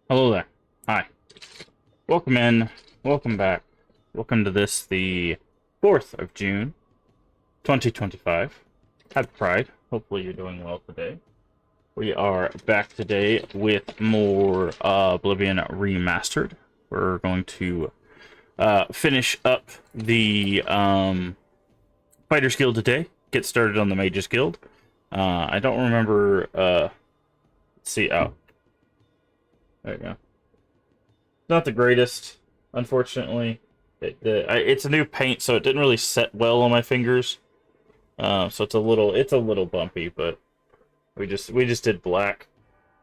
Hello there. Hi. Welcome in. Welcome back. Welcome to this, the 4th of June, 2025. Happy Pride. Hopefully you're doing well today. We are back today with more Oblivion Remastered. We're going to finish up the Fighters Guild today. Get started on the Mages Guild. I don't remember... let's see. Oh. There you go. Not the greatest, unfortunately. It's a new paint, so it didn't really set well on my fingers. So it's a little bumpy, but we just did black.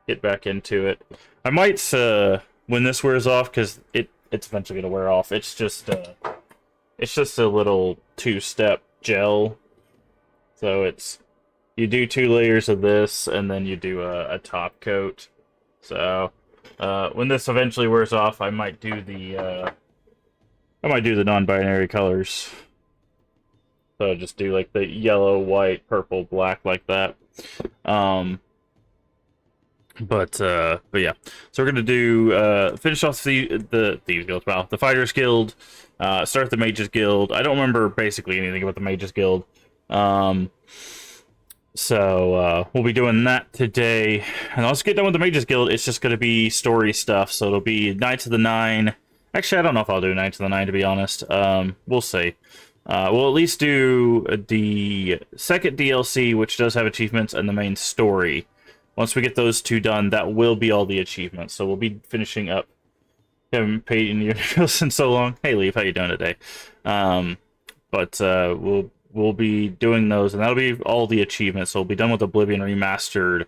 Get back into it. I might when this wears off, because it's eventually gonna wear off. It's just a little two-step gel. So you do 2 layers of this, and then you do a top coat. So when this eventually wears off, I might do the non-binary colors. So just do like the yellow, white, purple, black, like that. But yeah. So we're gonna do finish off the Thieves Guild, well, the Fighters Guild, start the Mages Guild. I don't remember basically anything about the Mages Guild. So we'll be doing that today. And let's get done with the Mages Guild. It's just going to be story stuff. So it'll be Knights of the Nine. Actually, I don't know if I'll do Knights of the Nine, to be honest. We'll see. We'll at least do the second DLC, which does have achievements, and the main story. Once we get those 2 done, that will be all the achievements. So we'll be finishing up. Haven't paid in your nails in so long. Hey, Leaf, how you doing today? We'll be doing those, and that'll be all the achievements. So we'll be done with Oblivion Remastered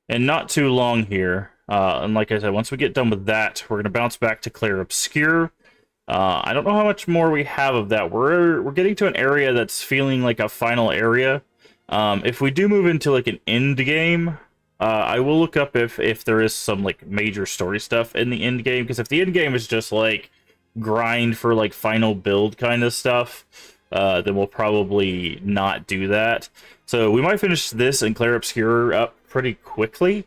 and not too long here. And like I said, once we get done with that, we're going to bounce back to Clair Obscur. I don't know how much more we have of that. We're getting to an area that's feeling like a final area. If we do move into like an end game, I will look up if there is some like major story stuff in the end game. Because if the end game is just like grind for like final build kind of stuff, then we'll probably not do that. So we might finish this and Clair Obscur up pretty quickly.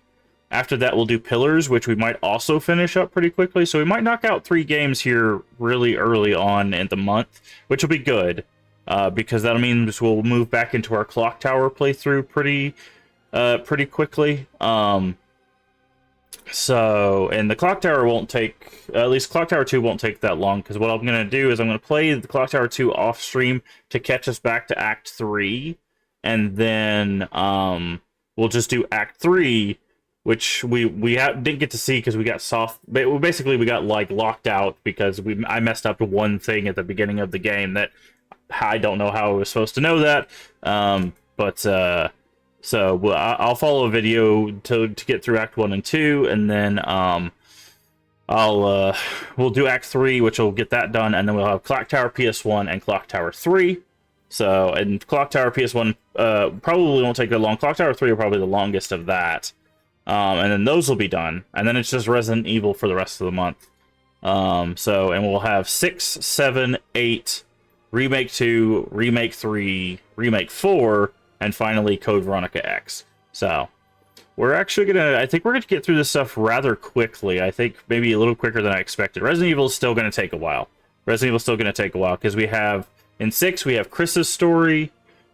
After that, we'll do Pillars, which we might also finish up pretty quickly. So we might knock out 3 games here really early on in the month, which will be good, because that'll mean we'll move back into our Clock Tower playthrough pretty quickly. So, and the Clock Tower won't take, at least Clock Tower 2 won't take that long, because what I'm going to do is I'm going to play the Clock Tower 2 off stream to catch us back to Act 3, and then we'll just do Act 3, which we didn't get to see because we got basically we got like locked out because I messed up one thing at the beginning of the game that I don't know how I was supposed to know that, So I'll follow a video to get through Act 1 and 2, and then we'll do Act 3, which will get that done, and then we'll have Clock Tower PS1 and Clock Tower 3. So, and Clock Tower PS1 probably won't take that long. Clock Tower 3 are probably the longest of that. And then those will be done, and then it's just Resident Evil for the rest of the month. And we'll have 6, 7, 8, Remake 2, Remake 3, Remake 4, and finally Code Veronica X. So we're actually I think we're gonna get through this stuff rather quickly. I think maybe a little quicker than I expected. Resident Evil is still gonna take a while. Because we have, in 6, we have Chris's story,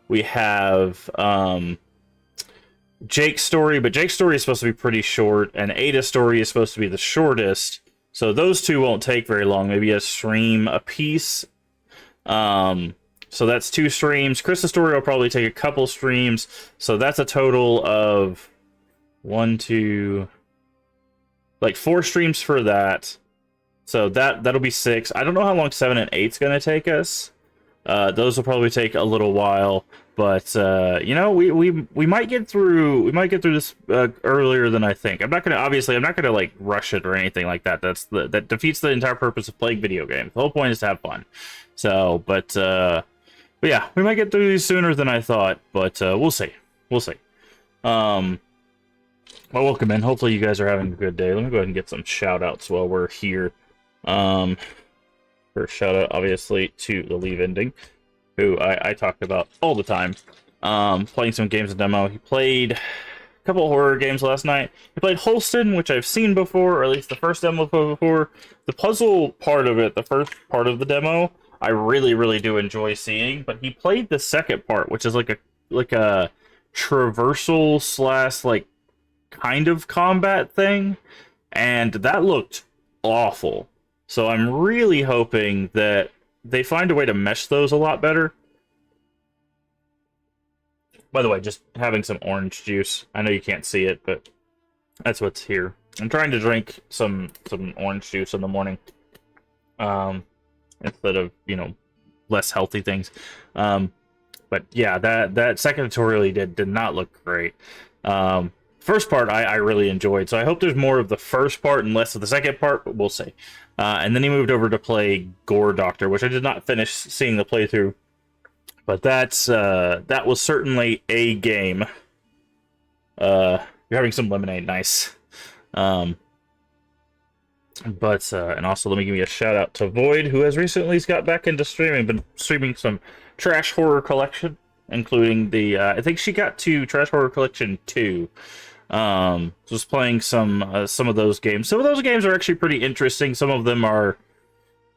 we have Jake's story, but Jake's story is supposed to be pretty short, and Ada's story is supposed to be the shortest. So those 2 won't take very long, maybe a stream a piece. So that's 2 streams. Chris's story will probably take a couple streams. So that's a total of 1, 2, like 4 streams for that. So that'll be 6. I don't know how long 7 and 8's gonna take us. Those will probably take a little while, but you know, we might get through this earlier than I think. I'm not gonna like rush it or anything like that. That defeats the entire purpose of playing video games. The whole point is to have fun. So, but yeah, we might get through these sooner than I thought, but we'll see. Well, welcome in. Hopefully you guys are having a good day. Let me go ahead and get some shout outs while we're here. First shout out, obviously, to the Leave Ending, who I talked about all the time. Playing some games of demo. He played couple horror games last night. He played Holston, which I've seen before, or at least the first demo before. The puzzle part of it, the first part of the demo, I really, really do enjoy seeing. But he played the second part, which is like a traversal slash like kind of combat thing, and that looked awful. So I'm really hoping that they find a way to mesh those a lot better. By the way, just having some orange juice. I know you can't see it, but that's what's here. I'm trying to drink some orange juice in the morning, instead of, you know, less healthy things. But yeah, that second tutorial he did not look great. First part I really enjoyed, so I hope there's more of the first part and less of the second part, but we'll see. And then he moved over to play Gore Doctor, which I did not finish seeing the playthrough. But that was certainly a game. You're having some lemonade, nice. And also let me give you a shout out to Void, who has recently got back into streaming, been streaming some Trash Horror Collection, including the I think she got to Trash Horror Collection 2. Just playing some of those games. Some of those games are actually pretty interesting. Some of them are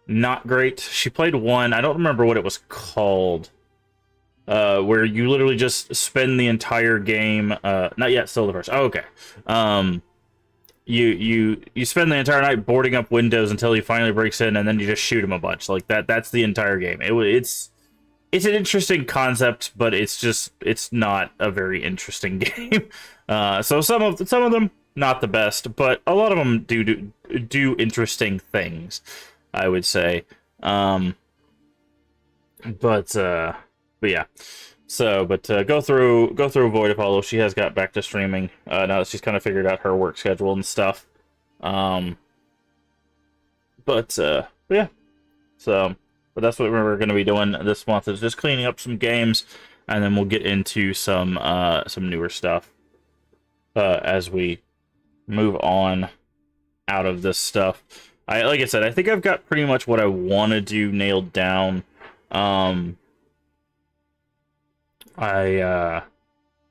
not great. She played one, I don't remember what it was called. Where you literally just spend the entire game, not yet, still the first. Oh, okay. You spend the entire night boarding up windows until he finally breaks in, and then you just shoot him a bunch. Like that's the entire game. It's an interesting concept, but it's not a very interesting game. So some of them not the best, but a lot of them do interesting things, I would say. But yeah, so go through Void Apollo. She has got back to streaming now that she's kind of figured out her work schedule and stuff. But yeah, but that's what we're going to be doing this month, is just cleaning up some games, and then we'll get into some newer stuff as we move on out of this stuff. Like I said, I think I've got pretty much what I want to do nailed down. I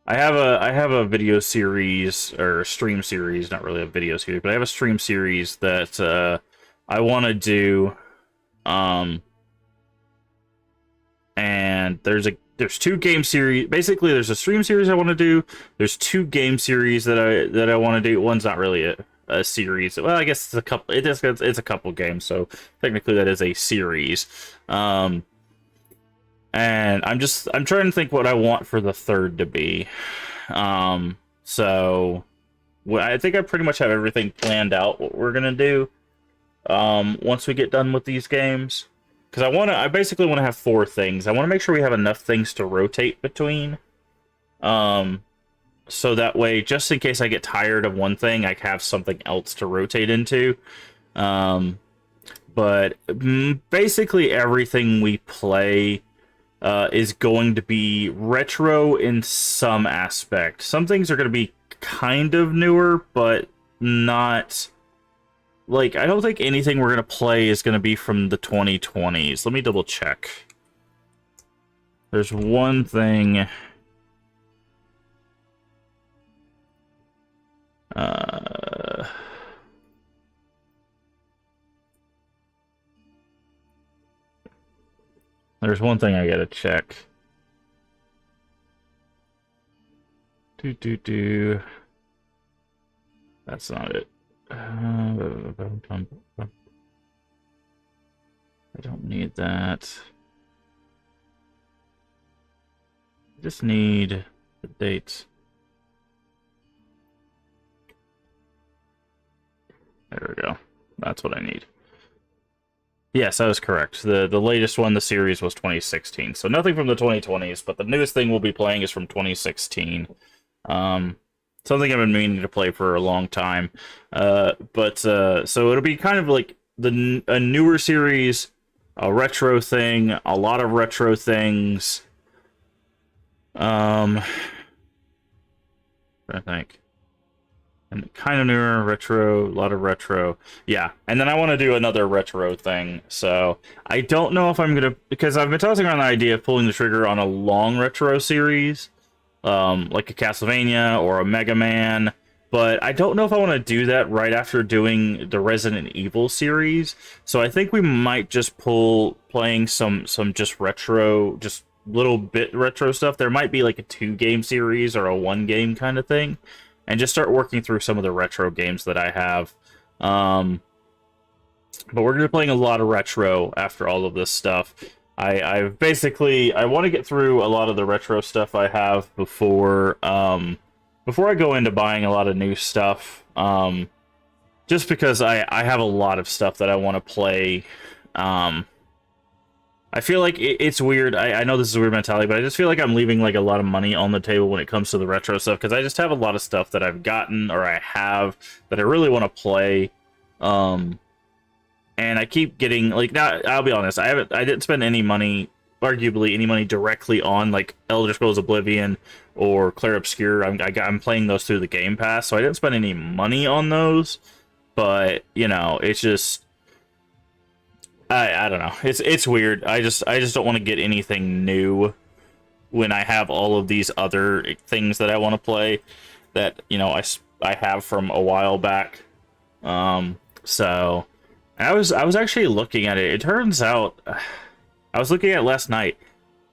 have a video series, or stream series, not really a video series, but I have a stream series that I want to do. And there's two game series. Basically, there's a stream series I want to do. There's two game series that I want to do. One's not really a series. Well, I guess it's a couple. It's a couple games, so technically that is a series. And I'm trying to think what I want for the third to be. So I think I pretty much have everything planned out what we're gonna do. Once we get done with these games, because I basically want to have 4 things. I want to make sure we have enough things to rotate between. So that way, just in case I get tired of one thing, I have something else to rotate into. But basically everything we play is going to be retro in some aspect. Some things are going to be kind of newer, but not... Like, I don't think anything we're going to play is going to be from the 2020s. Let me double check. There's one thing... There's one thing I gotta check. That's not it. I don't need that. I just need the dates. There we go. That's what I need. Yes, I was correct. The latest one, the series, was 2016. So nothing from the 2020s, but the newest thing we'll be playing is from 2016. Something I've been meaning to play for a long time. So it'll be kind of like a newer series, a retro thing, a lot of retro things. I think. And kind of newer, retro, a lot of retro. Yeah, and then I want to do another retro thing. So I don't know if I'm going to... Because I've been tossing around the idea of pulling the trigger on a long retro series. like a Castlevania or a Mega Man. But I don't know if I want to do that right after doing the Resident Evil series. So I think we might just pull playing some just retro, just little bit retro stuff. There might be like a 2-game series or a 1-game kind of thing, and just start working through some of the retro games that I have. But we're gonna be playing a lot of retro after all of this stuff. I've basically I want to get through a lot of the retro stuff I have before before I go into buying a lot of new stuff. Just because I have a lot of stuff that I want to play. I feel like it's weird. I know this is a weird mentality, but I just feel like I'm leaving like a lot of money on the table when it comes to the retro stuff, because I just have a lot of stuff that I've gotten or I have that I really want to play. And I keep getting like, now I'll be honest, I didn't spend any money, arguably any money directly on like Elder Scrolls Oblivion or Clair Obscur. I'm playing those through the Game Pass, so I didn't spend any money on those. But you know, it's just I don't know. It's weird. I just don't want to get anything new when I have all of these other things that I want to play that, you know, I have from a while back. So I was actually looking at it. It turns out I was looking at it last night.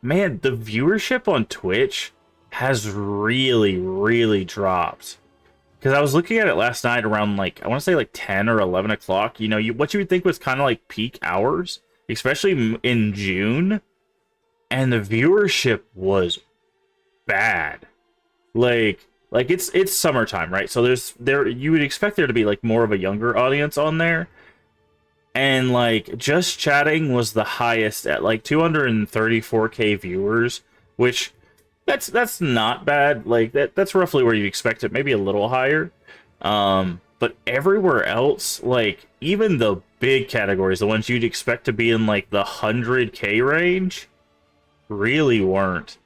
Man, the viewership on Twitch has really dropped. Because I was looking at it last night around, like, I want to say, like, 10 or 11 o'clock. You know, what you would think was kind of like peak hours, especially in June. And the viewership was bad. Like it's summertime, right? So you would expect there to be, like, more of a younger audience on there. And, like, just chatting was the highest at, like, 234K viewers, which... That's not bad. Like that's roughly where you expect it, maybe a little higher. But everywhere else, like even the big categories, the ones you'd expect to be in like the 100K range, really weren't.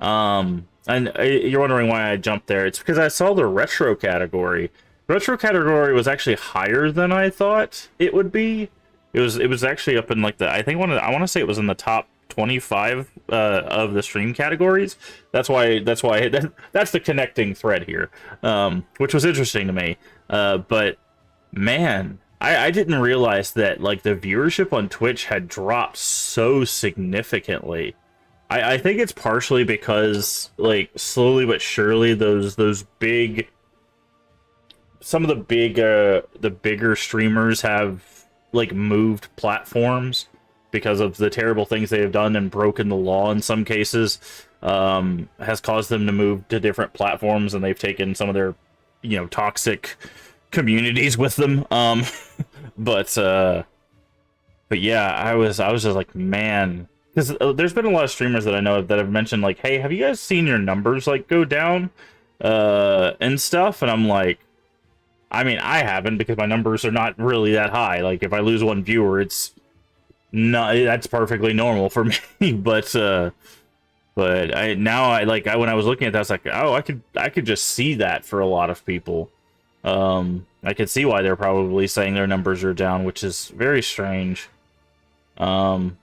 And you're wondering why I jumped there. It's because I saw the retro category. The retro category was actually higher than I thought it would be. It was actually up in like the I want to say it was in the top 25 of the stream categories. That's why that's the connecting thread here, which was interesting to me. But man, I didn't realize that like the viewership on Twitch had dropped so significantly. I think it's partially because like slowly but surely some of the bigger streamers have like moved platforms because of the terrible things they have done and broken the law in some cases, has caused them to move to different platforms, and they've taken some of their, you know, toxic communities with them. But yeah, I was just like, man, because there's been a lot of streamers that I know that have mentioned like, hey, have you guys seen your numbers like go down and stuff? And I'm like, I mean, I haven't, because my numbers are not really that high. Like if I lose one viewer, no, that's perfectly normal for me. But when I was looking at that, I was like, oh, I could just see that for a lot of people. I could see why they're probably saying their numbers are down, which is very strange. But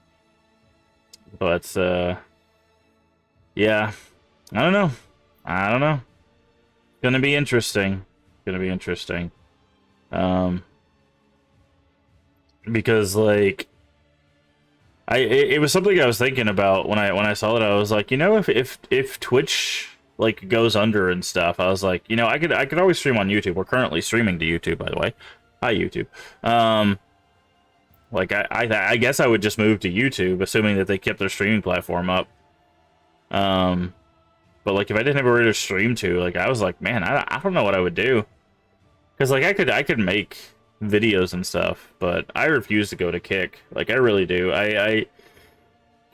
yeah, I don't know. Gonna be interesting. Because like. It was something I was thinking about when I saw it. I was like, you know, if Twitch like goes under and stuff, I was like, you know, I could always stream on YouTube. We're currently streaming to YouTube, by the way. Hi, YouTube. Like I guess I would just move to YouTube, assuming that they kept their streaming platform up. But like if I didn't have anywhere to stream to, like I was like, man, I don't know what I would do, because like I could make videos and stuff, but I refuse to go to Kick. Like I really do. I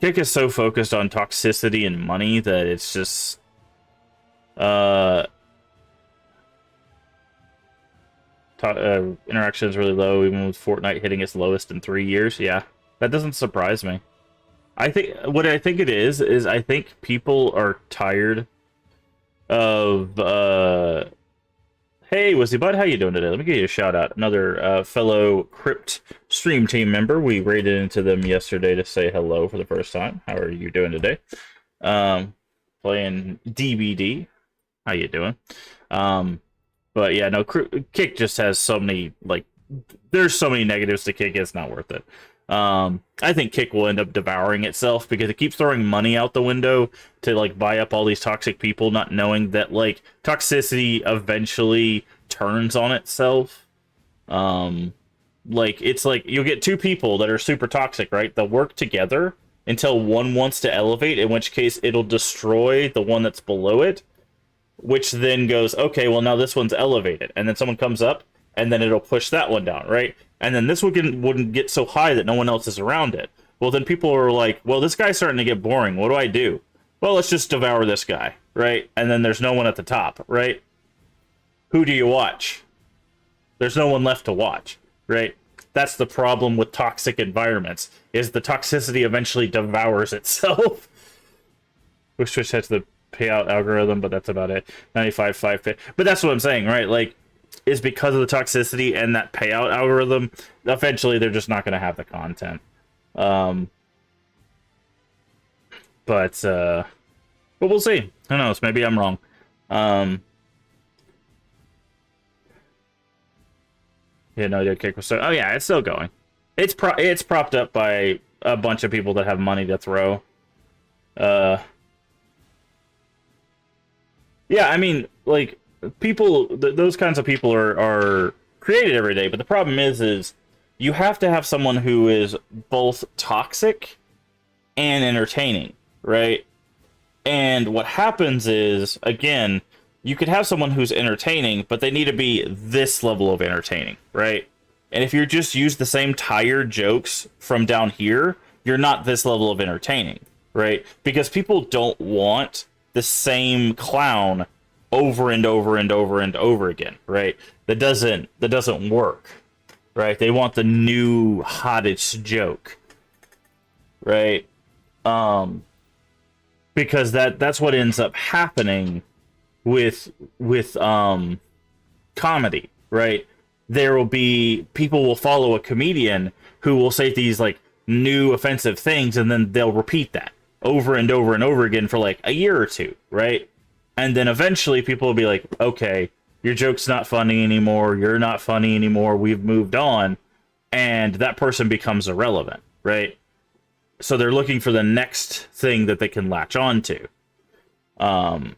Kick is so focused on toxicity and money that it's just interaction is really low, even with Fortnite hitting its lowest in 3 years. Yeah, that doesn't surprise me. I think what I think it is I think people are tired of hey, Wizzy Bud, how you doing today? Let me give you a shout out. Another fellow Crypt stream team member. We raided into them yesterday to say hello for the first time. How are you doing today? playing DBD. How you doing? Um, but yeah, no, Kick just has so many like. There's so many negatives to Kick. It's not worth it. I think Kick will end up devouring itself because it keeps throwing money out the window to like buy up all these toxic people, not knowing that like toxicity eventually turns on itself. Like it's like you'll get two people that are super toxic, right? They'll work together until one wants to elevate, in which case it'll destroy the one that's below it, which then goes, okay, well now this one's elevated, and then someone comes up and then it'll push that one down, right? And then this one wouldn't get so high that no one else is around it. Well, then people are like, well, this guy's starting to get boring. What do I do? Well, let's just devour this guy, right? And then there's no one at the top, right? Who do you watch? There's no one left to watch, right? That's the problem with toxic environments, is the toxicity eventually devours itself. Wish Twitch had the payout algorithm, but that's about it. 95.5 pay. But that's what I'm saying, right? Like, is because of the toxicity and that payout algorithm, eventually they're just not going to have the content. But we'll see. Who knows? Maybe I'm wrong. Yeah, no, Kick was so. Oh yeah, it's still going. It's propped up by a bunch of people that have money to throw. Yeah, I mean, like people, those kinds of people are created every day. But the problem is you have to have someone who is both toxic and entertaining, right? And what happens is, again, you could have someone who's entertaining, but they need to be this level of entertaining, right? And if you just use the same tired jokes from down here, you're not this level of entertaining, right? Because people don't want the same clown over and over and over and over again, right? That doesn't work, right? They want the new hottest joke, right? Because that's what ends up happening with comedy, right? There will be people will follow a comedian who will say these like new offensive things, and then they'll repeat that over and over and over again for like a year or two, right? And then eventually people will be like, okay, your joke's not funny anymore, you're not funny anymore, we've moved on, and that person becomes irrelevant, right? So they're looking for the next thing that they can latch on to. And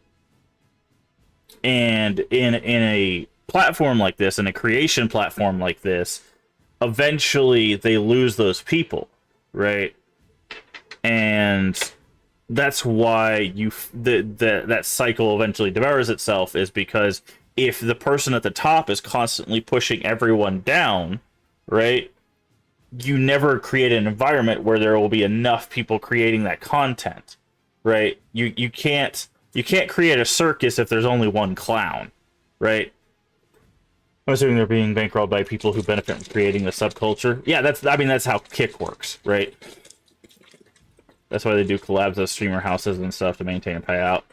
in a platform like this, in a creation platform like this, eventually they lose those people, right? And that's why that cycle eventually devours itself, is because if the person at the top is constantly pushing everyone down, right, you never create an environment where there will be enough people creating that content, right? You can't create a circus if there's only one clown, right? I'm assuming they're being bankrolled by people who benefit from creating the subculture. Yeah, that's how Kick works, right? That's why they do collabs with streamer houses and stuff to maintain a payout.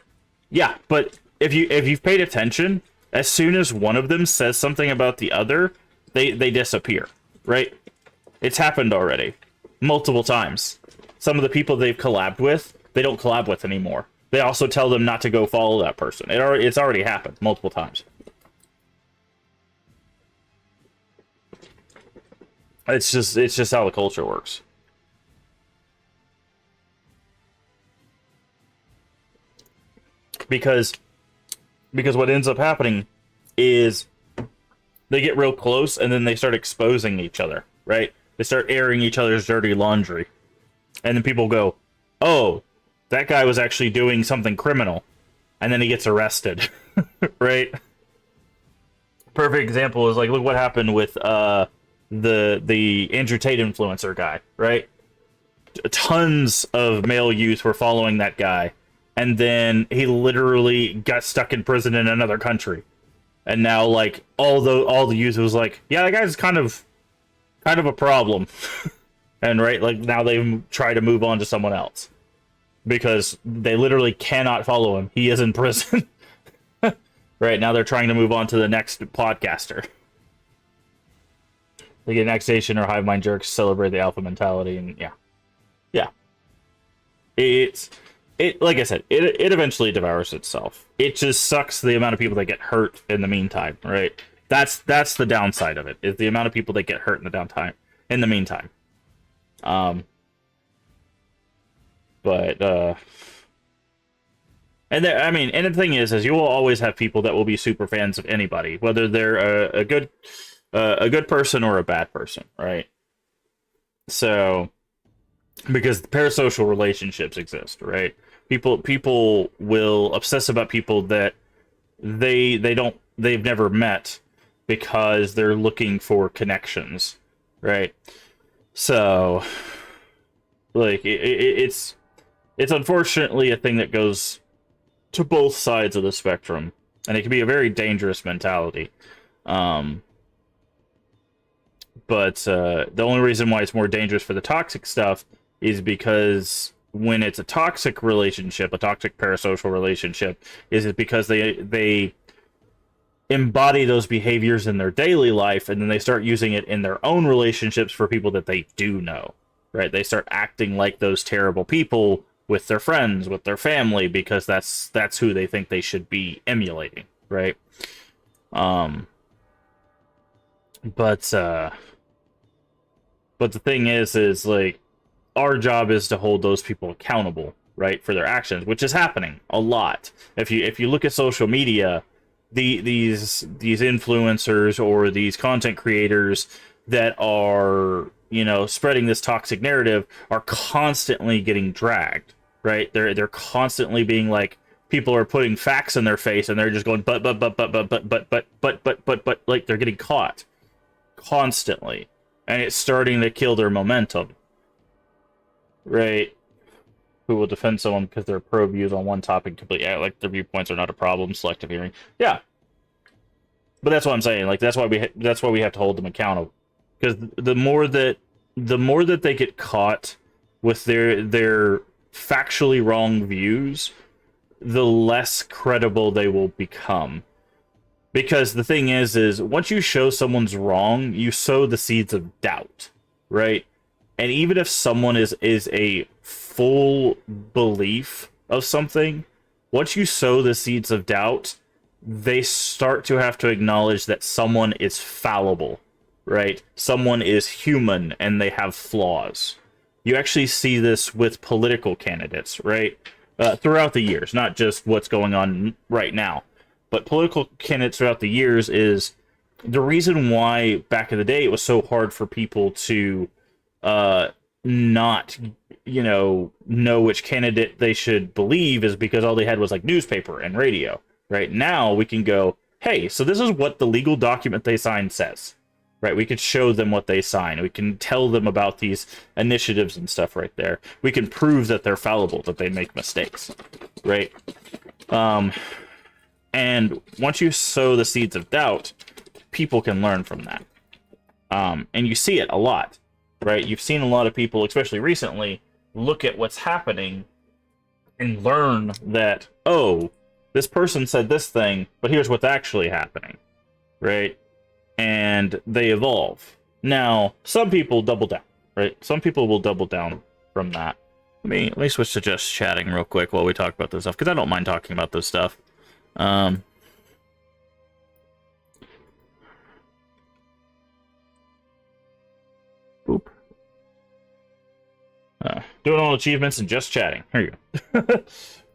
Yeah, but if you've paid attention, as soon as one of them says something about the other, they disappear, right? It's happened already multiple times. Some of the people they've collabed with, they don't collab with anymore. They also tell them not to go follow that person. It's already happened multiple times. It's just how the culture works. Because what ends up happening is they get real close and then they start exposing each other, right? They start airing each other's dirty laundry. And then people go, oh, that guy was actually doing something criminal. And then he gets arrested, right? Perfect example is like, look what happened with the Andrew Tate influencer guy, right? Tons of male youth were following that guy. And then he literally got stuck in prison in another country. And now, like, all the youth was like, yeah, that guy's kind of a problem. And right, like, now they try to move on to someone else. Because they literally cannot follow him. He is in prison. Right, now they're trying to move on to the next podcaster. They get annexation or hive mind jerks, celebrate the alpha mentality, and yeah. Yeah. it, like I said, it eventually devours itself. It just sucks the amount of people that get hurt in the meantime, right? That's the downside of it, is the amount of people that get hurt in the downtime, in the meantime. Um, but and there, I mean, and the thing is you will always have people that will be super fans of anybody, whether they're a good person or a bad person, right? So, because parasocial relationships exist, right? People will obsess about people that they've never met because they're looking for connections, right? So, like it's unfortunately a thing that goes to both sides of the spectrum, and it can be a very dangerous mentality. But the only reason why it's more dangerous for the toxic stuff is because when it's a toxic relationship, a toxic parasocial relationship, is it because they embody those behaviors in their daily life, and then they start using it in their own relationships for people that they do know, right? They start acting like those terrible people with their friends, with their family, because that's who they think they should be emulating, right? But the thing is like, our job is to hold those people accountable, right, for their actions, which is happening a lot. If you look at social media, these influencers or these content creators that are, you know, spreading this toxic narrative are constantly getting dragged, right? They're constantly being like, people are putting facts in their face and they're just going but like they're getting caught constantly, and it's starting to kill their momentum, right? Who will defend someone because their pro views on one topic completely, like their viewpoints are not a problem, selective hearing. Yeah, but that's what I'm saying. Like, that's why we have to hold them accountable, because the more that they get caught with their factually wrong views, the less credible they will become. Because the thing is once you show someone's wrong, you sow the seeds of doubt, right? And even if someone is a full belief of something, once you sow the seeds of doubt, they start to have to acknowledge that someone is fallible, right? Someone is human and they have flaws. You actually see this with political candidates, right? Throughout the years, not just what's going on right now, but political candidates throughout the years is the reason why back in the day it was so hard for people to not, you know which candidate they should believe, is because all they had was like newspaper and radio. Right now we can go, hey, so this is what the legal document they signed says, right? We could show them what they sign. We can tell them about these initiatives and stuff right there. We can prove that they're fallible, that they make mistakes, right? And once you sow the seeds of doubt, people can learn from that. And you see it a lot, right? You've seen a lot of people, especially recently, look at what's happening and learn that, oh, this person said this thing, but here's what's actually happening, right? And they evolve. Now, some people double down, right? Some people will double down from that. Let me switch to just chatting real quick while we talk about this stuff, because I don't mind talking about this stuff. Boop. Doing all achievements and just chatting. Here you go.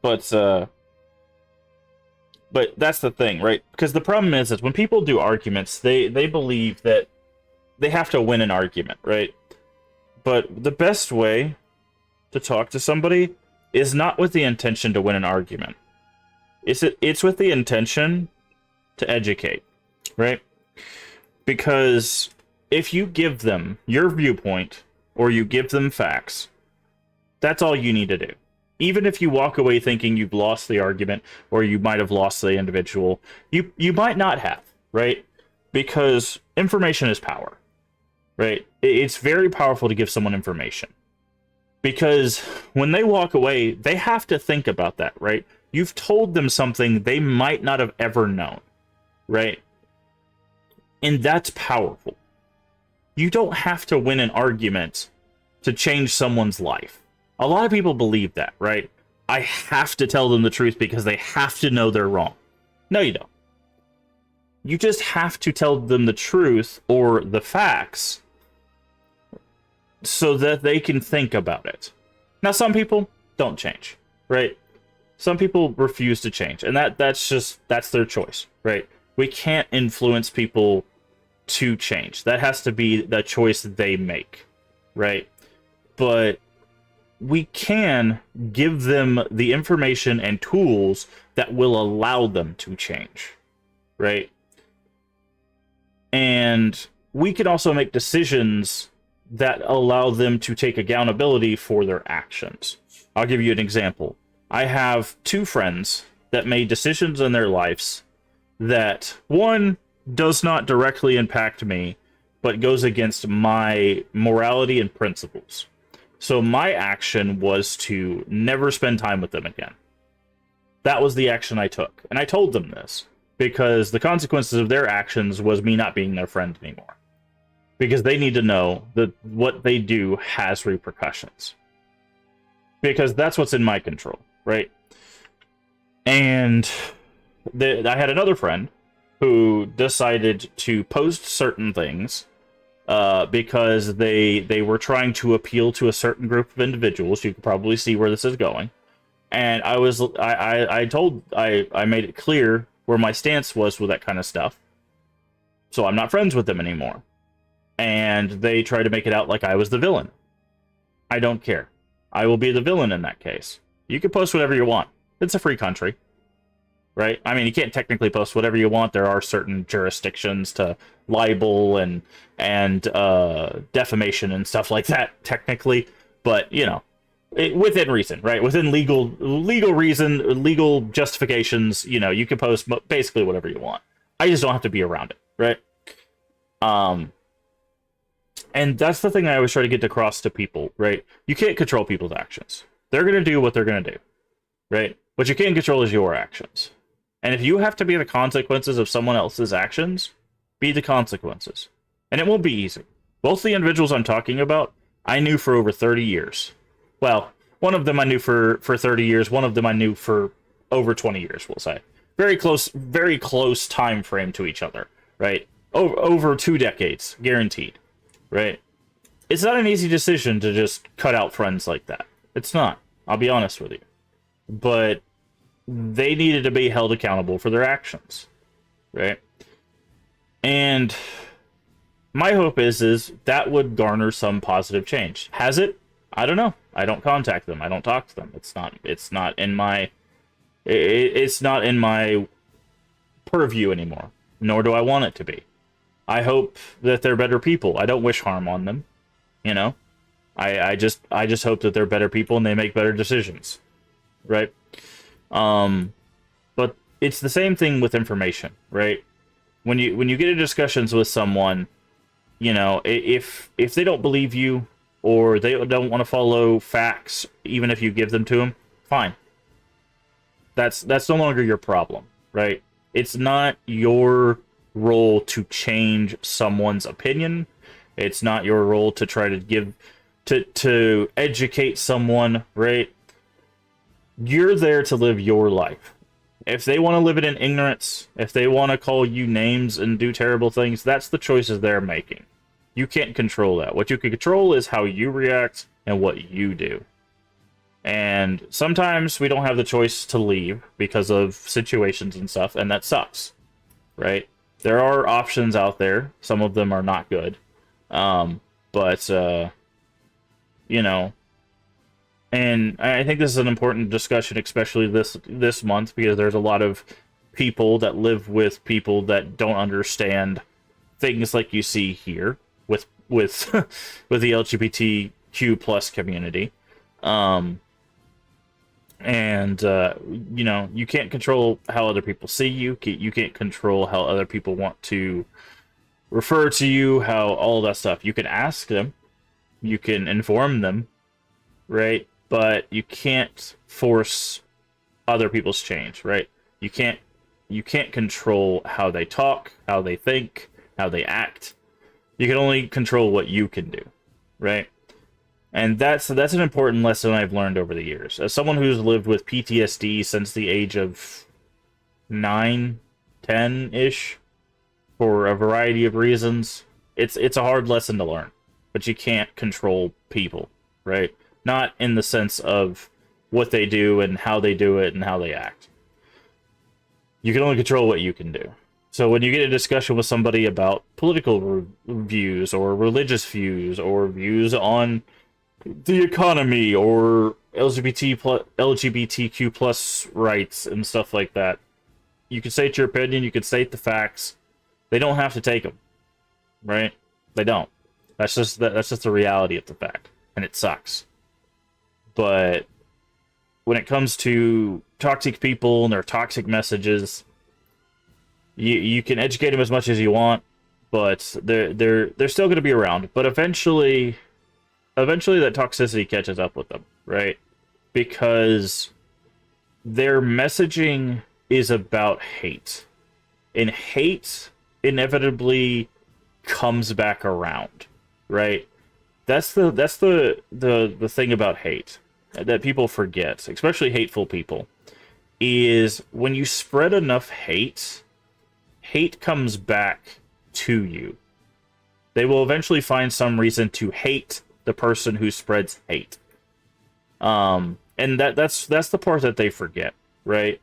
But that's the thing, right? Because the problem is when people do arguments, they believe that they have to win an argument, right? But the best way to talk to somebody is not with the intention to win an argument. It's with the intention to educate, right? Because if you give them your viewpoint or you give them facts, that's all you need to do. Even if you walk away thinking you've lost the argument or you might have lost the individual, you might not have, right? Because information is power, right? It's very powerful to give someone information. Because when they walk away, they have to think about that, right? You've told them something they might not have ever known, right? And that's powerful. You don't have to win an argument to change someone's life. A lot of people believe that, right? I have to tell them the truth because they have to know they're wrong. No, you don't. You just have to tell them the truth or the facts so that they can think about it. Now, some people don't change, right? Some people refuse to change, and that's their choice, right? We can't influence people to change. That has to be the choice they make, right? But we can give them the information and tools that will allow them to change, right? And we can also make decisions that allow them to take accountability for their actions. I'll give you an example. I have two friends that made decisions in their lives that, one, does not directly impact me, but goes against my morality and principles. So my action was to never spend time with them again. That was the action I took. And I told them this, because the consequences of their actions was me not being their friend anymore. Because they need to know that what they do has repercussions. Because that's what's in my control, right? And I had another friend who decided to post certain things because they were trying to appeal to a certain group of individuals. You can probably see where this is going. And I made it clear where my stance was with that kind of stuff. So I'm not friends with them anymore. And they tried to make it out like I was the villain. I don't care. I will be the villain in that case. You can post whatever you want. It's a free country, right? I mean, you can't technically post whatever you want. There are certain jurisdictions to libel and defamation and stuff like that, technically. But, you know, within reason, right? Within legal reason, legal justifications, you know, you can post basically whatever you want. I just don't have to be around it, right? And that's the thing I always try to get across to people, right? You can't control people's actions. They're going to do what they're going to do, right? What you can control is your actions. And if you have to be the consequences of someone else's actions, be the consequences. And it won't be easy. Both the individuals I'm talking about, I knew for over 30 years. Well, one of them I knew for 30 years. One of them I knew for over 20 years, we'll say. Very close time frame to each other, right? Over 2 decades, guaranteed. Right? It's not an easy decision to just cut out friends like that. It's not. I'll be honest with you. But they needed to be held accountable for their actions. Right? And my hope is that would garner some positive change. Has it? I don't know. I don't contact them. I don't talk to them. It's not in my purview anymore. Nor do I want it to be. I hope that they're better people. I don't wish harm on them, you know. I just hope that they're better people and they make better decisions, right? But it's the same thing with information, right? When you get into discussions with someone, you know, if they don't believe you or they don't want to follow facts, even if you give them to them, fine. That's no longer your problem, right? It's not your role to change someone's opinion. It's not your role to try to educate someone, right? You're there to live your life. If they want to live it in ignorance, if they want to call you names and do terrible things, that's the choices they're making. You can't control that. What you can control is how you react and what you do. And sometimes we don't have the choice to leave because of situations and stuff, and that sucks, right? There are options out there. Some of them are not good. But you know, and I think this is an important discussion, especially this month, because there's a lot of people that live with people that don't understand things like you see here with with the LGBTQ plus community. You know, you can't control how other people see you. You can't control how other people want to refer to you, how all that stuff. You can ask them. You can inform them, right? But you can't force other people's change, right? You can't control how they talk, how they think, how they act. You can only control what you can do, right? And that's an important lesson I've learned over the years. As someone who's lived with PTSD since the age of 9, 10-ish, for a variety of reasons, it's a hard lesson to learn. But you can't control people, right? Not in the sense of what they do and how they do it and how they act. You can only control what you can do. So when you get a discussion with somebody about political views or religious views or views on the economy or LGBTQ plus rights and stuff like that, you can state your opinion, you can state the facts. They don't have to take them, right? They don't. That's just the reality of the fact, and it sucks. But when it comes to toxic people and their toxic messages, you can educate them as much as you want, but they're still going to be around. But eventually that toxicity catches up with them, right? Because their messaging is about hate, and hate inevitably comes back around, right? That's the thing about hate that people forget, especially hateful people, is when you spread enough hate, hate comes back to you. They will eventually find some reason to hate the person who spreads hate. And that's the part that they forget, right?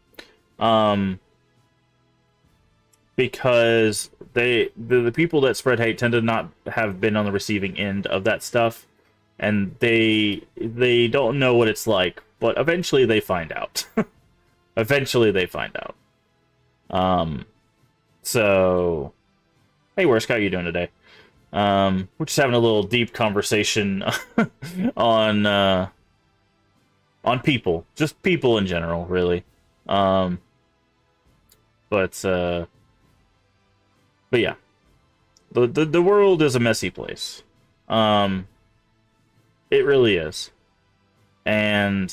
Because the people that spread hate tend to not have been on the receiving end of that stuff, and they don't know what it's like, but eventually they find out. Eventually they find out. So, hey, Worst, how you doing today? We're just having a little deep conversation on people, just people in general, really. But yeah, the world is a messy place. It really is, and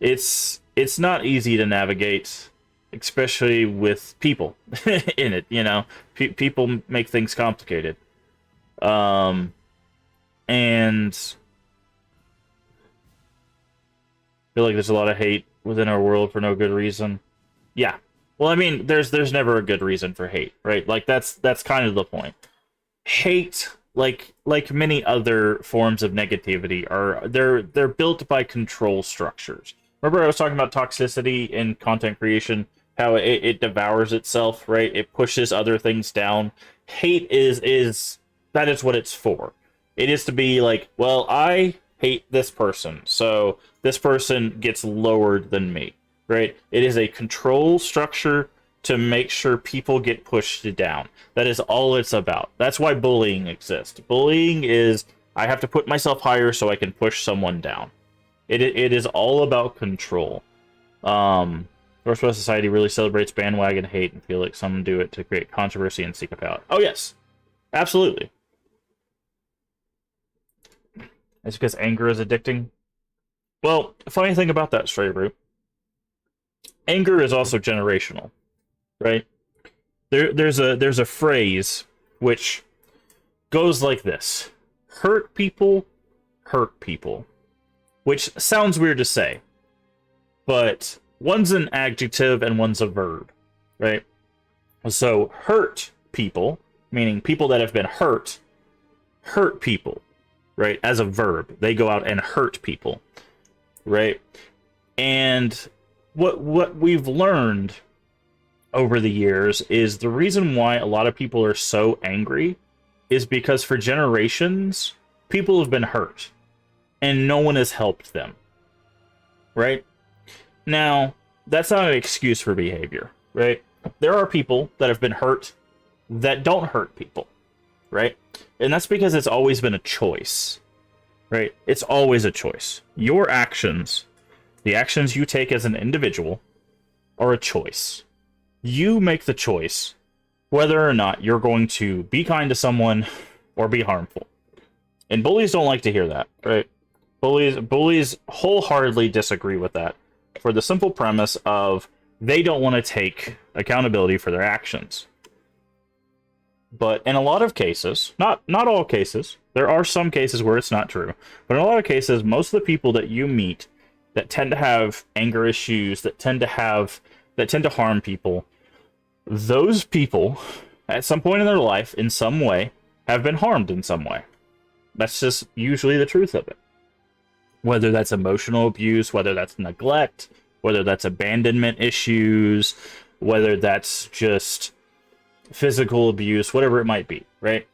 it's not easy to navigate, especially with people in it. You know, people make things complicated, and I feel like there's a lot of hate within our world for no good reason. Yeah. Well, I mean, there's never a good reason for hate, right? Like that's kind of the point. Hate, like many other forms of negativity, they're built by control structures. Remember I was talking about toxicity in content creation, how it devours itself, right? It pushes other things down. Hate is that is what it's for. It is to be like, well, I hate this person, so this person gets lowered than me. Right? It is a control structure to make sure people get pushed down. That is all it's about. That's why bullying exists. Bullying is, I have to put myself higher so I can push someone down. It is all about control. Northwest Society really celebrates bandwagon hate and feel like some do it to create controversy and seek a power. Oh yes, absolutely. It's because anger is addicting. Well, funny thing about that, Stray Root, anger is also generational, right? There's a phrase which goes like this: hurt people, which sounds weird to say, but one's an adjective and one's a verb, right? So hurt people, meaning people that have been hurt people, right? As a verb, they go out and hurt people, right? And what we've learned over the years is the reason why a lot of people are so angry is because for generations, people have been hurt and no one has helped them, right? Now, that's not an excuse for behavior, right? There are people that have been hurt that don't hurt people, right? And that's because it's always been a choice, right? It's always a choice. Your actions, the actions you take as an individual, are a choice. You make the choice whether or not you're going to be kind to someone or be harmful. And bullies don't like to hear that, right? Bullies wholeheartedly disagree with that for the simple premise of they don't want to take accountability for their actions. But in a lot of cases, not all cases, there are some cases where it's not true, but in a lot of cases, most of the people that you meet that tend to have anger issues, that tend to harm people, those people, at some point in their life, in some way, have been harmed in some way. That's just usually the truth of it. Whether that's emotional abuse, whether that's neglect, whether that's abandonment issues, whether that's just physical abuse, whatever it might be, right?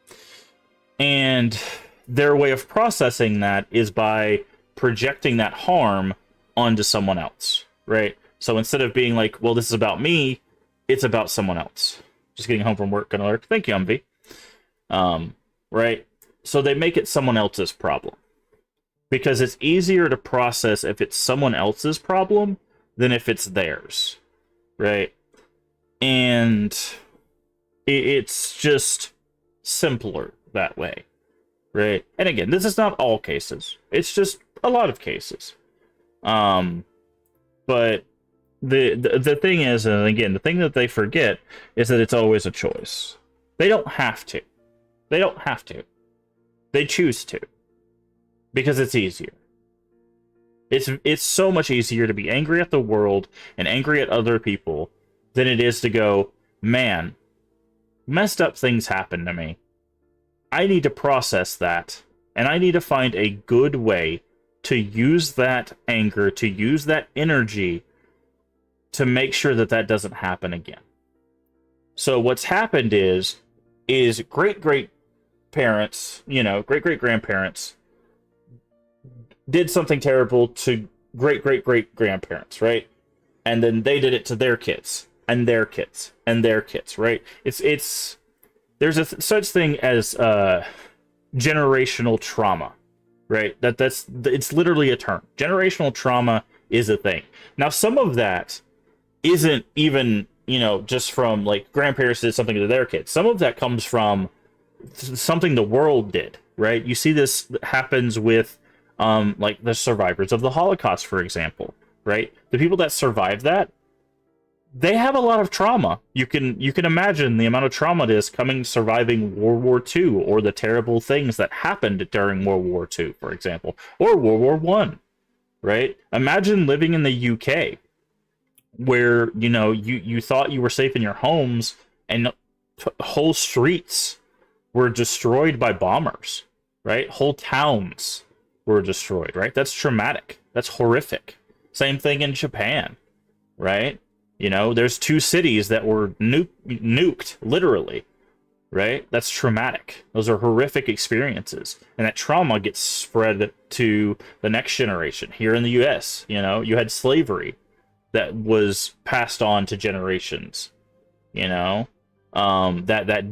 And their way of processing that is by projecting that harm onto someone else, right? So instead of being like, well, this is about me, it's about someone else. Just getting home from work, gonna lurk. Thank you, Humvee. Right? So they make it someone else's problem. Because it's easier to process if it's someone else's problem than if it's theirs, right? And it's just simpler that way, right? And again, this is not all cases. It's just a lot of cases. But the thing is, and again, the thing that they forget is that it's always a choice. They don't have to. They don't have to. They choose to. Because it's easier. It's so much easier to be angry at the world and angry at other people than it is to go, man, messed up things happen to me. I need to process that, and I need to find a good way to use that anger, to use that energy to make sure that that doesn't happen again. So what's happened is great-great-parents, great-great-grandparents did something terrible to great-great-great-grandparents, right? And then they did it to their kids, and their kids, and their kids, right? It's there's a such thing as generational trauma, right? It's literally a term. Generational trauma is a thing. Now, some of that isn't even, just from, like, grandparents did something to their kids. Some of that comes from something the world did, right? You see this happens with like the survivors of the Holocaust, for example, right? The people that survived that, they have a lot of trauma. You can imagine the amount of trauma it is surviving World War II, or the terrible things that happened during World War II, for example, or World War I, right? Imagine living in the UK, where you thought you were safe in your homes, and whole streets were destroyed by bombers, right? Whole towns were destroyed, right? That's traumatic. That's horrific. Same thing in Japan, right? There's 2 cities that were nuked, literally, right? That's traumatic. Those are horrific experiences. And that trauma gets spread to the next generation. Here in the US, you had slavery that was passed on to generations, that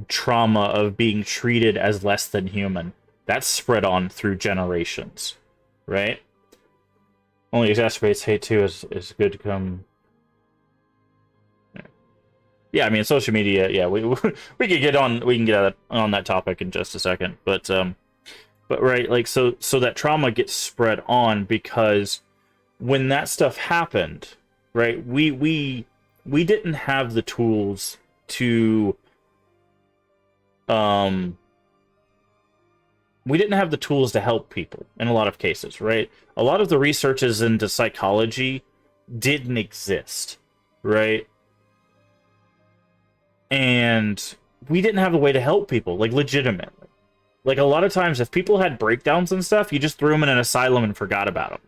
trauma of being treated as less than human. That's spread on through generations, right? Only exacerbates hate too. Is good to come. Yeah, I mean, social media. Yeah, we can get on that topic in just a second, but right, like so that trauma gets spread on because when that stuff happened, right? We didn't have the tools to we didn't have the tools to help people in a lot of cases, right? A lot of the researches into psychology didn't exist, right? And we didn't have a way to help people, like, legitimately. Like, a lot of times, if people had breakdowns and stuff, you just threw them in an asylum and forgot about them,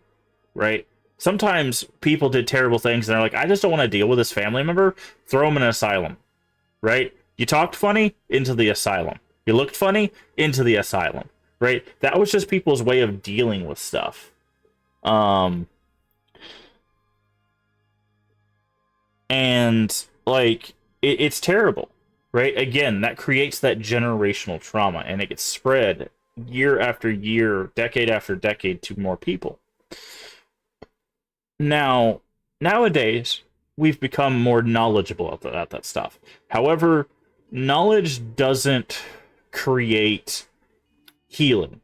right? Sometimes people did terrible things, and they're like, I just don't want to deal with this family member. Throw them in an asylum, right? You talked funny? Into the asylum. You looked funny? Into the asylum. Right? That was just people's way of dealing with stuff. And, like, it's terrible, right? Again, that creates that generational trauma, and it gets spread year after year, decade after decade to more people. Now, nowadays, we've become more knowledgeable about that stuff. However, knowledge doesn't create healing,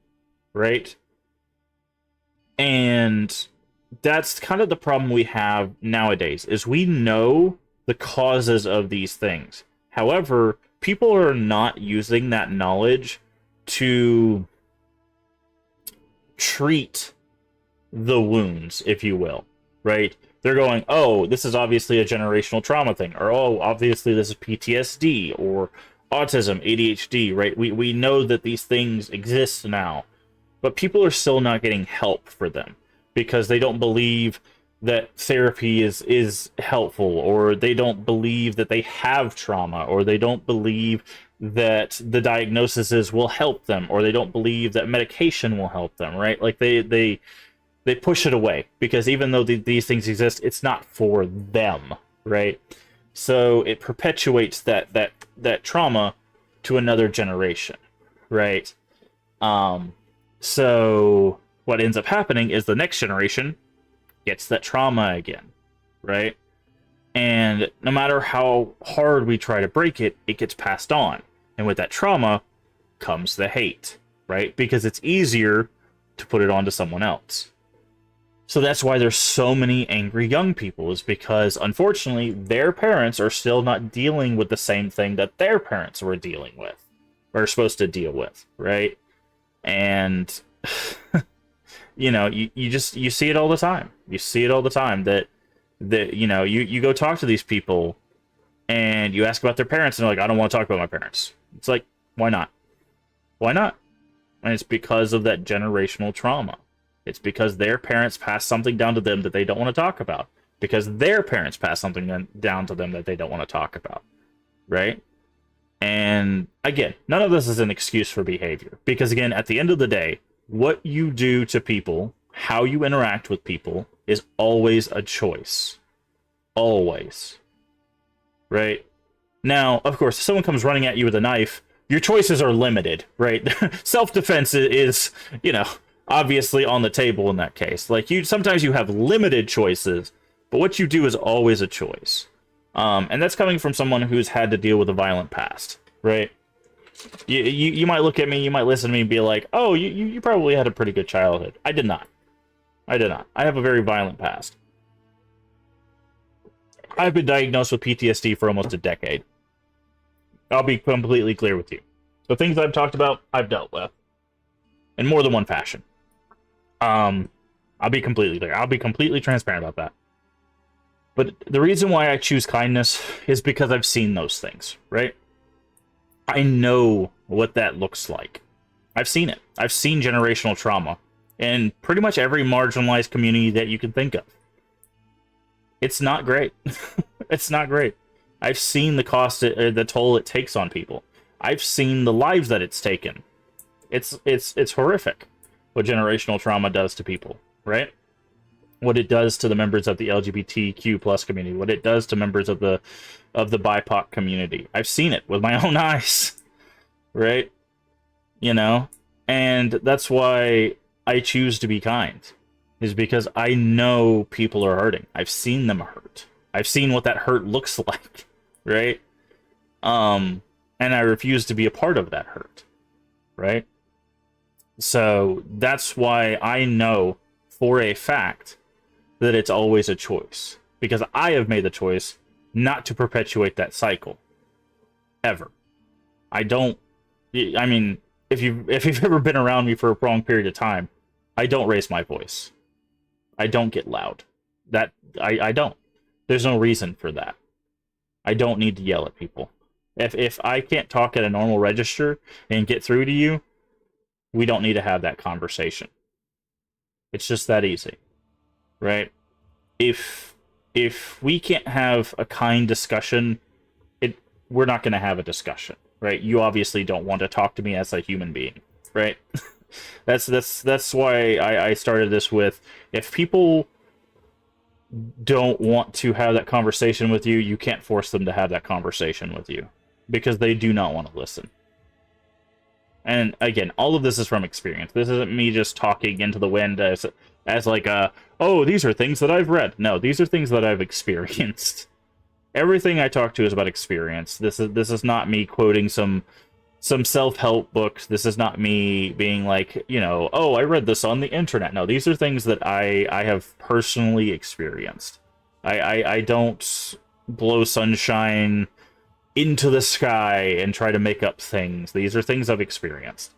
right? And that's kind of the problem we have nowadays, is we know the causes of these things. However, people are not using that knowledge to treat the wounds, if you will, right? They're going, oh, this is obviously a generational trauma thing, or oh, obviously this is PTSD or autism, ADHD, right? We know that these things exist now, but people are still not getting help for them because they don't believe that therapy is helpful, or they don't believe that they have trauma, or they don't believe that the diagnoses will help them, or they don't believe that medication will help them, right? Like they push it away because even though these things exist, it's not for them, right? So it perpetuates that trauma to another generation, right? So what ends up happening is the next generation gets that trauma again, right? And no matter how hard we try to break it, it gets passed on. And with that trauma comes the hate, right? Because it's easier to put it onto someone else. So that's why there's so many angry young people, is because unfortunately their parents are still not dealing with the same thing that their parents were dealing with, or are supposed to deal with, right? And you see it all the time. You see it all the time that you go talk to these people and you ask about their parents and they're like, I don't want to talk about my parents. It's like, why not? Why not? And it's because of that generational trauma. It's because their parents passed something down to them that they don't want to talk about. Because their parents passed something down to them that they don't want to talk about. Right? And again, none of this is an excuse for behavior. Because again, at the end of the day, what you do to people, how you interact with people, is always a choice. Always. Right? Now, of course, if someone comes running at you with a knife, your choices are limited, right? Self-defense is, obviously on the table in that case. Like, sometimes you have limited choices, but what you do is always a choice. And that's coming from someone who's had to deal with a violent past, right? You might look at me, you might listen to me and be like, oh, you probably had a pretty good childhood. I did not. I have a very violent past. I've been diagnosed with PTSD for almost a decade. I'll be completely clear with you. The things I've talked about, I've dealt with. In more than one fashion. I'll be completely clear. I'll be completely transparent about that. But the reason why I choose kindness is because I've seen those things, right? I know what that looks like. I've seen it. I've seen generational trauma in pretty much every marginalized community that you can think of. It's not great. It's not great. I've seen the cost, the toll it takes on people. I've seen the lives that it's taken. It's horrific what generational trauma does to people, right? What it does to the members of the LGBTQ plus community, what it does to members of the BIPOC community. I've seen it with my own eyes, right? And that's why I choose to be kind, is because I know people are hurting. I've seen them hurt. I've seen what that hurt looks like, right? And I refuse to be a part of that hurt, right? So that's why I know for a fact that it's always a choice, because I have made the choice not to perpetuate that cycle ever. I mean, if you've ever been around me for a prolonged period of time, I don't raise my voice. I don't get loud. I don't. There's no reason for that. I don't need to yell at people. If I can't talk at a normal register and get through to you, we don't need to have that conversation. It's just that easy, right? If we can't have a kind discussion, we're not going to have a discussion, right? You obviously don't want to talk to me as a human being, right? That's why I started this with, if people don't want to have that conversation with you, you can't force them to have that conversation with you, because they do not want to listen. And again, all of this is from experience. This isn't me just talking into the wind as like oh, these are things that I've read. No, these are things that I've experienced. Everything I talk to is about experience. This is not me quoting some self-help books. This is not me being like, oh, I read this on the internet. No, these are things that I have personally experienced. I don't blow sunshine into the sky and try to make up things. These are things I've experienced.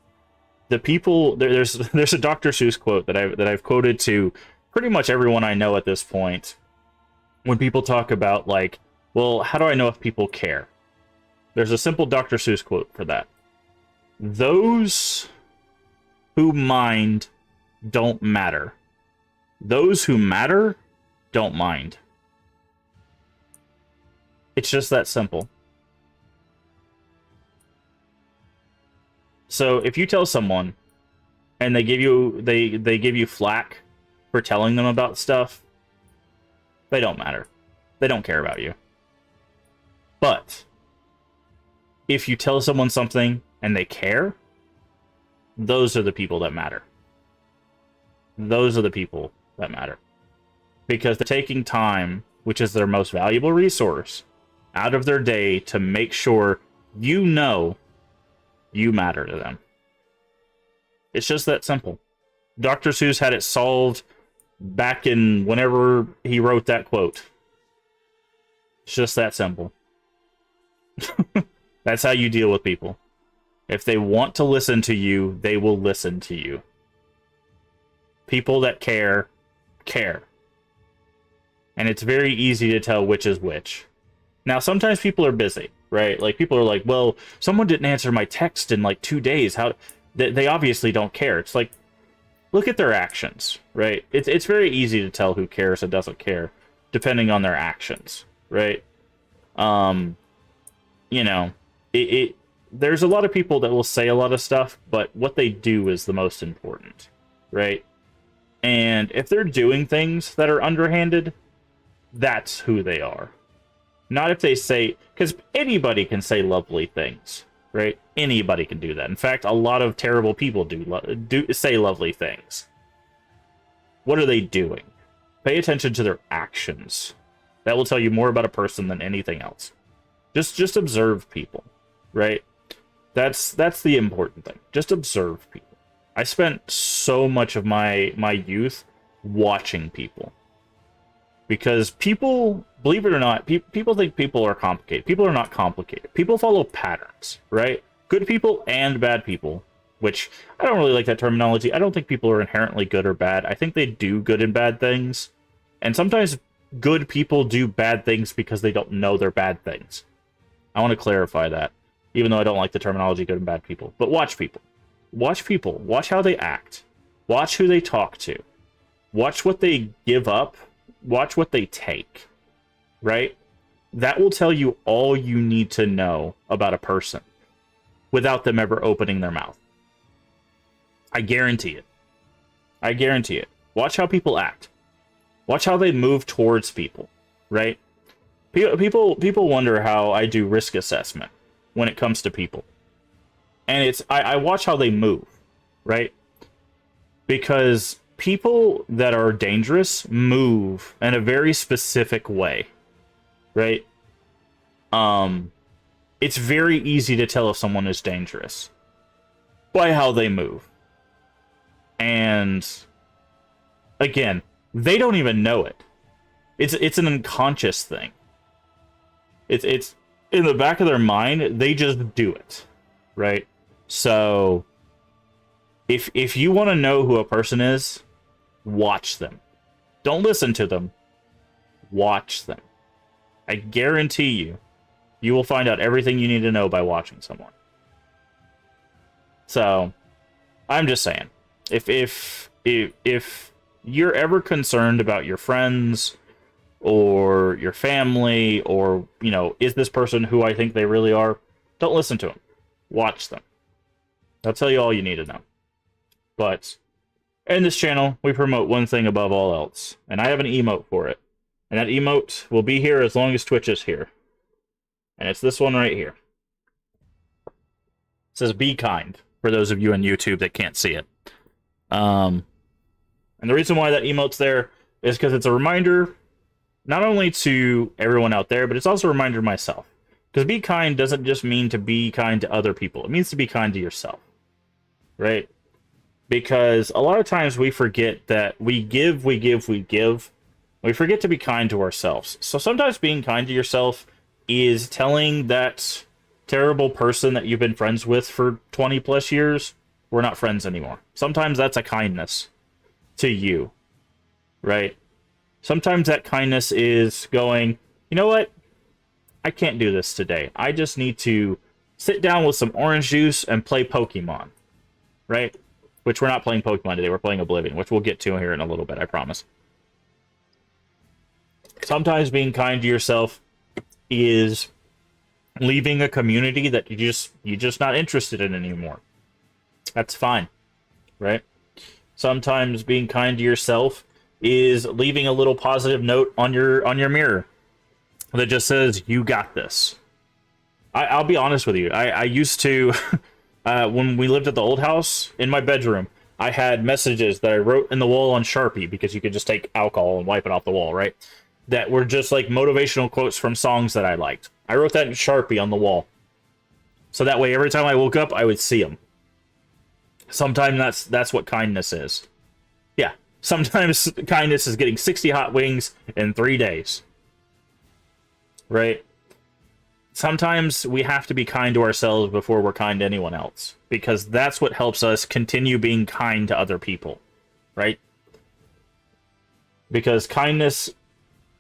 The people there's a Dr. Seuss quote that I've quoted to pretty much everyone I know at this point. When people talk about like, well, how do I know if people care? There's a simple Dr. Seuss quote for that. Those who mind don't matter. Those who matter don't mind. It's just that simple. So if you tell someone and they give you flack for telling them about stuff, they don't matter. They don't care about you. But if you tell someone something and they care, those are the people that matter. Those are the people that matter. Because they're taking time, which is their most valuable resource, out of their day to make sure you know you matter to them. It's just that simple. Dr. Seuss had it solved back in whenever he wrote that quote. It's just that simple. That's how you deal with people. If they want to listen to you, they will listen to you. People that care, care. And it's very easy to tell which is which. Now, sometimes people are busy, right? Like, people are like, well, someone didn't answer my text in, like, 2 days. How? They obviously don't care. It's like, look at their actions, right? It's very easy to tell who cares and doesn't care, depending on their actions, right? You know, there's a lot of people that will say a lot of stuff, but what they do is the most important, right? And if they're doing things that are underhanded, that's who they are. Not if they say, because anybody can say lovely things, right? Anybody can do that. In fact, a lot of terrible people do say lovely things. What are they doing? Pay attention to their actions. That will tell you more about a person than anything else. Just observe people, right? That's the important thing. Just observe people. I spent so much of my youth watching people. Because people, believe it or not, people think people are complicated. People are not complicated. People follow patterns, right? Good people and bad people, which I don't really like that terminology. I don't think people are inherently good or bad. I think they do good and bad things. And sometimes good people do bad things because they don't know they're bad things. I want to clarify that, even though I don't like the terminology good and bad people. But watch people. Watch people. Watch how they act. Watch who they talk to. Watch what they give up. Watch what they take, right? That will tell you all you need to know about a person without them ever opening their mouth. I guarantee it. I guarantee it. Watch how people act. Watch how they move towards people, right? People wonder how I do risk assessment when it comes to people. And I watch how they move, right? Because people that are dangerous move in a very specific way, right? It's very easy to tell if someone is dangerous by how they move. And again, they don't even know it. It's an unconscious thing. It's in the back of their mind, they just do it, right? So if you want to know who a person is, watch them. Don't listen to them. Watch them. I guarantee you, you will find out everything you need to know by watching someone. So, I'm just saying, if you're ever concerned about your friends or your family, or, you know, is this person who I think they really are, don't listen to them. Watch them. That'll tell you all you need to know. But in this channel, we promote one thing above all else, and I have an emote for it. And that emote will be here as long as Twitch is here. And it's this one right here. It says, be kind, for those of you on YouTube that can't see it. And the reason why that emote's there is because it's a reminder, not only to everyone out there, but it's also a reminder to myself. Because be kind doesn't just mean to be kind to other people. It means to be kind to yourself. Right? Because a lot of times we forget that we give. We forget to be kind to ourselves. So sometimes being kind to yourself is telling that terrible person that you've been friends with for 20 plus years, we're not friends anymore. Sometimes that's a kindness to you, right? Sometimes that kindness is going, you know what? I can't do this today. I just need to sit down with some orange juice and play Pokemon, right? Which we're not playing Pokemon today. We're playing Oblivion, which we'll get to here in a little bit, I promise. Sometimes being kind to yourself is leaving a community that you're just not interested in anymore. That's fine, right? Sometimes being kind to yourself is leaving a little positive note on your mirror that just says, you got this. I'll be honest with you. I used to, when we lived at the old house, in my bedroom, I had messages that I wrote in the wall on Sharpie, because you could just take alcohol and wipe it off the wall, right? That were just like motivational quotes from songs that I liked. I wrote that in Sharpie on the wall. So that way, every time I woke up, I would see them. Sometimes that's what kindness is. Yeah. Sometimes kindness is getting 60 hot wings in 3 days. Right? Sometimes we have to be kind to ourselves before we're kind to anyone else, because that's what helps us continue being kind to other people, right? Because kindness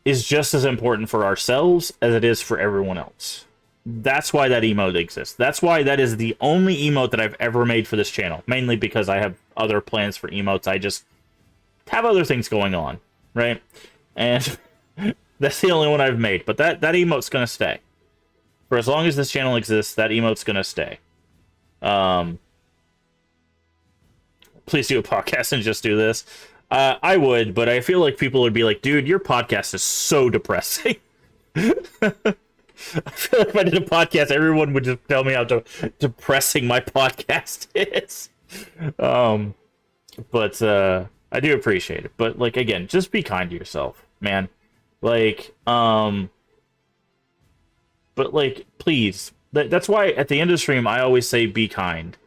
is just as important for ourselves as it is for everyone else. That's why that emote exists. That's why that is the only emote that I've ever made for this channel, mainly because I have other plans for emotes. I just have other things going on, right? And that's the only one I've made, but that emote's gonna stay. For as long as this channel exists, that emote's gonna stay. Please do a podcast and just do this. I would, but I feel like people would be like, dude, your podcast is so depressing. I feel like if I did a podcast, everyone would just tell me how depressing my podcast is. But I do appreciate it. But, like, again, just be kind to yourself, man. Like, but, like, please. That's why at the end of the stream, I always say be kind.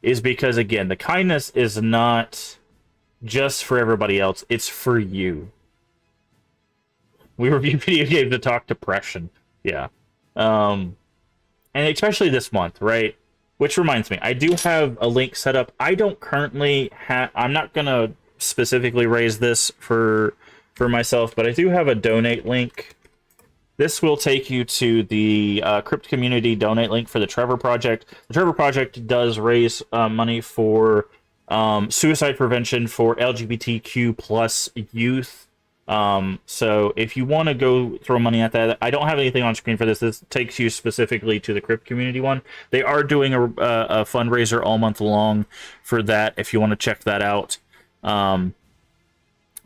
Is because, again, the kindness is not just for everybody else. It's for you. We review video games to talk depression. Yeah. And especially this month, right? Which reminds me, I do have a link set up. I don't currently have... I'm not going to specifically raise this for myself, but I do have a donate link. This will take you to the Crypt Community donate link for the Trevor Project. The Trevor Project does raise money for suicide prevention for LGBTQ plus youth. So if you want to go throw money at that, I don't have anything on screen for this. This takes you specifically to the Crypt Community one. They are doing a fundraiser all month long for that, if you want to check that out.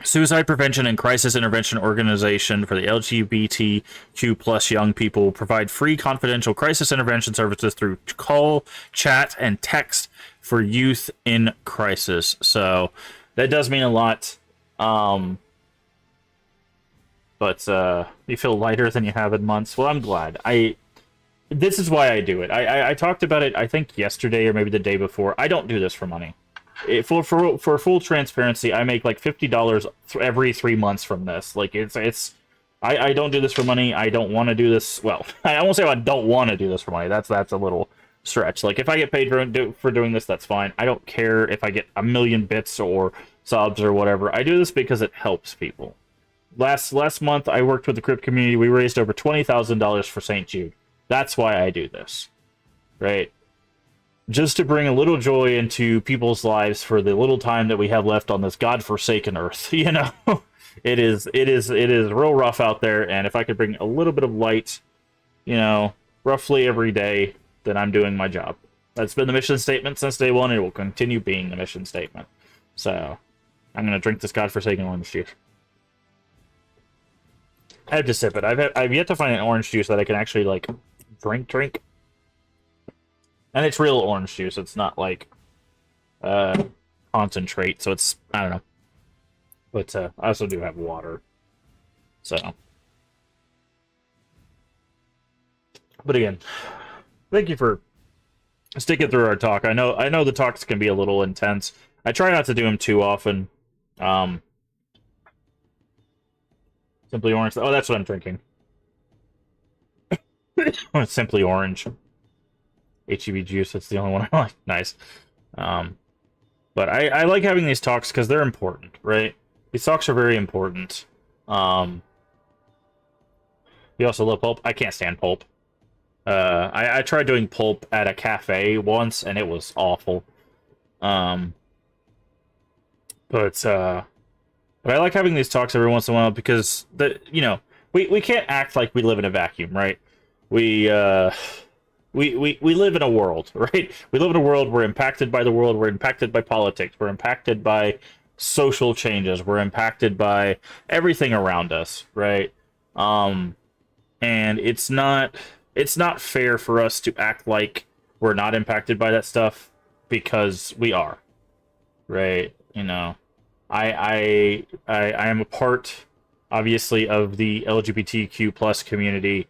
Suicide Prevention and Crisis Intervention Organization for the LGBTQ plus young people provide free confidential crisis intervention services through call, chat, and text for youth in crisis. So that does mean a lot. But you feel lighter than you have in months. Well, I'm glad. This is why I do it. I talked about it, I think, yesterday or maybe the day before. I don't do this for money. For full transparency, I make like $50 every 3 months from this. Like, I don't do this for money. I don't want to do this. Well, I won't say I don't want to do this for money. That's a little stretch. Like, if I get paid for doing this, that's fine. I don't care if I get 1 million bits or subs or whatever. I do this because it helps people. Last month, I worked with the Crypt Community. We raised over $20,000 for St. Jude. That's why I do this, right? Just to bring a little joy into people's lives for the little time that we have left on this godforsaken earth. You know, it is real rough out there, and if I could bring a little bit of light, you know, roughly every day, then I'm doing my job. That's been the mission statement since day one, and it will continue being the mission statement. So, I'm gonna drink this godforsaken orange juice. I have to sip it. I've yet to find an orange juice that I can actually, like, drink. And it's real orange juice. It's not, like, concentrate, so it's, I don't know. But, I also do have water. So. But again, thank you for sticking through our talk. I know the talks can be a little intense. I try not to do them too often. Simply orange. Oh, that's what I'm drinking. It's simply orange. HEB juice, that's the only one I like. Nice. But I like having these talks because they're important, right? These talks are very important. You also love pulp? I can't stand pulp. I tried doing pulp at a cafe once, and it was awful. But I like having these talks every once in a while because we can't act like we live in a vacuum, right? We live in a world, right? We live in a world. We're impacted by the world. We're impacted by politics. We're impacted by social changes. We're impacted by everything around us, right? And it's not fair for us to act like we're not impacted by that stuff because we are, right? I am a part, obviously, of the LGBTQ plus community.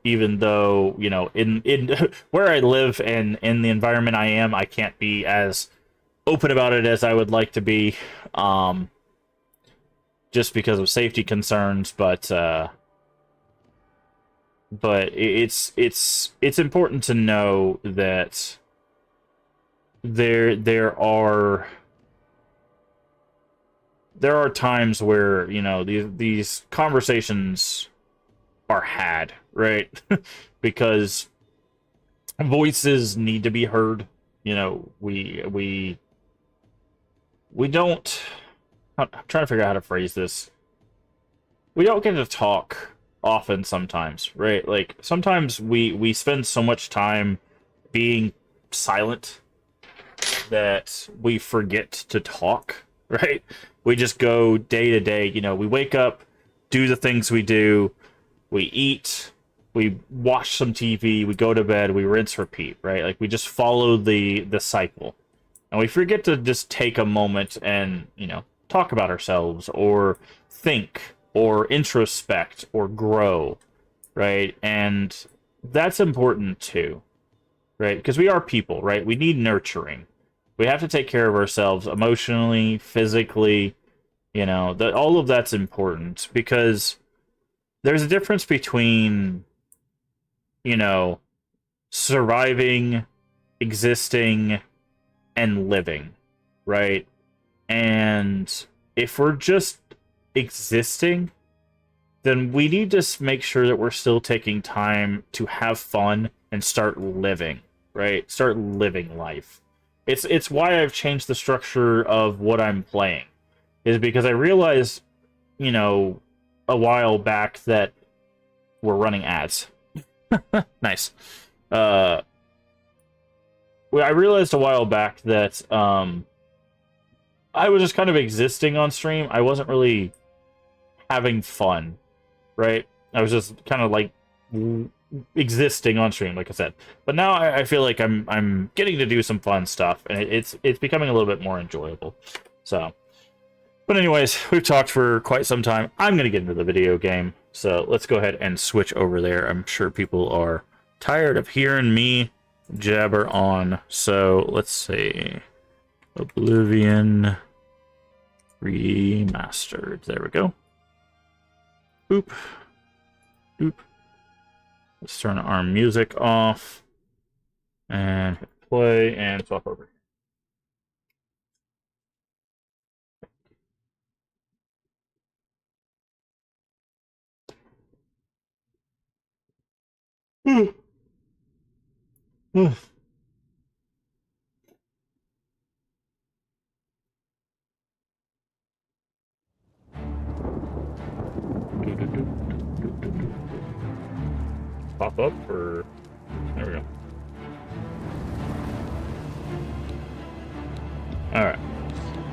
Even though, in where I live and in the environment I am, I can't be as open about it as I would like to be, just because of safety concerns, but it's important to know that there are times where these conversations are had, right? Because voices need to be heard. We don't. I'm trying to figure out how to phrase this. We don't get to talk often sometimes, right? Like sometimes we spend so much time being silent that we forget to talk, right? We just go day to day, we wake up, do the things we do, we eat, we watch some TV, we go to bed, we rinse, repeat, right? Like we just follow the cycle. And we forget to just take a moment and, talk about ourselves or think or introspect or grow, right? And that's important too, right? Because we are people, right? We need nurturing. We have to take care of ourselves emotionally, physically, that all of that's important because there's a difference between, surviving, existing, and living, right? And if we're just existing, then we need to make sure that we're still taking time to have fun and start living, right? Start living life. It's why I've changed the structure of what I'm playing, is because I realized, a while back that we're running ads. Nice. I realized a while back that I was just kind of existing on stream. I wasn't really having fun, right? I was just kind of like existing on stream, like I said. But now I feel like I'm getting to do some fun stuff, and it's becoming a little bit more enjoyable. So, but anyways, we've talked for quite some time. I'm gonna get into the video game, so let's go ahead and switch over there. I'm sure people are tired of hearing me jabber on. So let's see. Oblivion Remastered. There we go. Boop. Boop. Let's turn our music off. And hit play and swap over. Pop up, or there we go. Alright.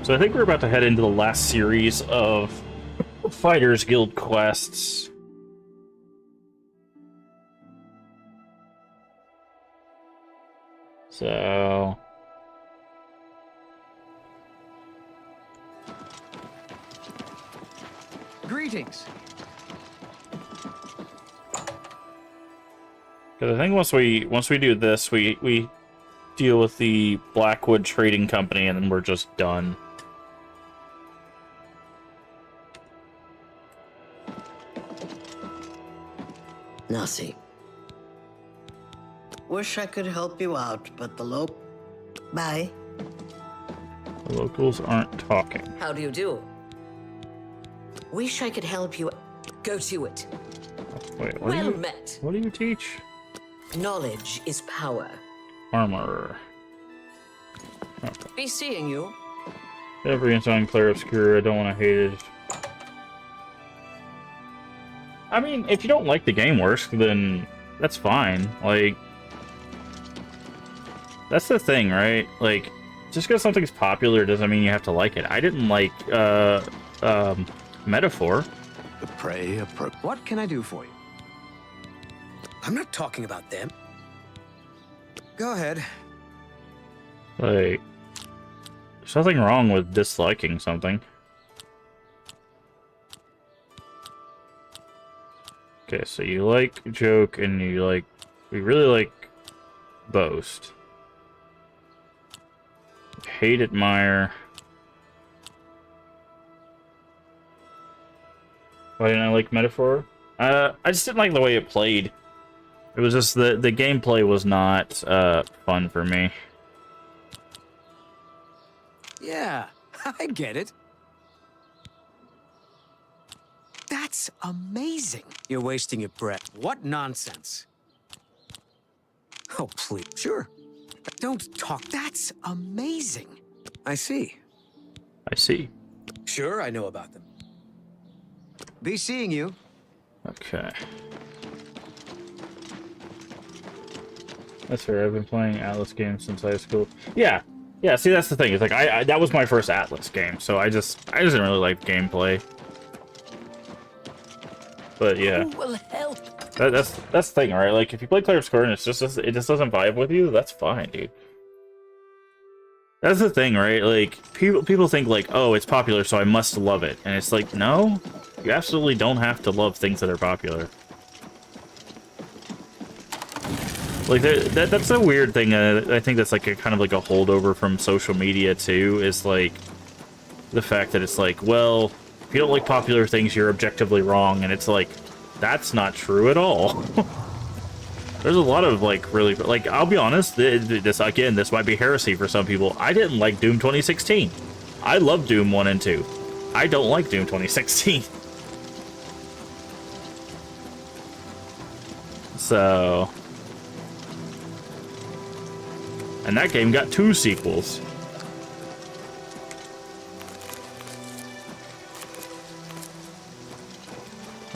So I think we're about to head into the last series of Fighters Guild quests. So greetings. Because I think once we do this, we deal with the Blackwood Trading Company, and then we're just done. Nasi. Wish I could help you out, but the Bye. The locals aren't talking. How do you do? Wish I could help you. Go to it. Wait, Well met. What do you teach? Knowledge is power. Armor. Okay. Be seeing you. Every inside Claire Obscura, I don't want to hate it. I mean, if you don't like the game worse, then that's fine. Like, that's the thing, right? Like, just because something's popular doesn't mean you have to like it. I didn't like, Metaphor. The prey approach. What can I do for you? I'm not talking about them. Go ahead. Like, there's nothing wrong with disliking something. Okay, so you like Joke and you like... We really like Boast. Hate Admire. Why didn't I like Metaphor? I just didn't like the way it played. It was just the gameplay was not fun for me. Yeah, I get it. That's amazing. You're wasting your breath. What nonsense. Oh, please. Sure. Don't talk. That's amazing. I see. I see. Sure, I know about them. Be seeing you. Okay. That's fair. I've been playing Atlas games since high school. Yeah. Yeah, see, that's the thing. It's like, that was my first Atlas game, so I just didn't really like gameplay. But yeah. Who will help? That's the thing, right? Like, if you play Claire Obscura and it just doesn't vibe with you, that's fine, dude. That's the thing, right? Like, people think, like, oh, it's popular, so I must love it. And it's like, no, you absolutely don't have to love things that are popular. Like, that's a weird thing. I think that's, like, a kind of, like, a holdover from social media, too, is, like, the fact that it's like, well, if you don't like popular things, you're objectively wrong. And it's like, that's not true at all. There's a lot of, like, really... Like, I'll be honest, this might be heresy for some people. I didn't like Doom 2016. I love Doom 1 and 2. I don't like Doom 2016. So... And that game got 2 sequels.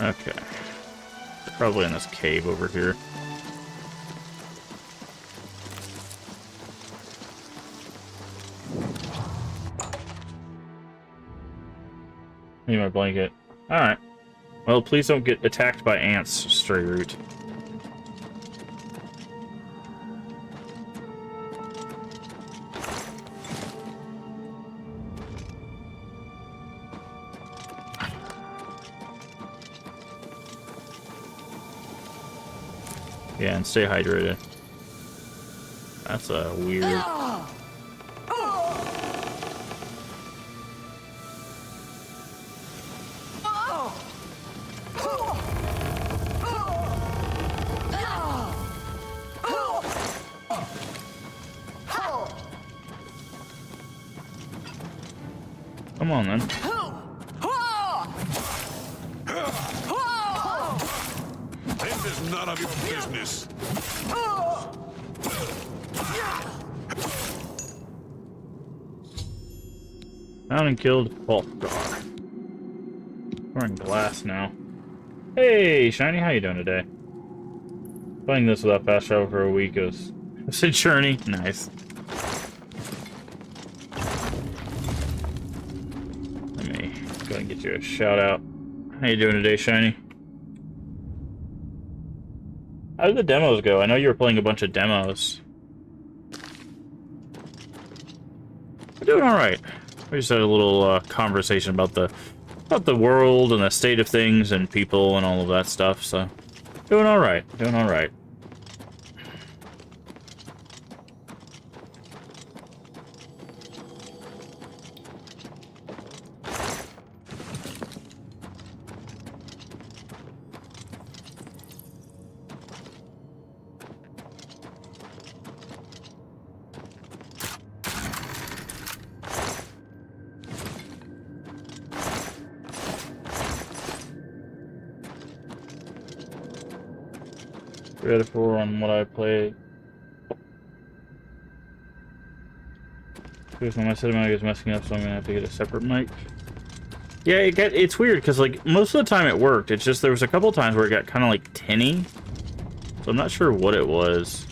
Okay. They're probably in this cave over here. Need my blanket. Alright. Well, please don't get attacked by ants, Stray Root. Yeah, and stay hydrated. That's a weird... Come on, then. This is none of your business. Found and killed Falkgar. We're in glass now. Hey, Shiny, how you doing today? Playing this without fast travel for a week was a journey. Nice. Let me go and get you a shout out. How you doing today, Shiny? How did the demos go? I know you were playing a bunch of demos. We're doing all right. We just had a little conversation about the world and the state of things and people and all of that stuff. So, doing all right. Doing all right. 3 out of 4 on what I played. Because my cinematic is messing up, so I'm gonna have to get a separate mic. Yeah, it's weird because like most of the time it worked. It's just there was a couple times where it got kind of like tinny, so I'm not sure what it was.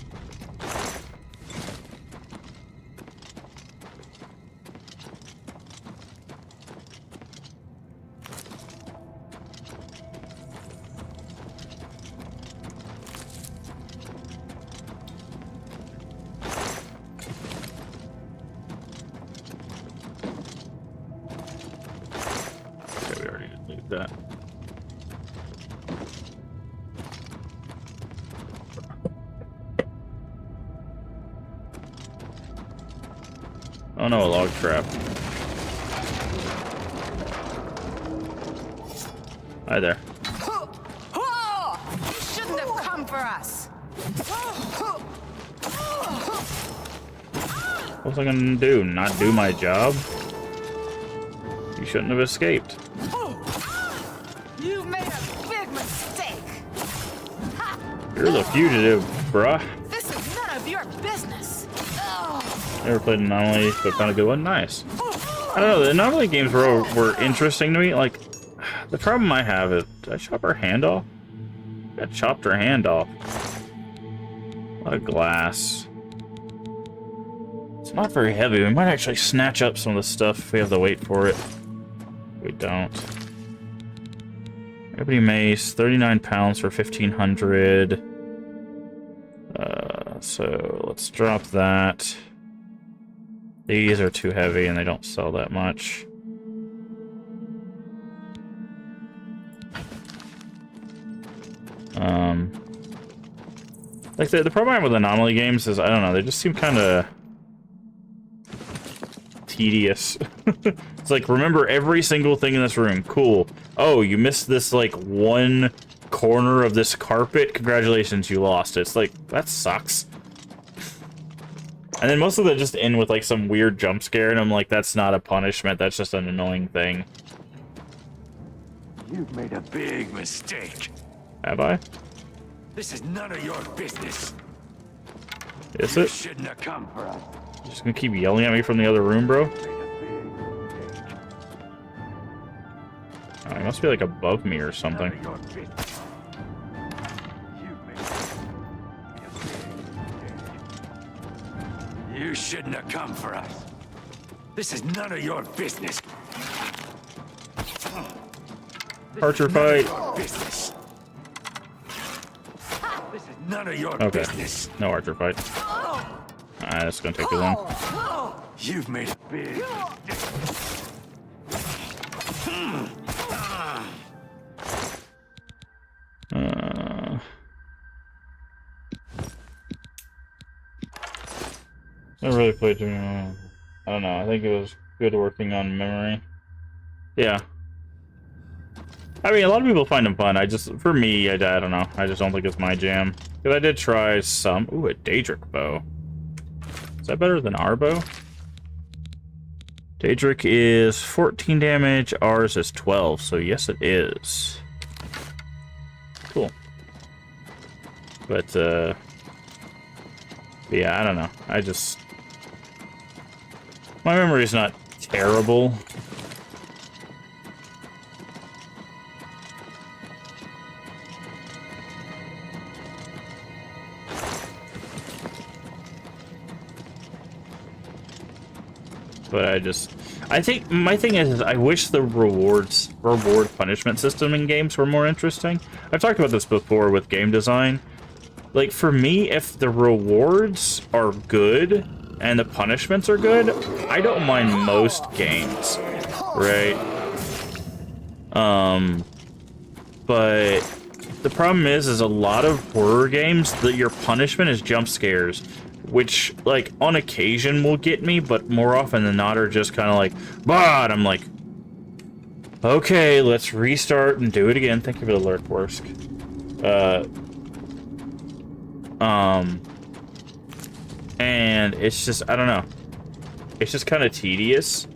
That. Oh no, a log trap. Hi there. You shouldn't have come for us. What was I gonna do? Not do my job? You shouldn't have escaped. You've made a big mistake. You're the fugitive, bruh. This is none of your business. Never played an Anomaly, but found a good one. Nice. I don't know, the Anomaly games were interesting to me. Like, the problem I have is, did I chop her hand off? I chopped her hand off. A lot of glass. It's not very heavy. We might actually snatch up some of the stuff if we have to wait for it. We don't. Ebony mace, 39 pounds for 1,500. So let's drop that. These are too heavy and they don't sell that much. Like the problem I have with Anomaly games is, I don't know, they just seem kind of tedious. It's like, remember every single thing in this room. Cool. Oh, you missed this, like, one corner of this carpet? Congratulations, you lost it. It's like, that sucks. And then most of them just end with, like, some weird jump scare, and I'm like, that's not a punishment, that's just an annoying thing. You've made a big mistake. Have I? This is none of your business. Is You it? shouldn't have come for us. You're just gonna keep yelling at me from the other room, bro? Oh, he must be, like, above me or something. You shouldn't have come for us. This is none of your business. Archer fight. Business. This is none of your Okay. business. No archer fight. Alright, that's gonna take too long. You've made a big I really played too many. I don't know. I think it was good working on memory. Yeah. I mean, a lot of people find them fun. For me, I don't know. I just don't think it's my jam. Because I did try some. Ooh, a Daedric bow. Is that better than our bow? Daedric is 14 damage. Ours is 12. So yes, it is. Cool. But, yeah, I don't know. My memory's not terrible. But I think my thing is I wish the reward punishment system in games were more interesting. I've talked about this before with game design. Like, for me, if the rewards are good and the punishments are good, I don't mind most games, right? But the problem is a lot of horror games that your punishment is jump scares, which, like, on occasion will get me, but more often than not are just kind of like, bah! And I'm like, okay, let's restart and do it again. Thank you for the lurk, Worsk. And it's just, I don't know. It's just kind of tedious.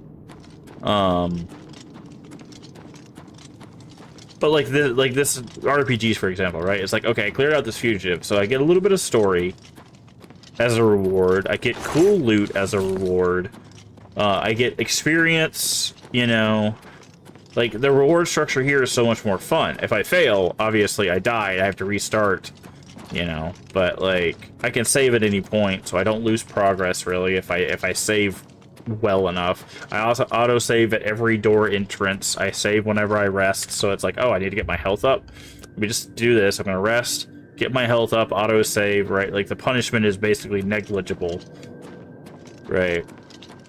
But But like this RPGs, for example, right? It's like, okay, I cleared out this fugitive, so I get a little bit of story as a reward. I get cool loot as a reward. I get experience, you know. Like, the reward structure here is so much more fun. If I fail, obviously I die, I have to restart, you know. But, like, I can save at any point, so I don't lose progress, really, if I save well enough. I also auto-save at every door entrance. I save whenever I rest, so it's like, oh, I need to get my health up. Let me just do this. I'm gonna rest, get my health up, auto-save, right? Like, the punishment is basically negligible, right?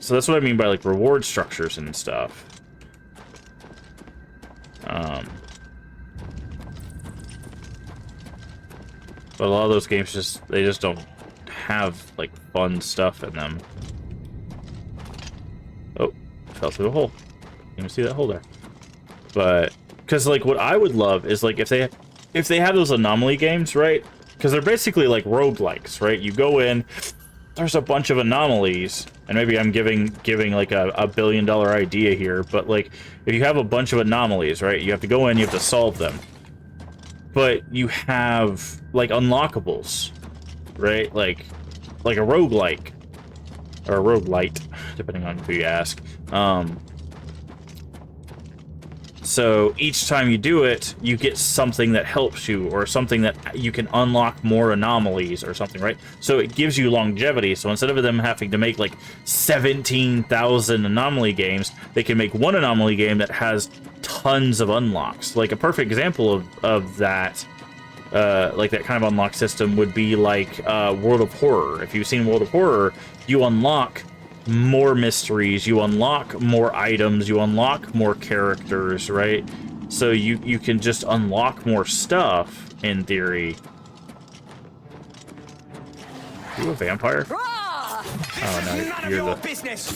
So that's what I mean by, like, reward structures and stuff. But a lot of those games they just don't have, like, fun stuff in them. Oh, fell through a hole. You can see that hole there. But, because, like, what I would love is, like, if they have those anomaly games, right? Because they're basically like roguelikes, right? You go in, there's a bunch of anomalies, and maybe I'm giving like a $1 billion idea here, but like if you have a bunch of anomalies, right, you have to go in, you have to solve them, but you have like unlockables, right, like a roguelike or a roguelite, depending on who you ask. So each time you do it, you get something that helps you, or something that you can unlock more anomalies or something, right? So it gives you longevity. So instead of them having to make like 17,000 anomaly games, they can make one anomaly game that has tons of unlocks. Like a perfect example of that, like that kind of unlock system would be like World of Horror. If you've seen World of Horror, you unlock more mysteries, you unlock more items, you unlock more characters, right? So you can just unlock more stuff, in theory. Are you a vampire? Oh no, None of you're your the... business.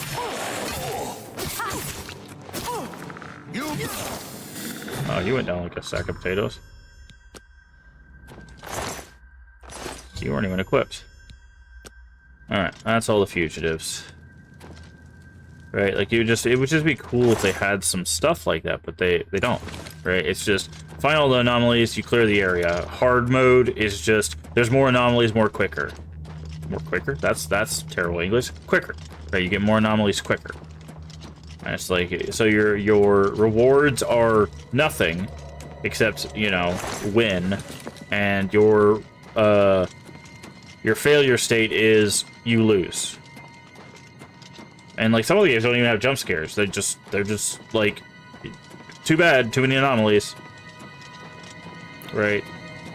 Oh, you went down like a sack of potatoes. You weren't even equipped. Alright, that's all the fugitives. Right, like it would just be cool if they had some stuff like that, but they don't, right? It's just find all the anomalies, you clear the area. Hard mode is just there's more anomalies, more quicker. More quicker? That's terrible English. Quicker. Right, you get more anomalies quicker. And it's like, so your rewards are nothing except, you know, win, and your failure state is you lose. And like some of the games don't even have jump scares. They're just like, too bad, too many anomalies. Right.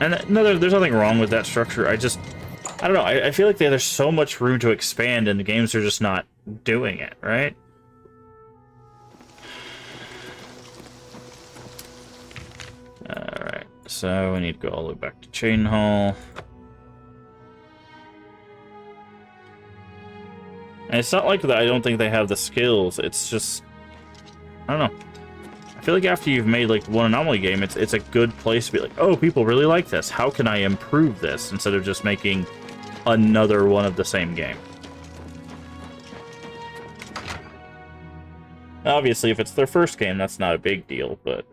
And no, there's nothing wrong with that structure. I don't know. I feel like there's so much room to expand, and the games are just not doing it, right? Alright, so we need to go all the way back to Chain Hall. And it's not like that I don't think they have the skills, it's just, I don't know. I feel like after you've made like one anomaly game, it's a good place to be like, oh, people really like this. How can I improve this? Instead of just making another one of the same game. Obviously, if it's their first game, that's not a big deal, but...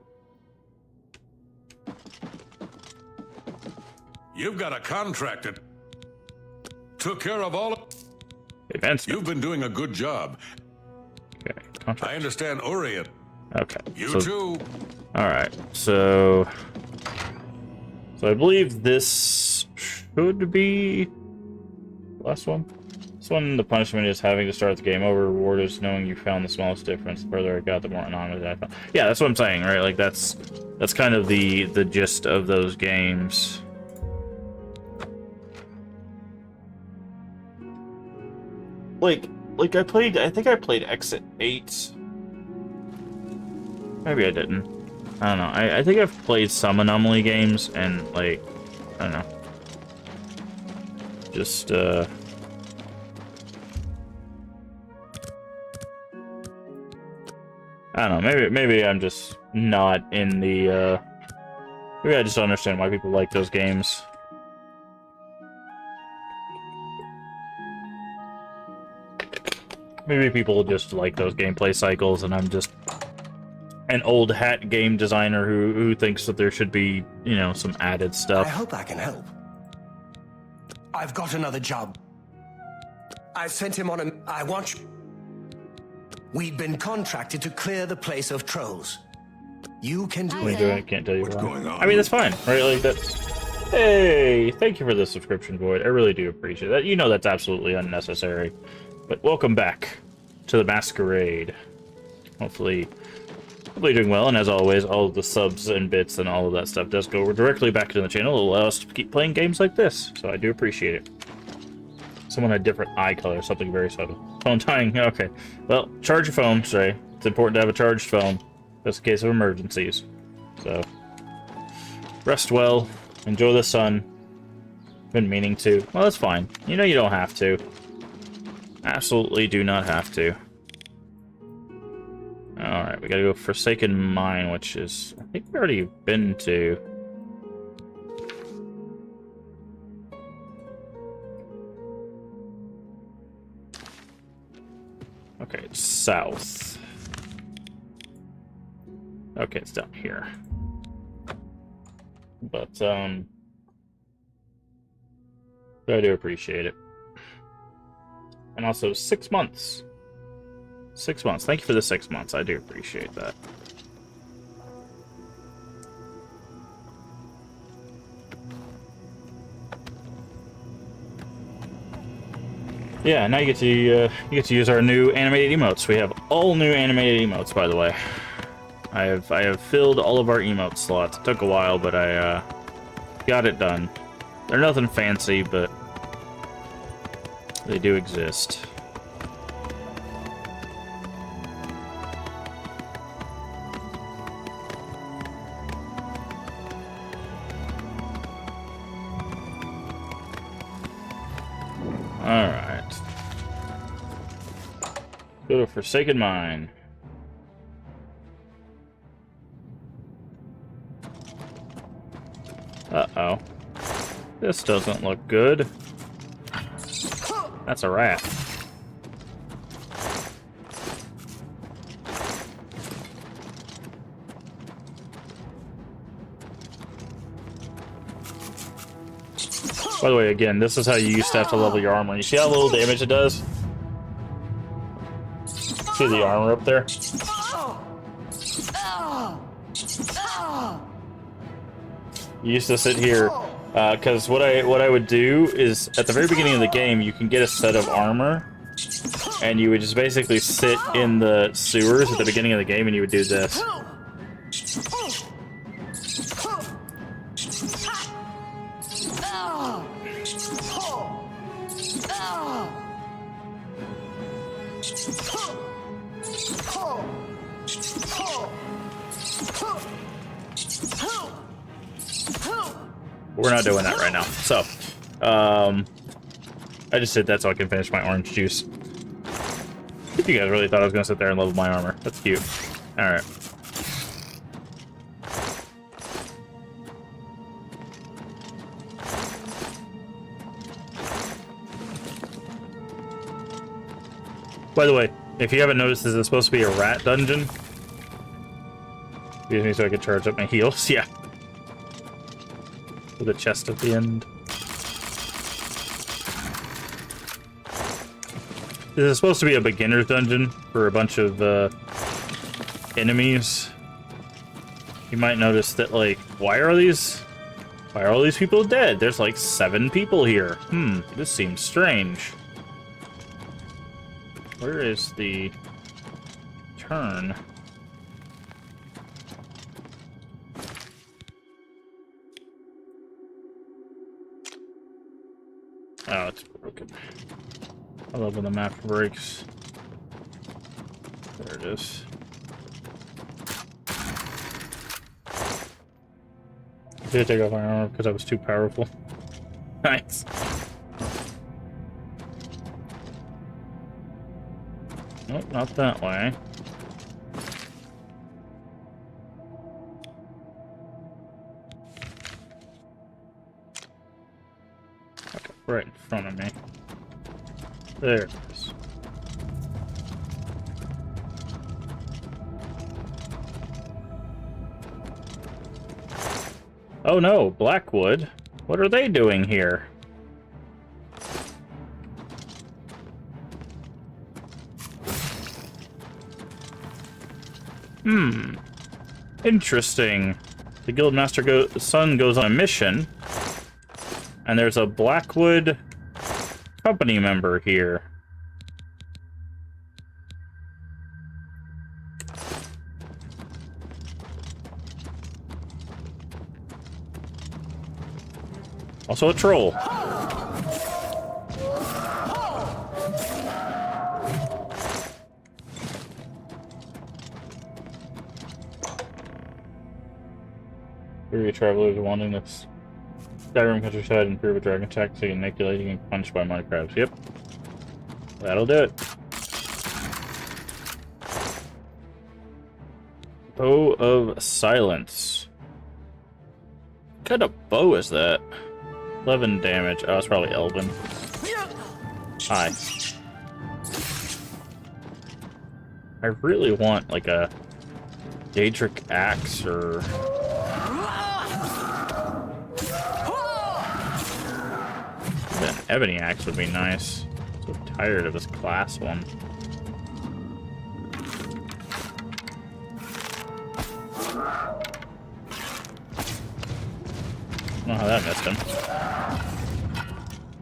You've got a contractor. Took care of all of... Advancement. You've been doing a good job. Okay, contract. I understand Orient. Okay. You too. Alright, so I believe this should be the last one. This one, the punishment is having to start the game over. Reward is knowing you found the smallest difference. The further I got, the more anonymous I found. Yeah, that's what I'm saying, right? Like that's kind of the gist of those games. Like I think I played Exit 8. Maybe I didn't. I don't know. I think I've played some Anomaly games, and, like, I don't know. Just, I don't know. Maybe I'm just not in the, maybe I just don't understand why people like those games. Maybe people just like those gameplay cycles, and I'm just an old hat game designer who thinks that there should be, you know, some added I stuff. hope I can help. I've got another job. I've sent him on a... I want you... We'd been contracted to clear the place of trolls. You can do What it. are you doing? I can't tell you What's why. going on? I mean, that's fine, right? Like, that's... Hey, thank you for the subscription, Void. I really do appreciate that. You know that's absolutely unnecessary. But welcome back to the Masquerade. Hopefully you're doing well, and as always, all of the subs and bits and all of that stuff does go directly back to the channel. It'll allow us to keep playing games like this, so I do appreciate it. Someone had different eye color, something very subtle. Phone tying, okay. Well, charge your phone, Stray. It's important to have a charged phone, just in case of emergencies. So, rest well, enjoy the sun. Been meaning to. Well, that's fine. You know you don't have to. Absolutely do not have to. Alright, we gotta go Forsaken Mine, which is... I think we've already been to... Okay, it's south. Okay, it's down here. But, I do appreciate it. And also, 6 months. 6 months. Thank you for the 6 months. I do appreciate that. Yeah, now you get to use our new animated emotes. We have all new animated emotes, by the way. I have filled all of our emote slots. It took a while, but I got it done. They're nothing fancy, but they do exist. Alright. Go to Forsaken Mine. Uh-oh. This doesn't look good. That's a rat. By the way, again, this is how you used to have to level your armor. You see how little damage it does? See the armor up there? You used to sit here, because what I would do is, at the very beginning of the game, you can get a set of armor, and you would just basically sit in the sewers at the beginning of the game, and you would do this. We're not doing that right now. So, I just did that so I can finish my orange juice. If you guys really thought I was going to sit there and level my armor. That's cute. Alright. By the way, if you haven't noticed, this is supposed to be a rat dungeon. Excuse me so I can charge up my heals. Yeah. With a chest at the end. This is supposed to be a beginner's dungeon for a bunch of enemies. You might notice that, like, why are all these people dead? There's like 7 people here. This seems strange. Where is the turn? Oh, it's broken. I love when the map breaks. There it is. Did I take off my armor because I was too powerful? Nice. Nope, not that way. Okay, right in front of me. There it is. 'Cause Oh no, Blackwood. What are they doing here? Interesting. The Guildmaster's son goes on a mission, and there's a Blackwood company member here. Also a troll. Area travelers wanting this Skyrim countryside and prove a dragon tactic and manipulating and punched by mud crabs. Yep. That'll do it. Bow of Silence. What kind of bow is that? 11 damage. Oh, it's probably Elven. Hi. I really want, like, a Daedric axe or... An ebony axe would be nice. I'm so tired of this glass one. I don't know how that missed him.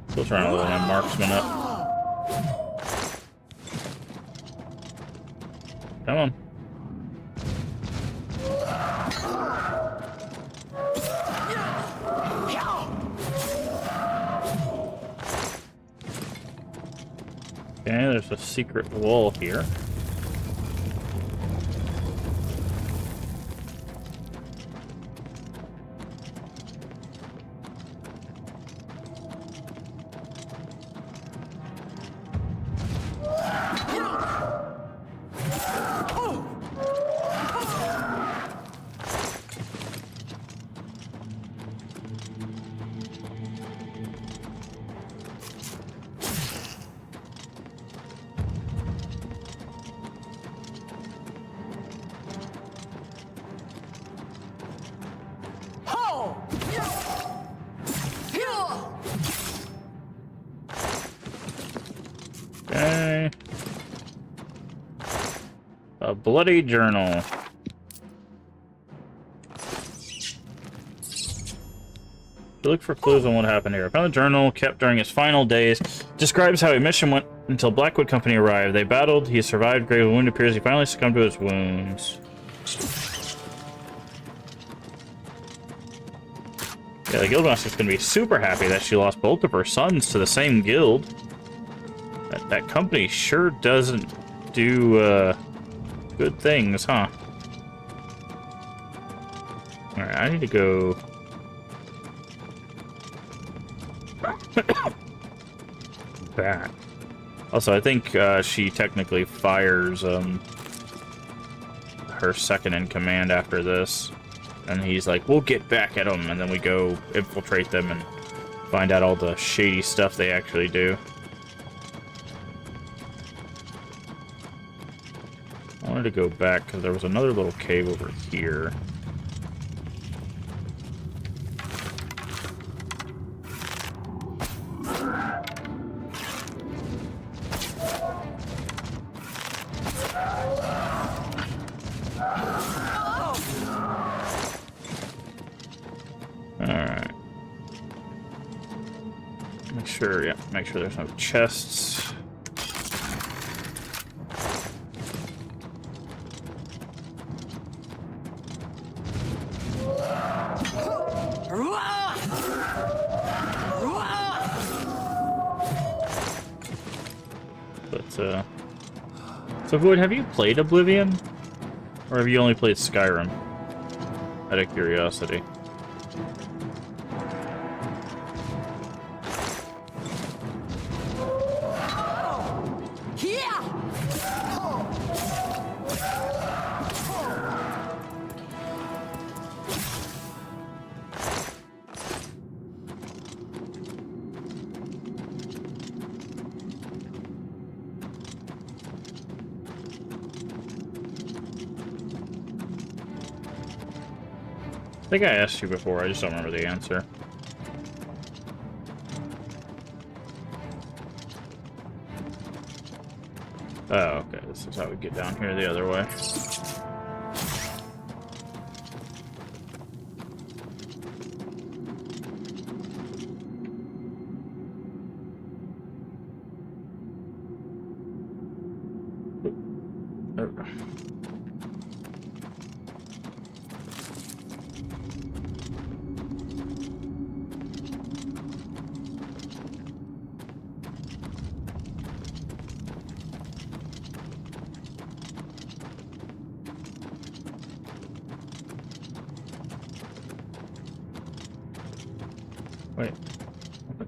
Still trying to level my marksman up. Come on. Okay, there's a secret wall here. Okay. A bloody journal. Look for clues on what happened here. I found a journal kept during his final days. Describes how a mission went until Blackwood Company arrived. They battled. He survived. Grave wound appears. He finally succumbed to his wounds. Yeah, the Guildmaster's gonna be super happy that she lost both of her sons to the same guild. That company sure doesn't do good things, huh? Alright, I need to go... back. Also, I think she technically fires her second in command after this. And he's like, we'll get back at them, and then we go infiltrate them and find out all the shady stuff they actually do. I wanted to go back because there was another little cave over here. Alright. Make sure there's no chests. So Void, have you played Oblivion? Or have you only played Skyrim? Out of curiosity. I think I asked you before, I just don't remember the answer. Oh, okay, this is how we get down here the other way. There we go. Wait. What?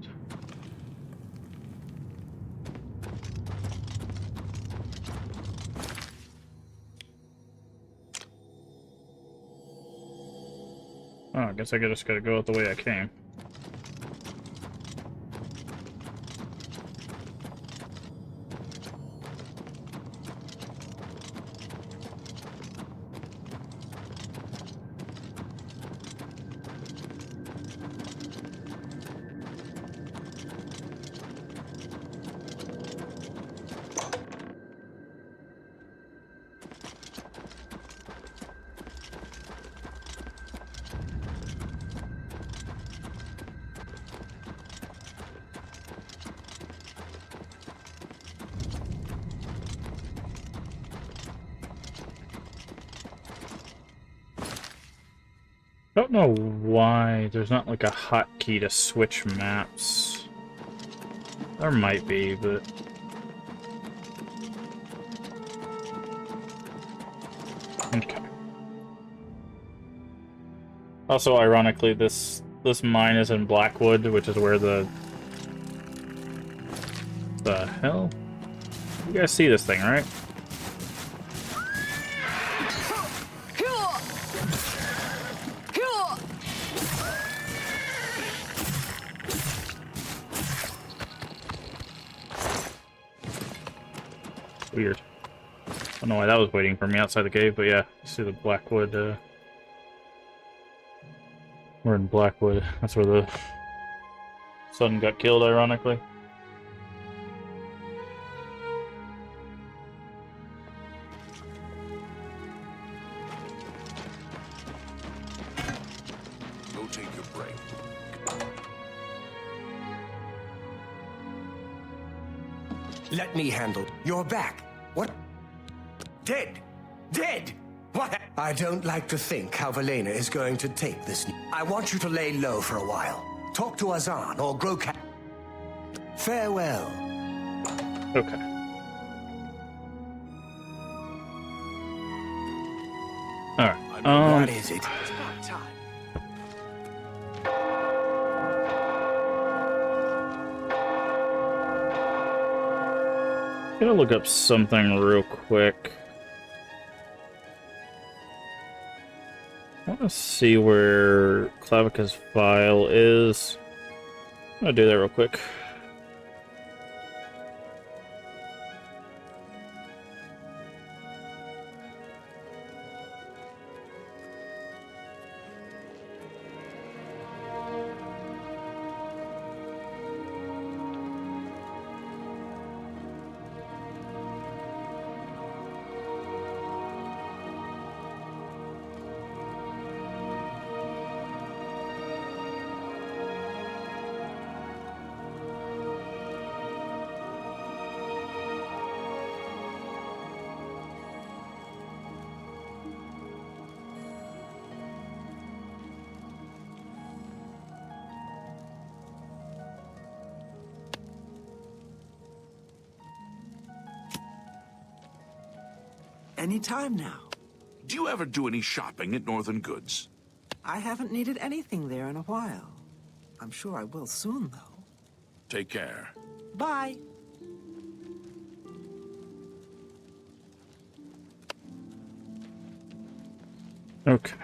Oh, I guess I just gotta go out the way I came. Don't know why there's not like a hotkey to switch maps. There might be, but okay. Also, ironically, this mine is in Blackwood, which is where the hell? You guys see this thing, right? Weird. I don't know why that was waiting for me outside the cave, but yeah, you see the Blackwood, we're in Blackwood. That's where the son got killed, ironically. Go take your break. Let me handle. You're back. What? Dead? Dead? What? I don't like to think how Valena is going to take this. I want you to lay low for a while. Talk to Azan or Groka. Farewell. Okay. Alright, What is it? It's about time. I'm gonna look up something real quick. I want to see where Klavica's file is. I'm gonna do that real quick. Any time now. Do you ever do any shopping at Northern Goods? I haven't needed anything there in a while. I'm sure I will soon, though. Take care. Bye. Okay.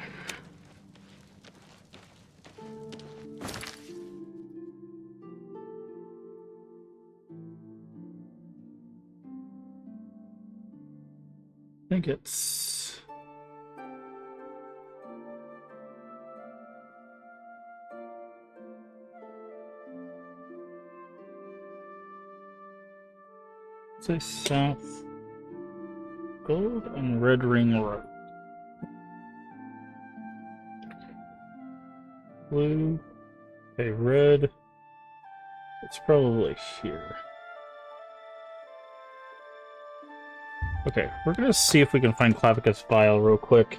I think it's... Say south. Gold and Red Ring Road. Blue. Okay, red. It's probably here. Okay, we're gonna see if we can find Clavicus file real quick.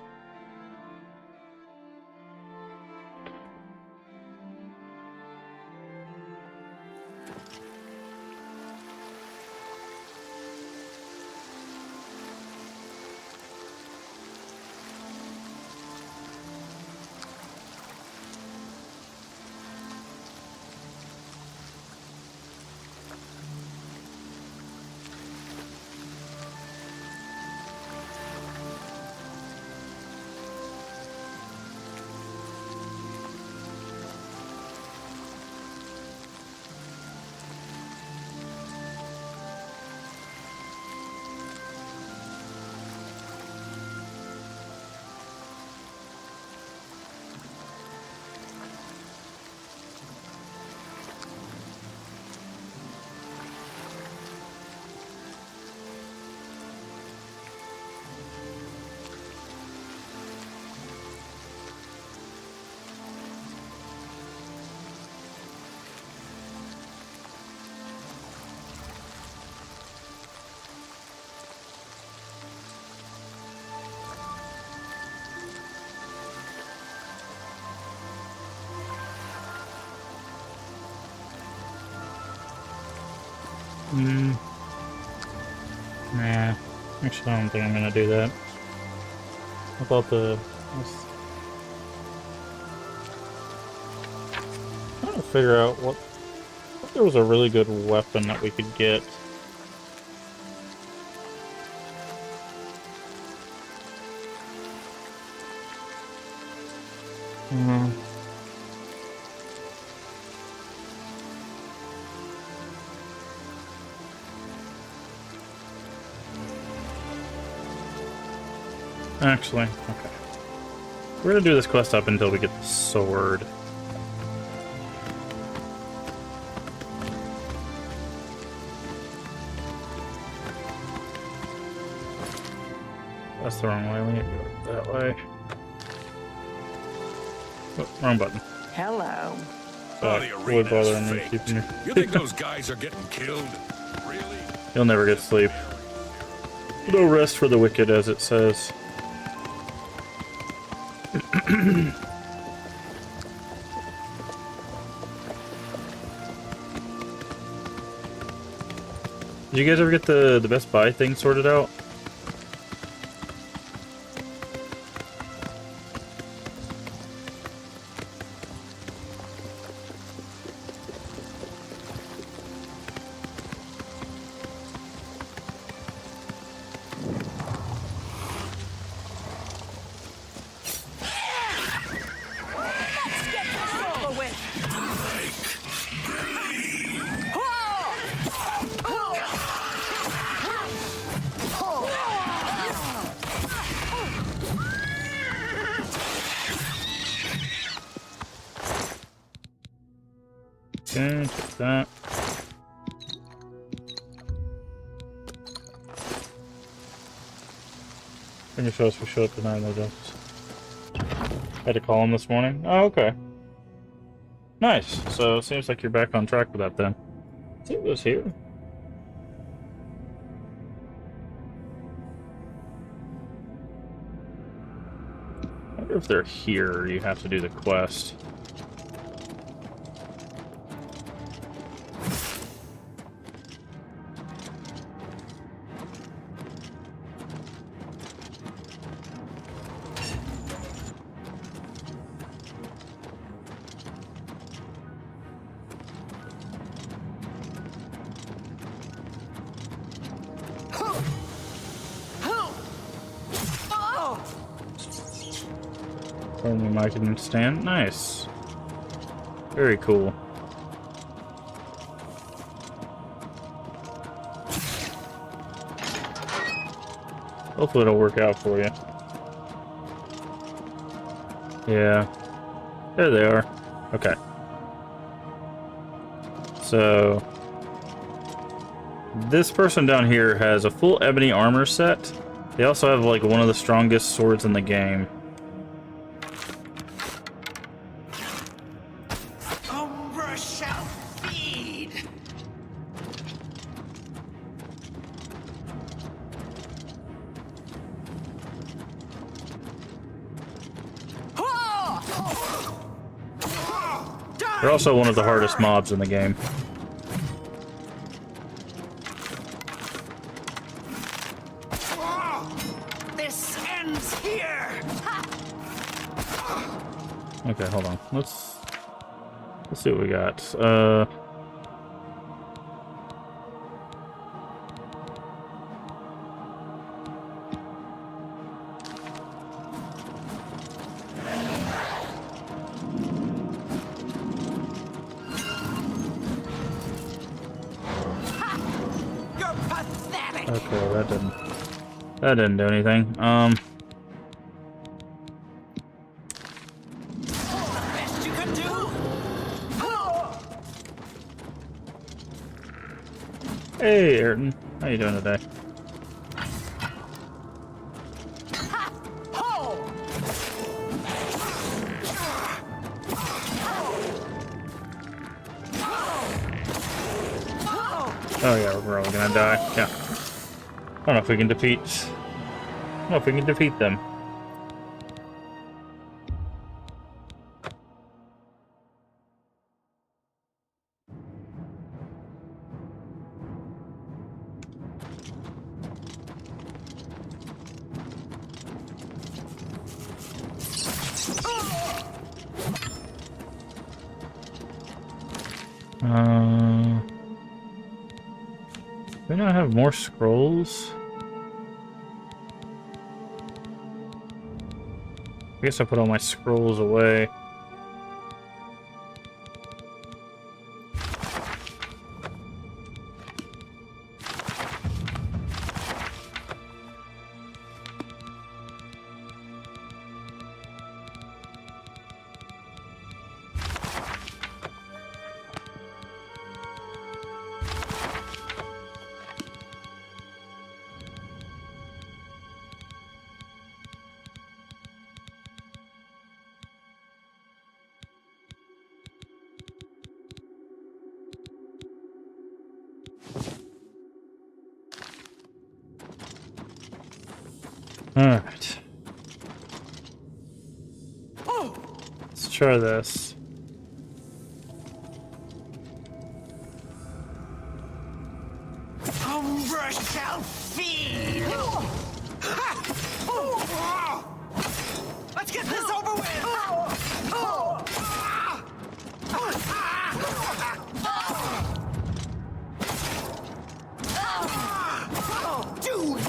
Nah. Actually, I don't think I'm gonna do that. How about trying to figure out what... If there was a really good weapon that we could get. Actually, okay. We're gonna do this quest up until we get the sword. That's the wrong way. We need to go that way. Oh, wrong button. Hello. The Would arena's bother me faked. keeping you. You think those guys are getting killed? Really? You'll never get sleep. No rest for the wicked, as it says. Did you guys ever get the Best Buy thing sorted out? Okay, take that. Finger shows we showed up tonight, no justice. Had to call him this morning. Oh, okay. Nice. So it seems like you're back on track with that then. See what was here. I wonder if they're here, you have to do the quest. Only I can stand. Nice. Very cool. Hopefully it'll work out for you. Yeah. There they are. Okay. So... This person down here has a full ebony armor set. They also have like one of the strongest swords in the game. Umbra shall feed. They're also one of the hardest mobs in the game. This ends here. Okay, hold on. Let's see what we got. You're pathetic. Okay, that didn't do anything. Best you can do. Hey, Ayrton. How you doing today? Oh yeah, we're all gonna die. Yeah. I don't know if we can defeat. I don't know if we can defeat them. Do we not have more scrolls? I guess I put all my scrolls away. Alright. Let's try this. Umbra shall feed. Let's get this over with. Dude.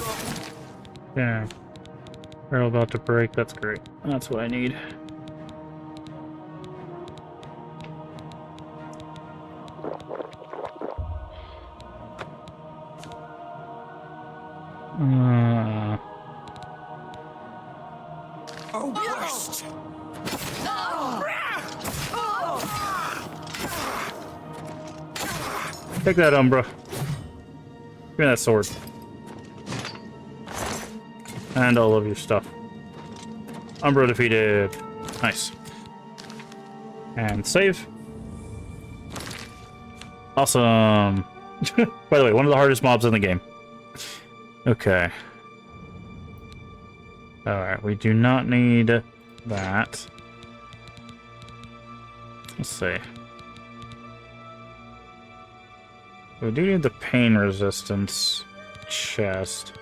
Yeah. Barrel about to break, that's great. That's what I need. Oh, worst. Take that, Umbra. Give me that sword. And all of your stuff. Umbra defeated. Nice. And save. Awesome. By the way, one of the hardest mobs in the game. Okay. Alright, we do not need that. Let's see. We do need the pain resistance chest.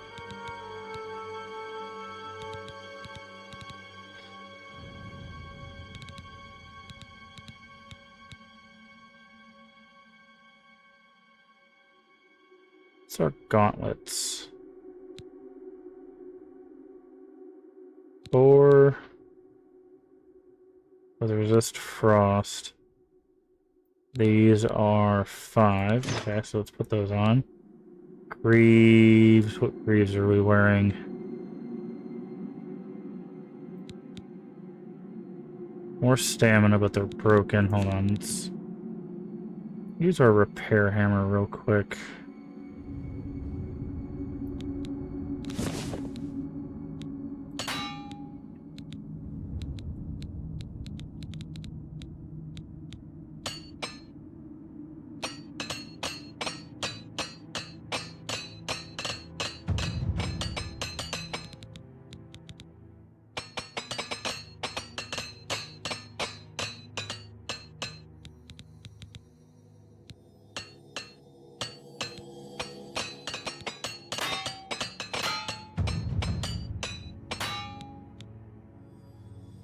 What's our gauntlets? 4. They resist frost. These are 5. Okay, so let's put those on. Greaves. What greaves are we wearing? More stamina, but they're broken. Hold on. Let's use our repair hammer real quick.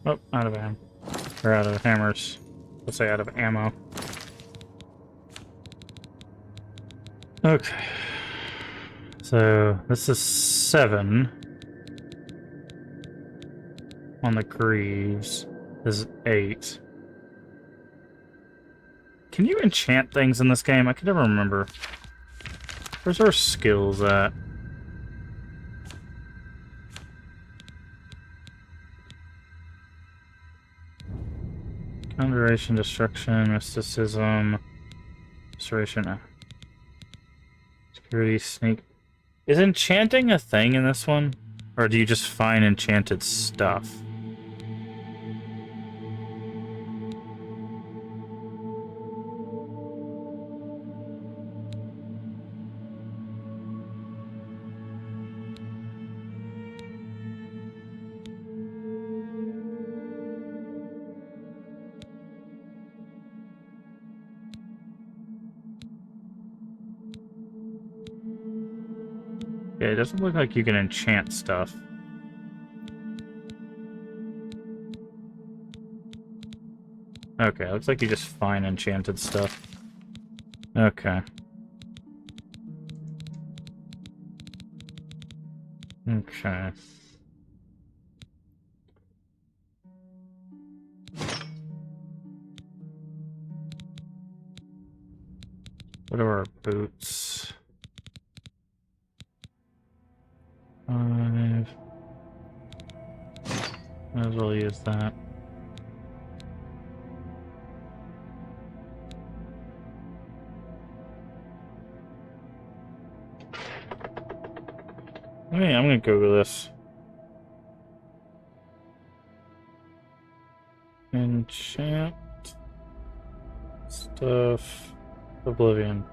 Oh, out of ammo. Or out of hammers. Let's say out of ammo. Okay. So, this is 7 on the greaves. This is 8. Can you enchant things in this game? I can never remember. Where's our skills at? Conjuration, destruction, mysticism, restoration, security, sneak. Is enchanting a thing in this one? Or do you just find enchanted stuff? Yeah, it doesn't look like you can enchant stuff. Okay, looks like you just find enchanted stuff. Okay. Okay. What are our boots? 5. Might as well use that. Okay, I'm gonna Google this. Enchant stuff. Oblivion.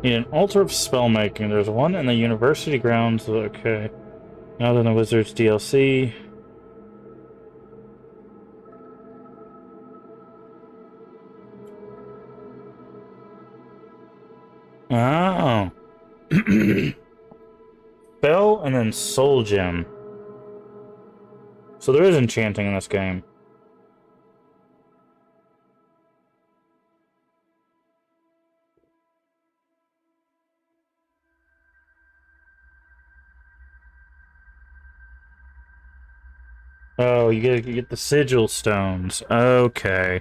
Need an altar of spellmaking. There's one in the university grounds. Okay. Now then the Wizards DLC. Oh. Spell and then Soul Gem. So there is enchanting in this game. Oh, you get the sigil stones. Okay.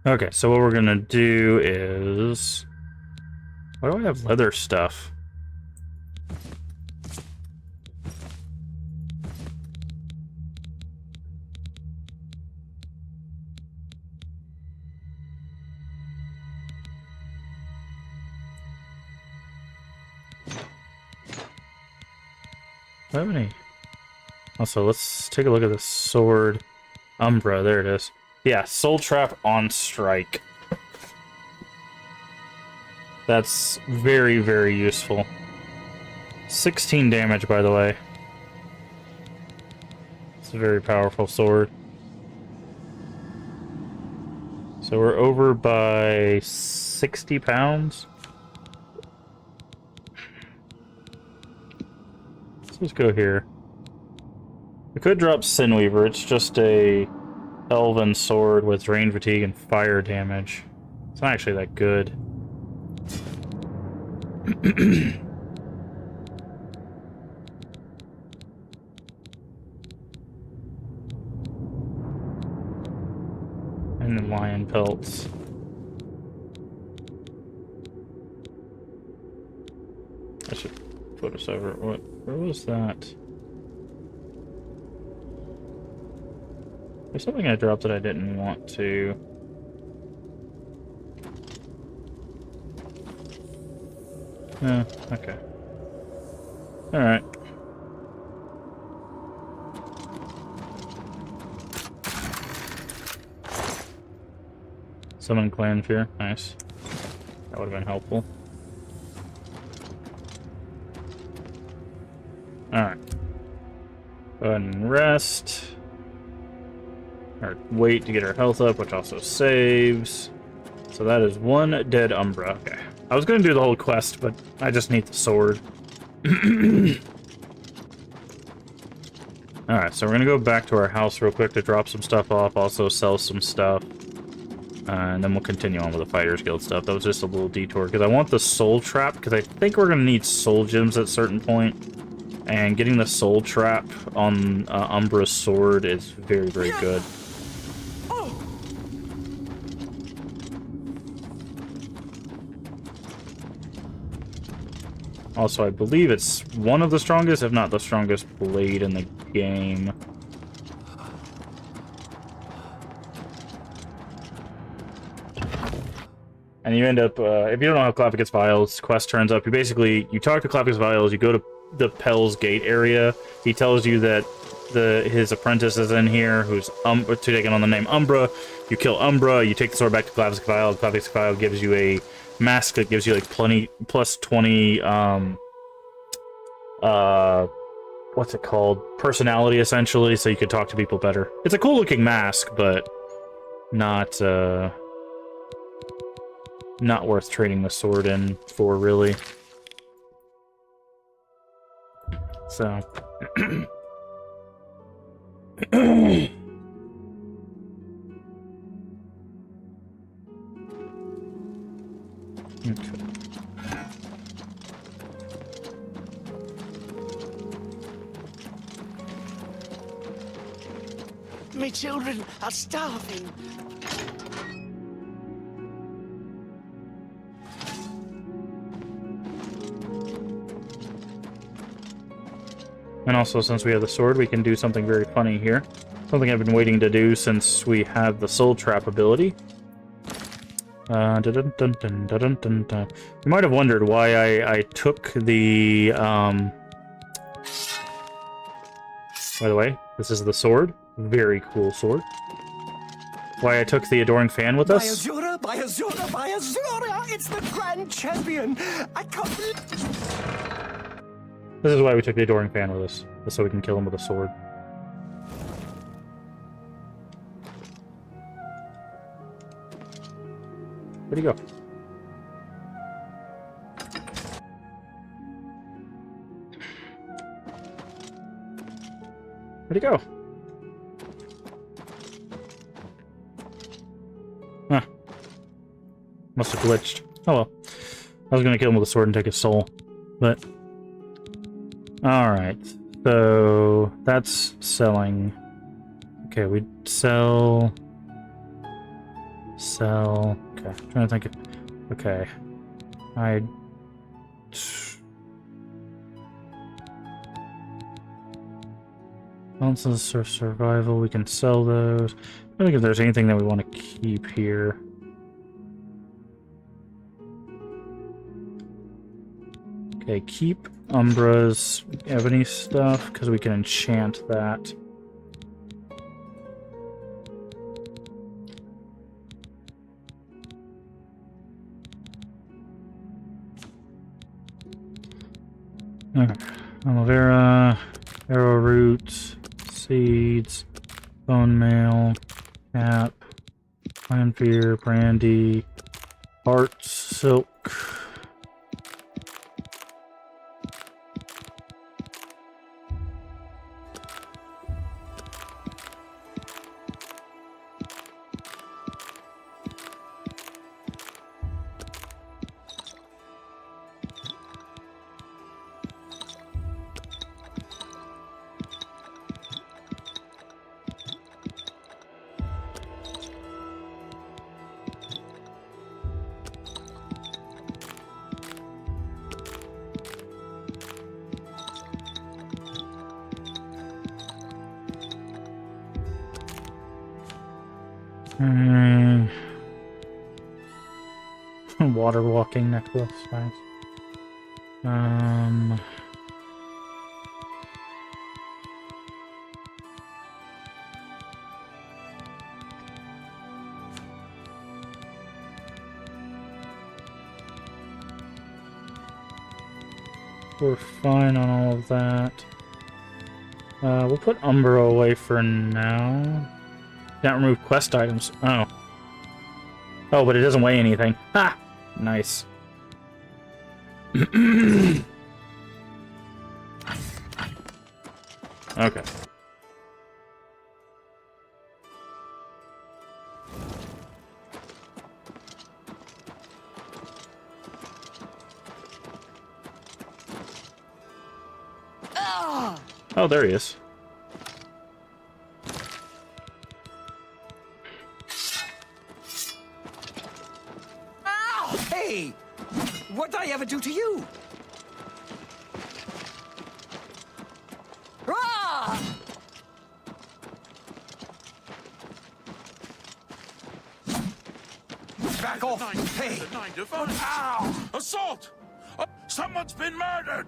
Okay, so what we're gonna do is... Why do I have leather stuff? How many? Also, let's take a look at the sword. Umbra, there it is. Yeah, Soul Trap on strike. That's very, very useful. 16 damage, by the way. It's a very powerful sword. So we're over by 60 pounds. Let's go here. We could drop Sinweaver. It's just a elven sword with drain fatigue and fire damage. It's not actually that good. And then lion pelts. I should put us over. Where was that? There's something I dropped that I didn't want to. Okay. Alright. Summon Clan Fear. Nice. That would have been helpful. Alright. Go ahead and rest. Or wait to get our health up, which also saves. So that is one dead Umbra. Okay. I was going to do the whole quest, but I just need the sword. Alright, so we're going to go back to our house real quick to drop some stuff off, also sell some stuff. And then we'll continue on with the Fighters Guild stuff. That was just a little detour, because I want the Soul Trap, because I think we're going to need Soul Gems at a certain point. And getting the Soul Trap on Umbra's sword is very, very good. Also, I believe it's one of the strongest, if not the strongest blade in the game. And you end up, if you don't know how Clapicus Vials quest turns up, you talk to Clapicus Vials, you go to the Pell's Gate area, he tells you that his apprentice is in here, who's taking on the name Umbra. You kill Umbra, you take the sword back to Clapicus Vial. Clapicus Vial gives you a mask that gives you like plus 20 what's it called, personality, essentially, so you can talk to people better. It's a cool looking mask, but not worth trading the sword in for, really. So okay. Me children are starving. And also, since we have the sword, we can do something very funny here. Something I've been waiting to do since we have the Soul Trap ability. You might have wondered why I took the... By the way, this is the sword. Very cool sword. Why I took the Adoring Fan with us? By Azura! It's the Grand Champion! I can't believe... This is why we took the Adoring Fan with us. Just so we can kill him with a sword. Where'd he go? Where'd he go? Huh. Must have glitched. Oh well. I was gonna kill him with a sword and take his soul. But... Alright. So... That's selling. Okay, we sell... Sell... Okay, I'm trying to think of... Okay. Ounces for survival, we can sell those. I don't think if there's anything that we want to keep here. Okay, keep Umbra's ebony stuff, because we can enchant that. Okay. Aloe vera, arrowroot, seeds, bone meal, cap, lanfear, brandy, hearts, silk. Water walking necklace, nice. We're fine on all of that. We'll put Umbra away for now. Can't remove quest items. Oh. Oh, but it doesn't weigh anything. Ha! Nice. Okay. Oh, there he is. Hey! What did I ever do to you? Ah! Back off! Hey! Ow! Assault! Someone's been murdered!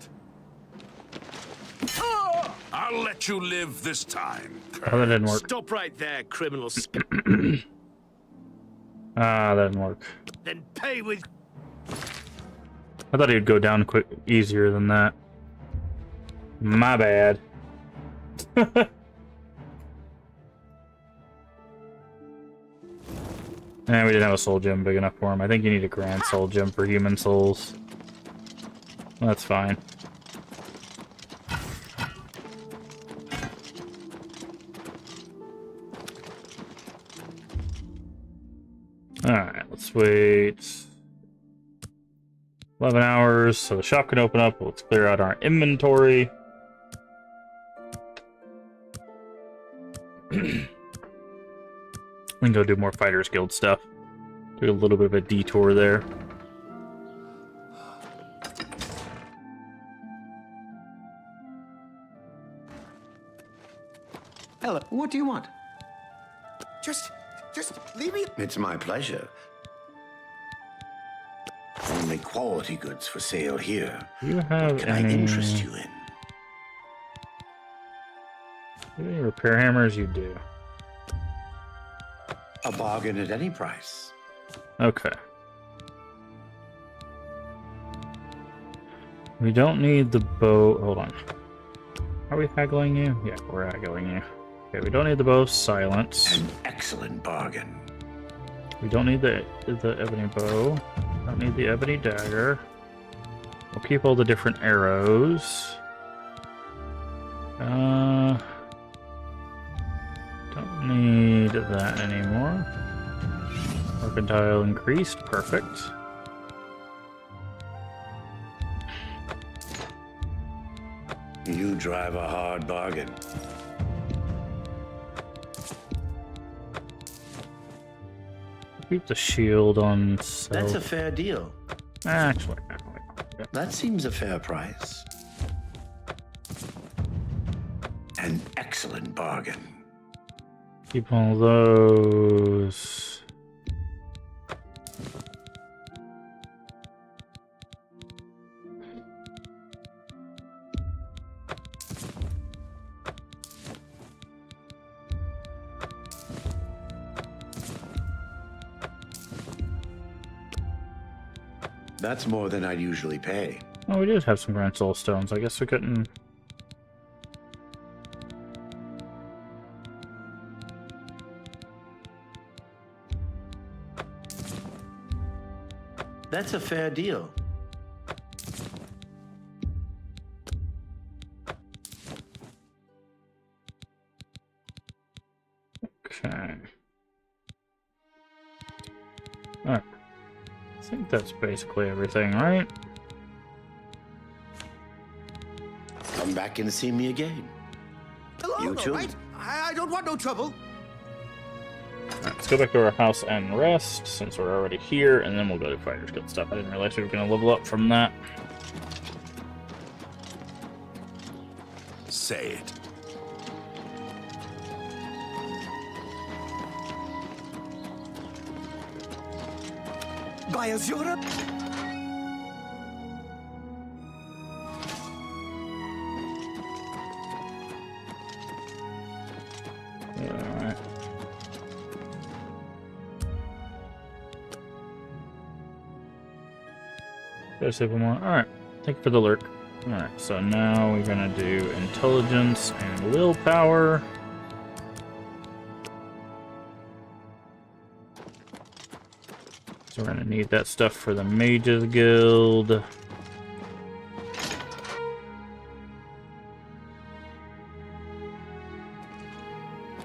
I'll let you live this time. Oh, that didn't work. Stop right there, criminal Ah, that didn't work. then pay with... I thought he'd go down quick, easier than that. My bad. And we didn't have a soul gem big enough for him. I think you need a grand soul gem for human souls. That's fine. Alright, let's wait 11 hours so the shop can open up. Let's clear out our inventory. And go do more Fighters Guild stuff. Do a little bit of a detour there. Hello, what do you want? Just leave me. It's my pleasure. Only quality goods for sale here. Do you have Can any... I interest you in? Do you have any repair hammers? You do. A bargain at any price. Okay. We don't need the bow. Hold on. Are we haggling you? Yeah, we're haggling you. Okay, we don't need the bow of silence. An excellent bargain. We don't need the ebony bow. Don't need the ebony dagger. We'll keep all the different arrows. Don't need that anymore. Mercantile increased. Perfect. You drive a hard bargain. Keep the shield on. That's a fair deal. Actually, That seems a fair price. An excellent bargain. keep all those. That's more than I'd usually pay. Oh, we did have some grand soul stones. I guess we couldn't. That's a fair deal. Okay. Alright. I think that's basically everything, right? Come back and see me again. Hello, You too. right? I don't want no trouble. Alright, let's go back to our house and rest, since we're already here, and then we'll go to Fighters Guild stuff. I didn't realize we were going to level up from that. Say it. By Azura? Alright. Gotta save one more. Alright. Thank you for the lurk. Alright, so now we're gonna do intelligence and willpower. So we're gonna need that stuff for the Mages Guild.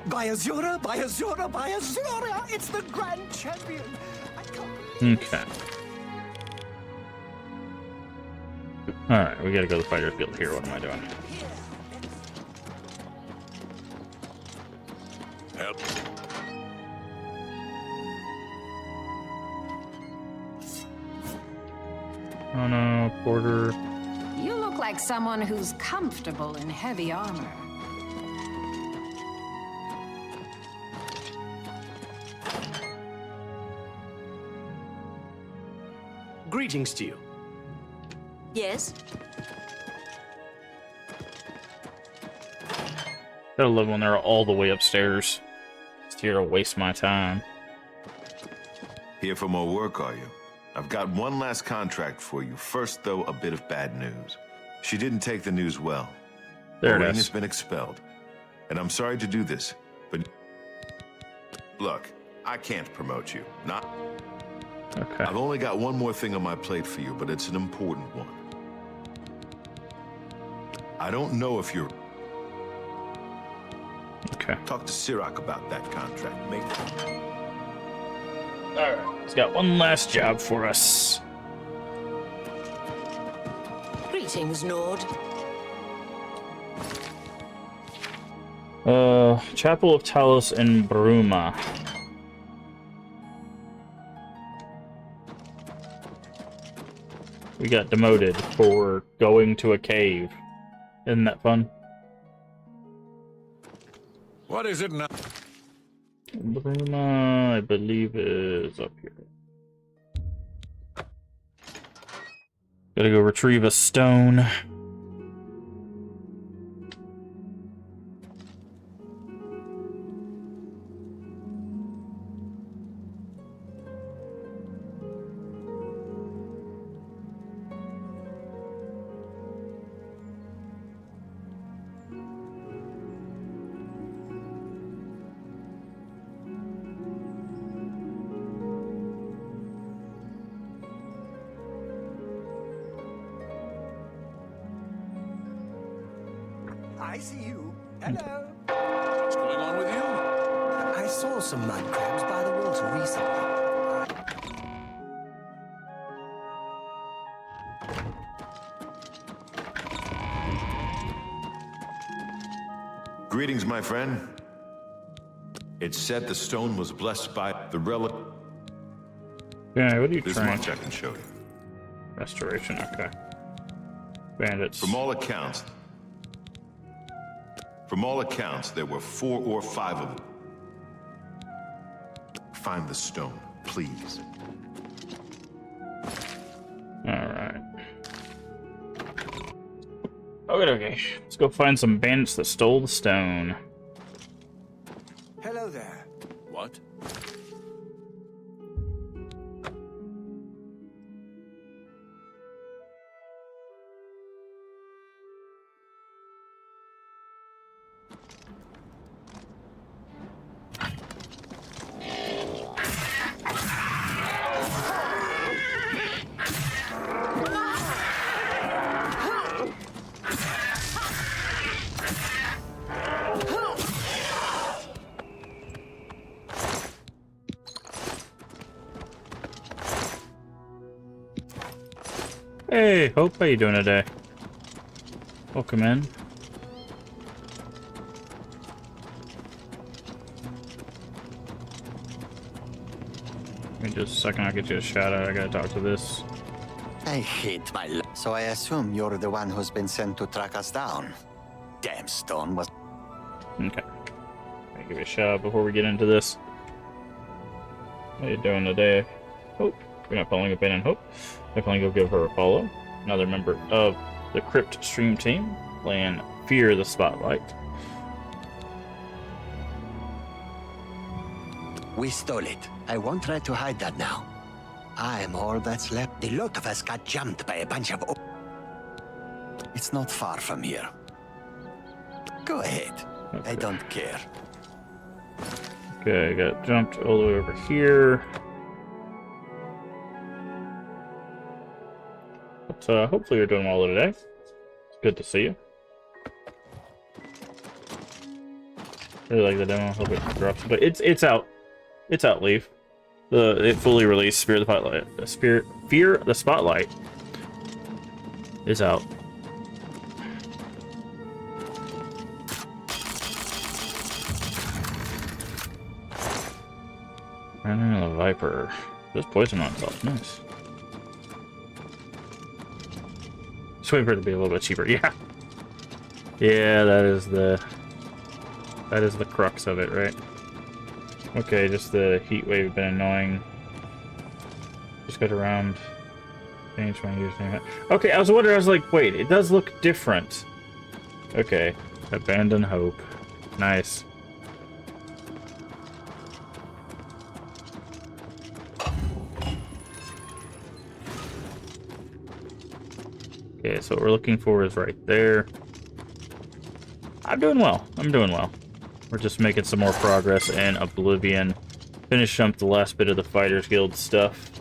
By Azura, by Azura, by Azura! It's the grand champion! I can't... Okay. Alright, we gotta go to the Fighters Guild here. What am I doing? Help. Oh no, Porter. You look like someone who's comfortable in heavy armor. Greetings to you. Yes? Gotta love when they're all the way upstairs. Just here to waste my time. Here for more work, are you? I've got one last contract for you. First, though, a bit of bad news. She didn't take the news well. There Maureen it has is. been expelled. And I'm sorry to do this, but... Look, I can't promote you. Not... Okay. I've only got one more thing on my plate for you, but it's an important one. I don't know if you're... Okay. Talk to Sirach about that contract. Make... Alright, he's got one last job for us. Greetings, Nord. Chapel of Talos in Bruma. We got demoted for going to a cave. Isn't that fun? What is it now? Bruma, I believe, is up here. Gotta go retrieve a stone. I see you. Hello. What's going on with you? I saw some mud crabs by the water recently. Greetings, my friend. It's said the stone was blessed by the relic. Yeah, what are you This trying? much I can show you. Restoration, okay. Bandits. From all accounts, there were 4 or 5 of them. Find the stone, please. Alright. Okay. Let's go find some bandits that stole the stone. Hello there. What? Hey, Hope, how you doing today? Welcome in. Give me just a second, I'll get you a shout out. I gotta talk to this. I hate my luck. So I assume you're the one who's been sent to track us down. Damn stone was... Okay. I'll give you a shout out before we get into this. How you doing today? Hope. You're not following Abandoned Hope? Definitely go give her a follow. Another member of the Crypt stream team, playing Fear the Spotlight. We stole it. I won't try to hide that now. I'm all that's left. The lot of us got jumped by a bunch of... It's not far from here. Go ahead. Okay. I don't care. Okay, I got jumped all the way over here. But hopefully you're doing well today. It's good to see you. Really like the demo. Hope it drops. But it's out. It's out, Leaf. It fully released Fear the Spotlight. Fear the Spotlight is out. Running the Viper. There's poison on itself. Nice. Just waiting for it to be a little bit cheaper. Yeah. Yeah, that is the crux of it, right? Okay, just the heat wave been annoying. Just got around. Change my username. Okay, I was wondering, I was like, wait, it does look different. Okay. Abandon hope. Nice. Okay, so what we're looking for is right there. I'm doing well. I'm doing well. We're just making some more progress in Oblivion. Finish up the last bit of the Fighters Guild stuff.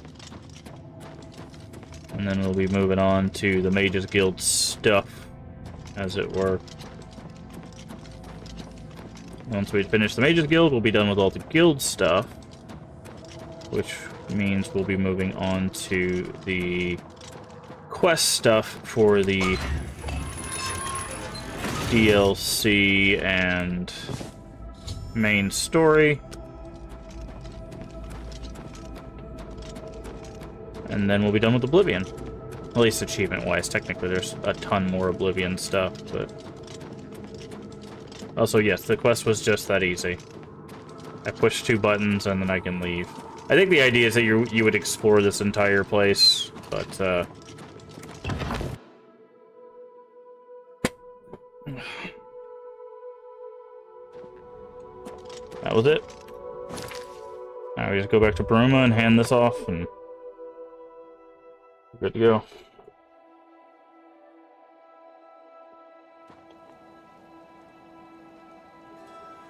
And then we'll be moving on to the Mages Guild stuff, as it were. Once we finish the Mages Guild, we'll be done with all the guild stuff. Which means we'll be moving on to the quest stuff for the DLC and main story. And then we'll be done with Oblivion. At least achievement-wise. Technically, there's a ton more Oblivion stuff, but... Also, yes, the quest was just that easy. I push 2 buttons, and then I can leave. I think the idea is that you would explore this entire place, but, That was it. Now we just go back to Bruma and hand this off, and we're good to go.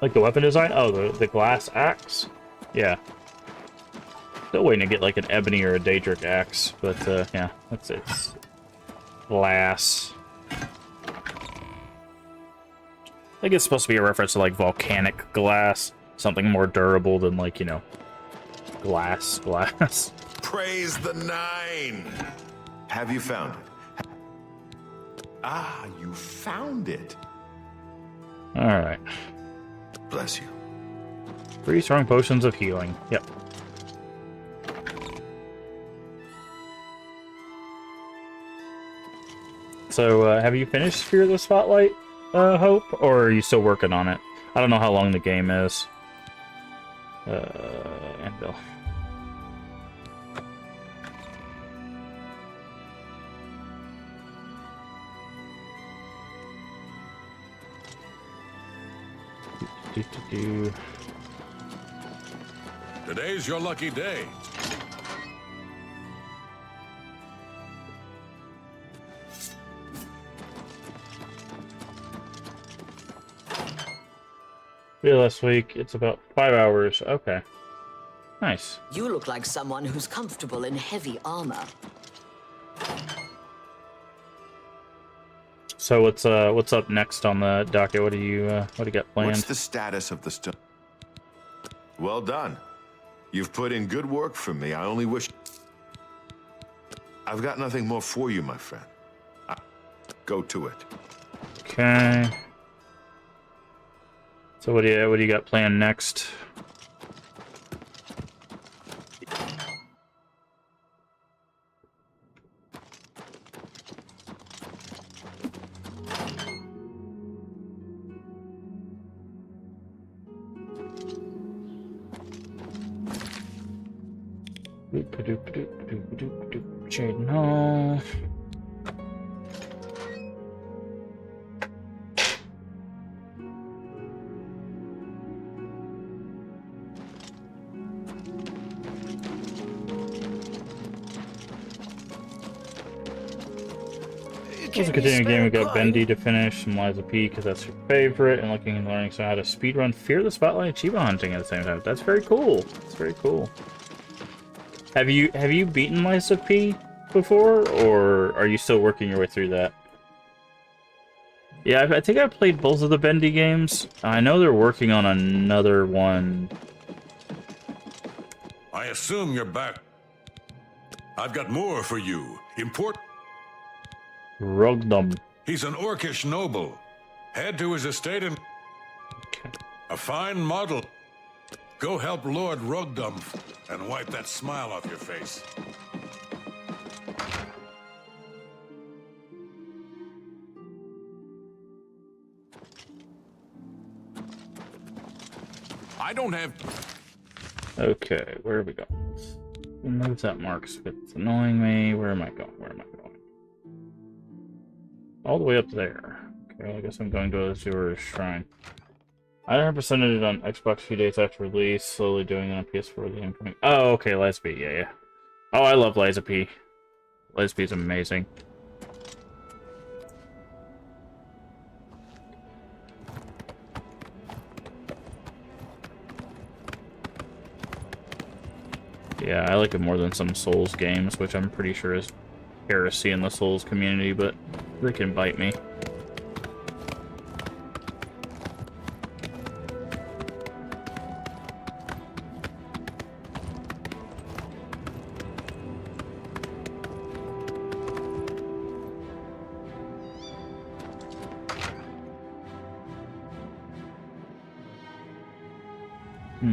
Like the weapon design? Oh, the glass axe? Yeah. Still waiting to get like an ebony or a daedric axe, but yeah, it's glass. I think it's supposed to be a reference to like volcanic glass, something more durable than like, you know, glass. Praise the 9! Have you found it? Ah, you found it. Alright. Bless you. 3 strong potions of healing. Yep. So, have you finished Fear the Spotlight, Hope? Or are you still working on it? I don't know how long the game is. Anvil. Today's your lucky day. Last week, it's about 5 hours. Okay. Nice. You look like someone who's comfortable in heavy armor. So what's up next on the docket? What do you got planned? What's the status of the stone? Well done. You've put in good work for me. I only wish... I've got nothing more for you, my friend. Go to it. Okay. So what do you got planned next? Jaden Hall. This is a continuing game. We got Bendy to finish, and Liza P because that's your favorite, and looking and learning so how to speedrun Fear the Spotlight and Chiba hunting at the same time. That's very cool. That's very cool. Have you beaten Liza P? before, or are you still working your way through that? Yeah, I think I played both of the Bendy games. I know they're working on another one. I assume you're back. I've got more for you. Rugdum. He's an Orcish noble. Head to his estate and... A fine model. Go help Lord Rugdum and wipe that smile off your face. I don't have... Okay, where are we going? Remove that marks. It's annoying me. Where am I going? Where am I going? All the way up there. Okay, I guess I'm going to Azura's Shrine. I 100%ed it on Xbox a few days after release, slowly doing it on PS4 with the incoming. Oh, okay, Liza P. Yeah. Oh, I love Liza P. Liza P is amazing. Yeah, I like it more than some Souls games, which I'm pretty sure is heresy in the Souls community, but they can bite me.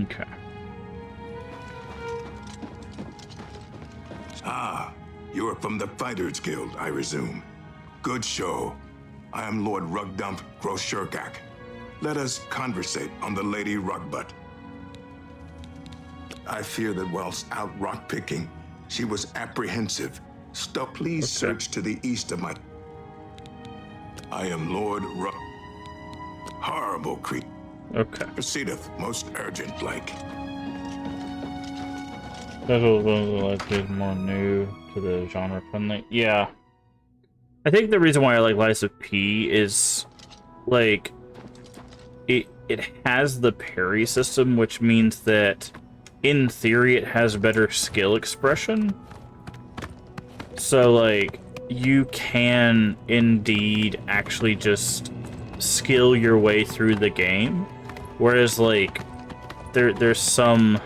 Okay. Ah, you are from the Fighters Guild, I resume. Good show. I am Lord Rugdump Groshurkak. Let us conversate on the Lady Rugbutt. I fear that whilst out rock-picking, she was apprehensive. Please search to the east of my... I am Lord Rug... Horrible creature. Okay. Proceedeth most urgent-like. Special abilities is more new to the genre friendly. Yeah. I think the reason why I like Liza P is like it has the parry system, which means that in theory it has better skill expression. So like you can indeed actually just skill your way through the game. Whereas like there's some...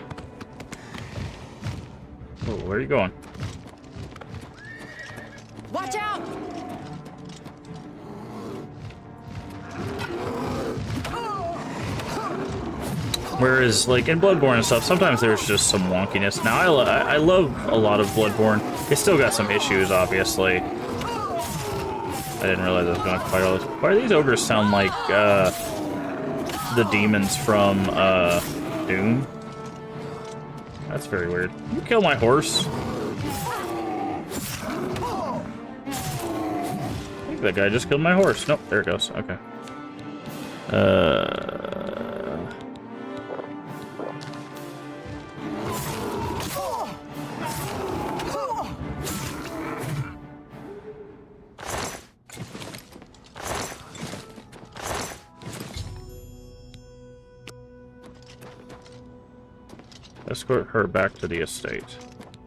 Oh, where are you going? Watch out! Whereas, like, in Bloodborne and stuff, sometimes there's just some wonkiness. Now, I love a lot of Bloodborne. It's still got some issues, obviously. I didn't realize I was going to fight all this. Why do these ogres sound like, the demons from, Doom? That's very weird. You kill my horse. I think that guy just killed my horse. Nope, there it goes. Okay. Escort her back to the estate.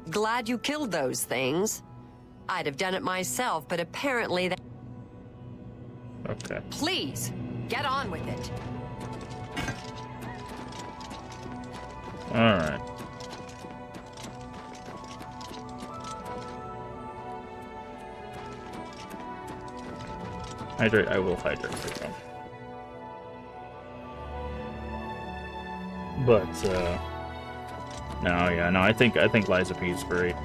Glad you killed those things. I'd have done it myself, but apparently that... Okay. Please, get on with it. Alright. Hydrate, I will hydrate for you. But, no, yeah, no, I think Liza P is great.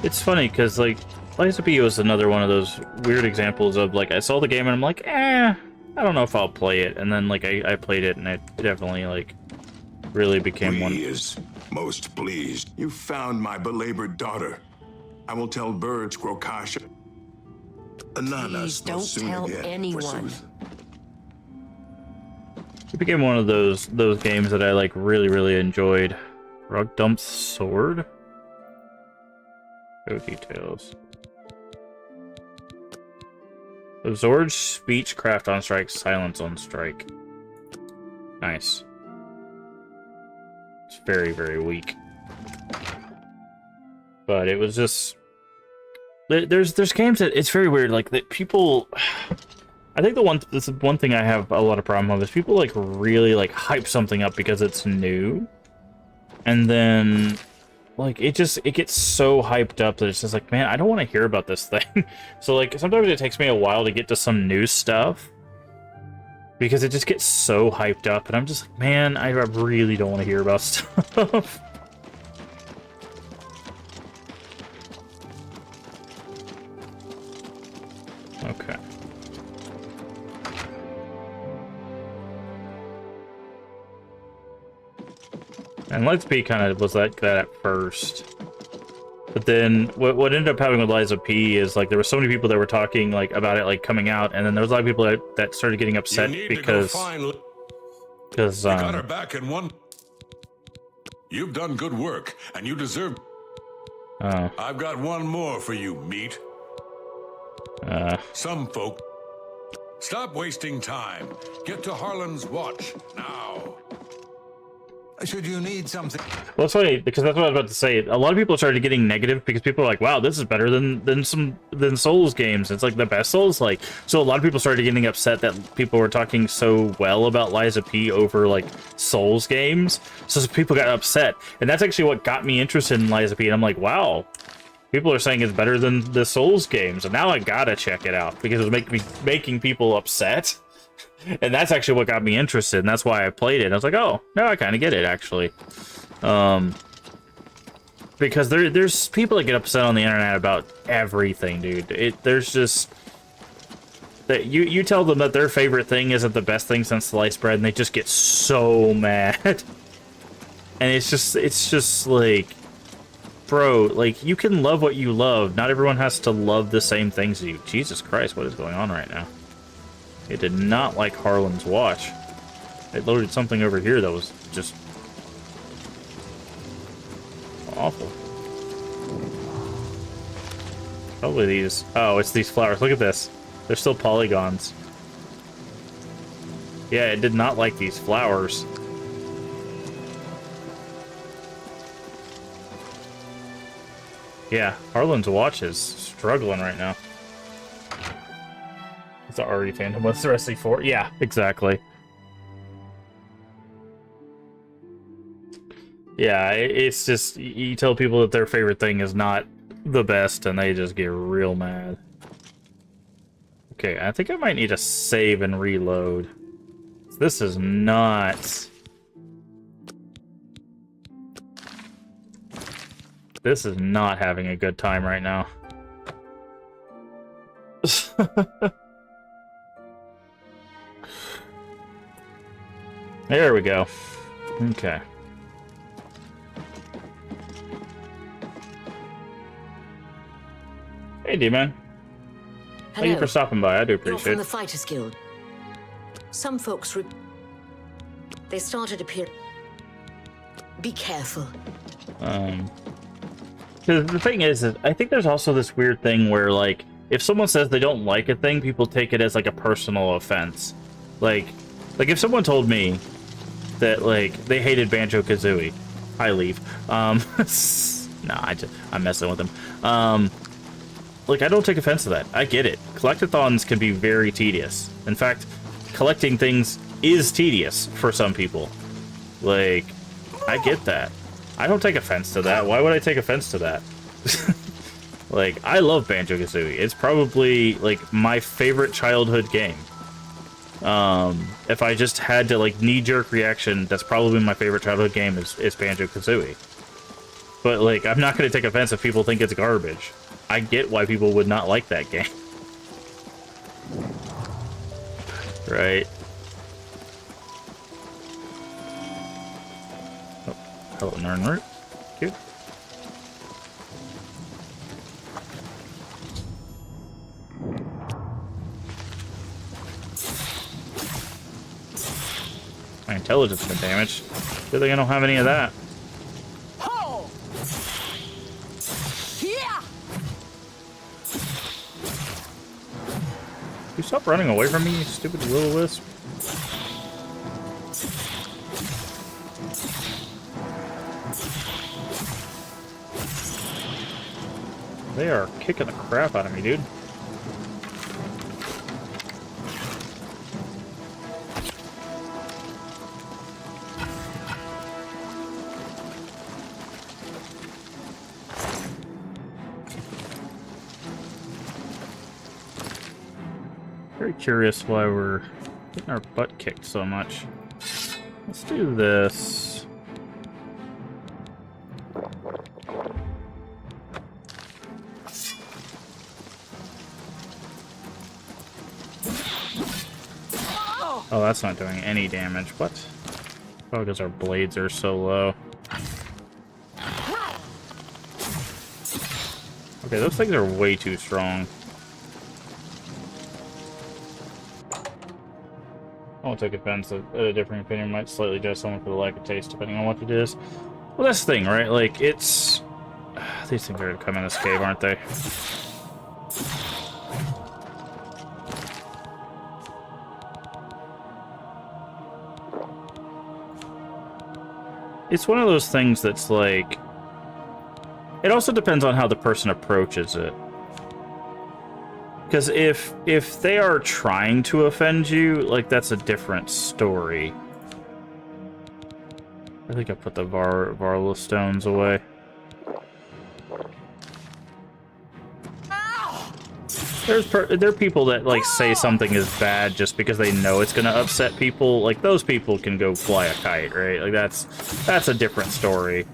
It's funny, because, like, Liza P was another one of those weird examples of, like, I saw the game and I'm like, I don't know if I'll play it. And then, like, I played it and it definitely, like, really became one. He is most pleased. You found my belabored daughter. I will tell birds Grokasha. Please don't tell anyone. It became one of those games that I like really enjoyed. Rugdump's sword? No details. Absorb speech, craft on strike, silence on strike. Nice. It's very, very weak. But it was just... There's games that... It's very weird, like, that people... I think this is one thing I have a lot of problem with is people, like, really, like, hype something up because it's new. And then... Like, it gets so hyped up that it's just like, man, I don't want to hear about this thing. So, like, sometimes it takes me a while to get to some new stuff. Because it just gets so hyped up, and I'm just like, man, I really don't want to hear about stuff. Okay. And Let's Be kind of was like that at first. But then what ended up happening with Liza P is like there were so many people that were talking like about it like coming out, and then there was a lot of people that started getting upset because you got her back in one. You've done good work, and you deserve. I've got one more for you, meat. Some folk. Stop wasting time. Get to Harlan's watch now. Should you need something? Well, it's funny because that's what I was about to say. A lot of people started getting negative because people are like, "Wow, this is better than Souls games. It's like the best Souls." Like, so a lot of people started getting upset that people were talking so well about Liza P over like Souls games. So people got upset, and that's actually what got me interested in Liza P. And I'm like, "Wow, people are saying it's better than the Souls games," and now I gotta check it out because it was making people upset. And that's actually what got me interested, and that's why I played it. I was like, oh, now I kind of get it, actually. Because there's people that get upset on the internet about everything, dude. There's just... that you tell them that their favorite thing isn't the best thing since sliced bread, and they just get so mad. And it's just like... Bro, like, you can love what you love. Not everyone has to love the same things as you. Jesus Christ, what is going on right now? It did not like Harlan's watch. It loaded something over here that was just awful. Probably these. Oh, it's these flowers. Look at this. They're still polygons. Yeah, it did not like these flowers. Yeah, Harlan's watch is struggling right now. It's an RE fandom. What's the rest of for? Yeah, exactly. Yeah, it's just, you tell people that their favorite thing is not the best, and they just get real mad. Okay, I think I might need to save and reload. This is not... This is not having a good time right now. There we go. Okay. Hey, D-Man. Thank you for stopping by. I do appreciate it. You're from the Fighters Guild. Some folks... they started appearing... Be careful. Because the thing is, I think there's also this weird thing where, like, if someone says they don't like a thing, people take it as, like, a personal offense. Like if someone told me that, like, they hated Banjo-Kazooie, I leave. No, I'm messing with them. Like, I don't take offense to that. I get it. Collectathons can be very tedious. In fact, collecting things is tedious for some people. Like, I get that. I don't take offense to that. Why would I take offense to that? Like, I love Banjo-Kazooie. It's probably, like, my favorite childhood game. If I just had to, like, knee-jerk reaction, that's probably my favorite childhood game is Banjo-Kazooie. But, like, I'm not going to take offense if people think it's garbage. I get why people would not like that game. Right? Oh, hello, Nernroot. Cute. My intelligence been damaged. Good thing I don't have any of that. You stop running away from me, you stupid will-o-wisp. They are kicking the crap out of me, dude. Very curious why we're getting our butt kicked so much. Let's do this. Oh, that's not doing any damage. What? Oh, because our blades are so low. Okay, those things are way too strong. I won't take offense at a different opinion. Might slightly judge someone for the lack of taste, depending on what it is. Well, that's the thing, right? Like, it's... These things are gonna come in this cave, aren't they? It's one of those things that's like... It also depends on how the person approaches it. Because if they are trying to offend you, like, that's a different story. I think I put the Varla stones away. There are people that, like, say something is bad just because they know it's gonna upset people. Like, those people can go fly a kite, right? Like, that's a different story.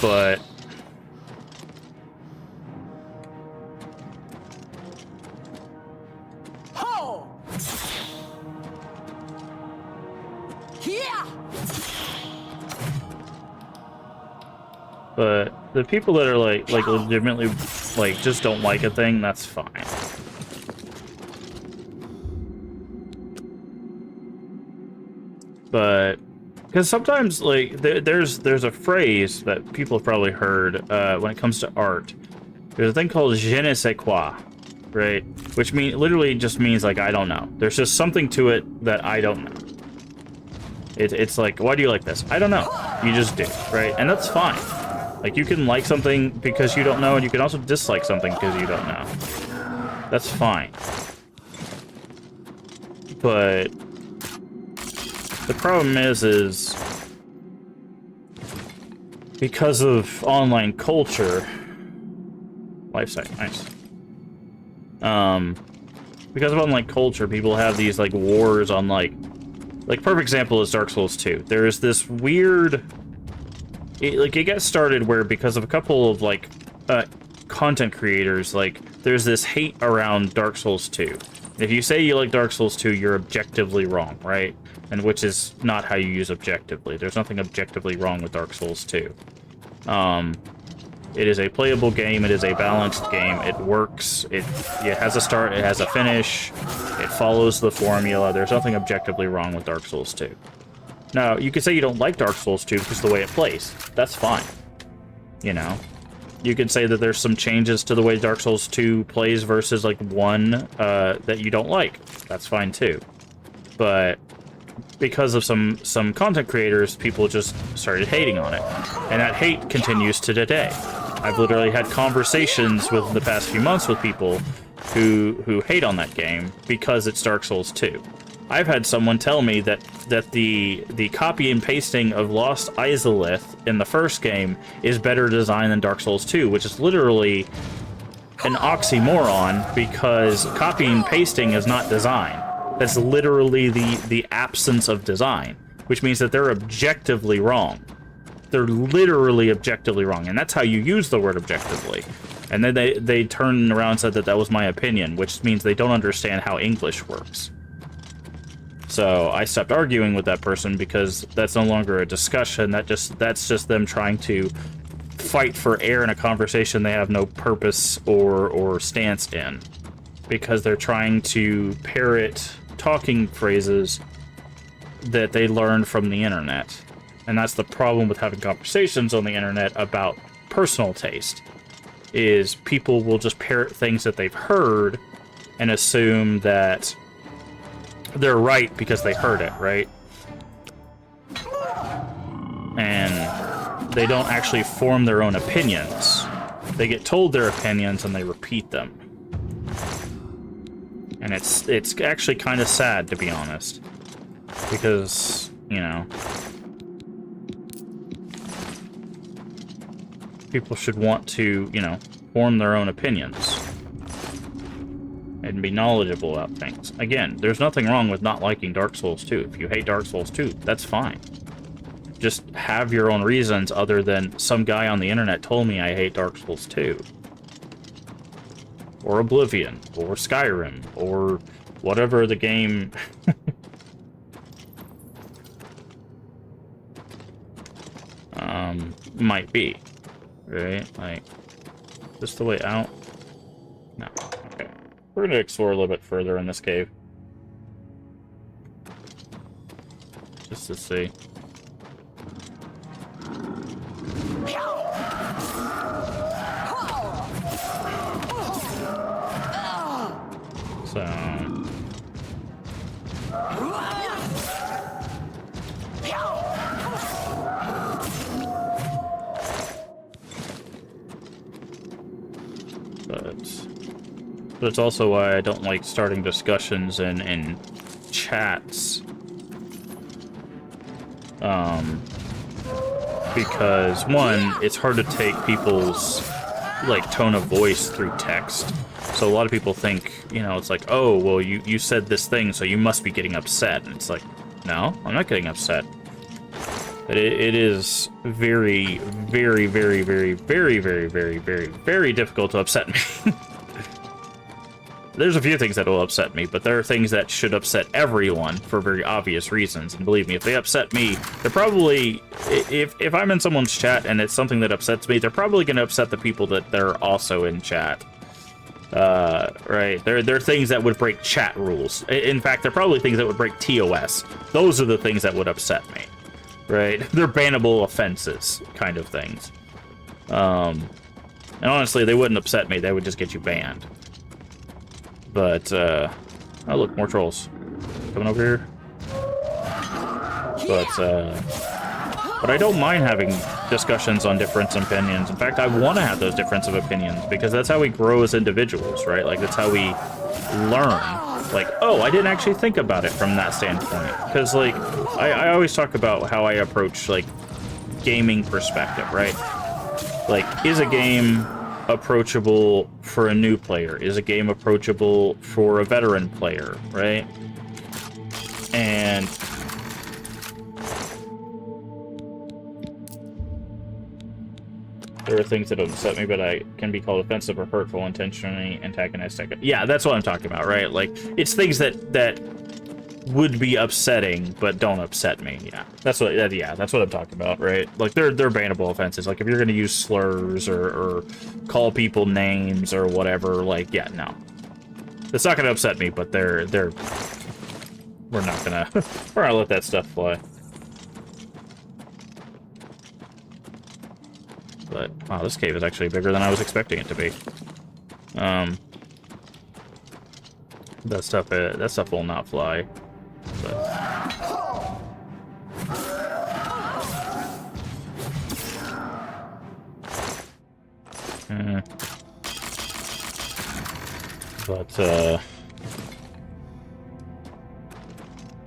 But... But the people that are like legitimately like just don't like a thing, that's fine. But because sometimes like there's a phrase that people have probably heard when it comes to art. There's a thing called je ne sais quoi, right? Which literally just means like I don't know. There's just something to it that I don't know. It's like, why do you like this? I don't know. You just do, right? And that's fine. Like, you can like something because you don't know, and you can also dislike something because you don't know. That's fine. But the problem is because of online culture, lifesite, nice. Because of online culture, people have these like wars on like perfect example is Dark Souls 2. There's this weird. It gets started where because of a couple of like content creators, like there's this hate around Dark Souls 2. If you say you like Dark Souls 2, you're objectively wrong, right? And which is not how you use objectively. There's nothing objectively wrong with Dark Souls 2. It is a playable game. It is a balanced game. It works. It has a start. It has a finish. It follows the formula. There's nothing objectively wrong with Dark Souls 2. Now, you could say you don't like Dark Souls 2 because of the way it plays. That's fine. You know? You could say that there's some changes to the way Dark Souls 2 plays versus, like, 1 that you don't like. That's fine, too. But because of some content creators, people just started hating on it. And that hate continues to today. I've literally had conversations within the past few months with people who hate on that game because it's Dark Souls 2. I've had someone tell me that the copy and pasting of Lost Izalith in the first game is better design than Dark Souls 2, which is literally an oxymoron because copy and pasting is not design. That's literally the absence of design, which means that they're objectively wrong. They're literally objectively wrong, and that's how you use the word objectively. And then they turned around and said that was my opinion, which means they don't understand how English works. So I stopped arguing with that person because that's no longer a discussion. That's just them trying to fight for air in a conversation they have no purpose or stance in, because they're trying to parrot talking phrases that they learned from the internet. And that's the problem with having conversations on the internet about personal taste, is people will just parrot things that they've heard and assume that they're right because they heard it, right? And they don't actually form their own opinions. They get told their opinions and they repeat them. And it's actually kind of sad, to be honest. Because, you know, people should want to, you know, form their own opinions and be knowledgeable about things. Again, there's nothing wrong with not liking Dark Souls 2. If you hate Dark Souls 2, that's fine. Just have your own reasons other than some guy on the internet told me I hate Dark Souls 2. Or Oblivion, or Skyrim, or whatever the game... might be. Right? Like, is this the way out? No. Okay. We're gonna explore a little bit further in this cave. Just to see. So... But it's also why I don't like starting discussions in chats. Because, one, it's hard to take people's, like, tone of voice through text. So a lot of people think, you know, it's like, oh, well, you said this thing, so you must be getting upset. And it's like, no, I'm not getting upset. But it is very, very, very, very, very, very, very, very, very difficult to upset me. There's a few things that will upset me, but there are things that should upset everyone for very obvious reasons. And believe me, if they upset me, they're probably... If I'm in someone's chat and it's something that upsets me, they're probably going to upset the people that they're also in chat. Right? There are things that would break chat rules. In fact, they're probably things that would break TOS. Those are the things that would upset me. Right? They're bannable offenses, kind of things. And honestly, they wouldn't upset me. They would just get you banned. But, oh look, more trolls. Coming over here. But I don't mind having discussions on different opinions. In fact, I want to have those difference of opinions, because that's how we grow as individuals, right? Like, that's how we learn. Like, oh, I didn't actually think about it from that standpoint. Because, like, I always talk about how I approach, like, gaming perspective, right? Like, is a game approachable for a new player? Is a game approachable for a veteran player, right? And there are things that don't upset me, but I can be called offensive or hurtful, intentionally antagonistic. Yeah, that's what I'm talking about, right? Like, it's things that would be upsetting, but don't upset me. Yeah, that's what I'm talking about, right? Like, they're bannable offenses. Like, if you're gonna use slurs or call people names or whatever, like, yeah, no, it's not gonna upset me. But we're not gonna let that stuff fly. But wow, this cave is actually bigger than I was expecting it to be. That stuff will not fly. But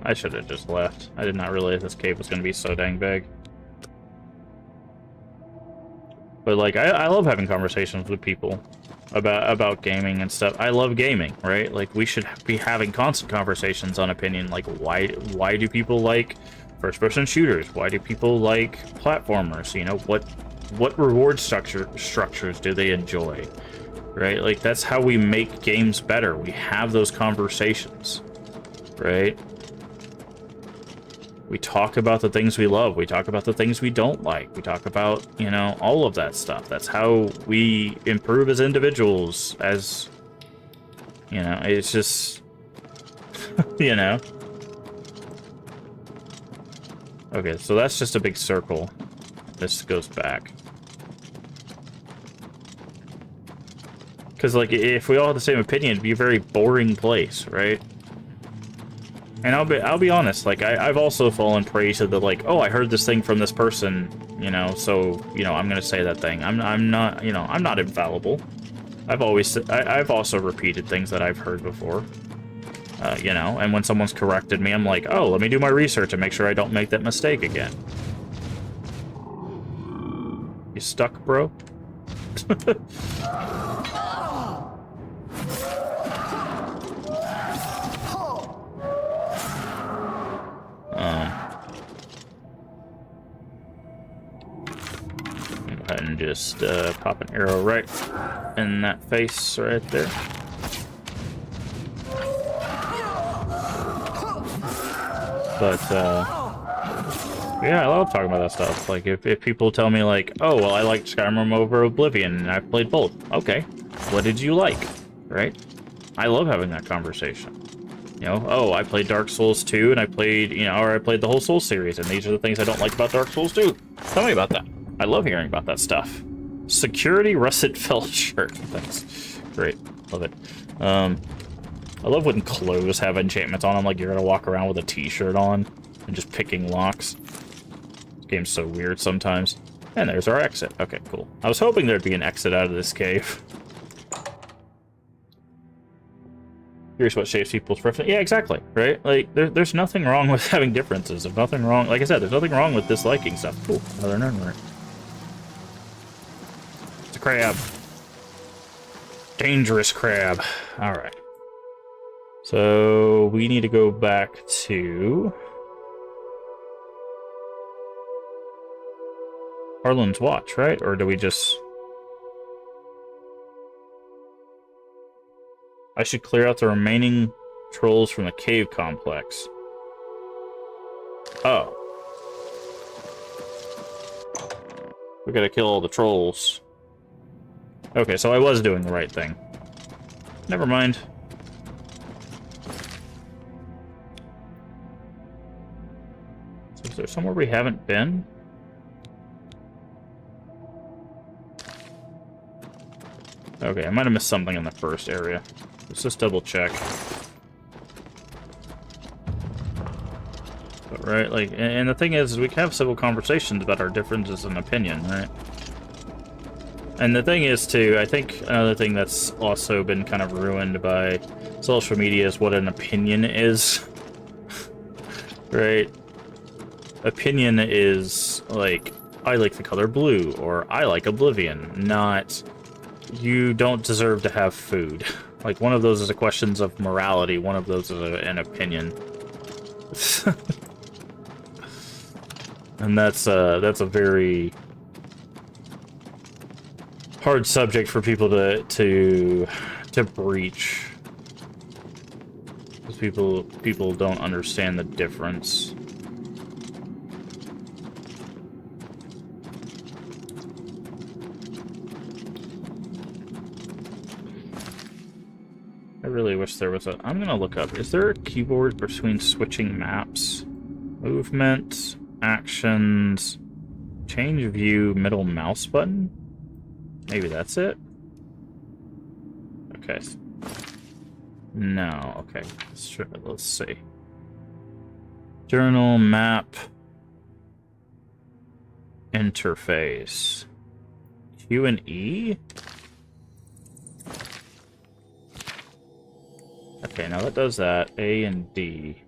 I should have just left. I did not realize this cave was going to be so dang big. But, like, I love having conversations with people about gaming and stuff. I love gaming, right? Like, we should be having constant conversations on opinion. Like, why do people like first-person shooters? Why do people like platformers? You know, what reward structures do they enjoy? Right? Like, that's how we make games better. We have those conversations, right? We talk about the things we love. We talk about the things we don't like. We talk about, you know, all of that stuff. That's how we improve as individuals, as, you know, it's just, you know. Okay, so that's just a big circle. This goes back. Because, like, if we all had the same opinion, it'd be a very boring place, right? And I'll be honest, like, I've also fallen prey to the, like, oh, I heard this thing from this person, you know, so, you know, I'm gonna say that thing. I'm not, you know, I'm not infallible. I've also repeated things that I've heard before. You know, and when someone's corrected me, I'm like, oh, let me do my research and make sure I don't make that mistake again. You stuck, bro? Go ahead and just pop an arrow right in that face right there. But, yeah, I love talking about that stuff. Like, if people tell me, like, oh, well, I liked Skyrim over Oblivion, and I've played both. Okay, what did you like, right? I love having that conversation. You know, oh, I played Dark Souls 2, and I played, you know, or I played the whole Souls series, and these are the things I don't like about Dark Souls 2. Tell me about that. I love hearing about that stuff. Security Russet Felt shirt. That's great. Love it. I love when clothes have enchantments on them, like you're gonna walk around with a t-shirt on and just picking locks. This game's so weird sometimes. And there's our exit. Okay, cool. I was hoping there'd be an exit out of this cave. Here's what shapes people's preference. Yeah, exactly, right? Like, there's nothing wrong with having differences. There's nothing wrong, like I said, there's nothing wrong with disliking stuff. Cool, another nerd. It's a crab. Dangerous crab. Alright. So, we need to go back to Harlan's Watch, right? Or do we just... I should clear out the remaining trolls from the cave complex. Oh. We gotta kill all the trolls. Okay, so I was doing the right thing. Never mind. So is there somewhere we haven't been? Okay, I might have missed something in the first area. Let's just double check. But, right, like, and the thing is, we can have civil conversations about our differences in opinion, right? And the thing is, too, I think another thing that's also been kind of ruined by social media is what an opinion is. Right? Opinion is, like, I like the color blue, or I like Oblivion, not... You don't deserve to have food. Like, one of those is a question of morality, one of those is an opinion. And that's a very hard subject for people to breach. Because people don't understand the difference. I really wish there was a... I'm gonna look up. Is there a keyboard between switching maps? Movement, actions, change view, middle mouse button? Maybe that's it? Okay. No, okay. Let's see. Journal, map, interface. Q and E? Okay, now that does that. A and D.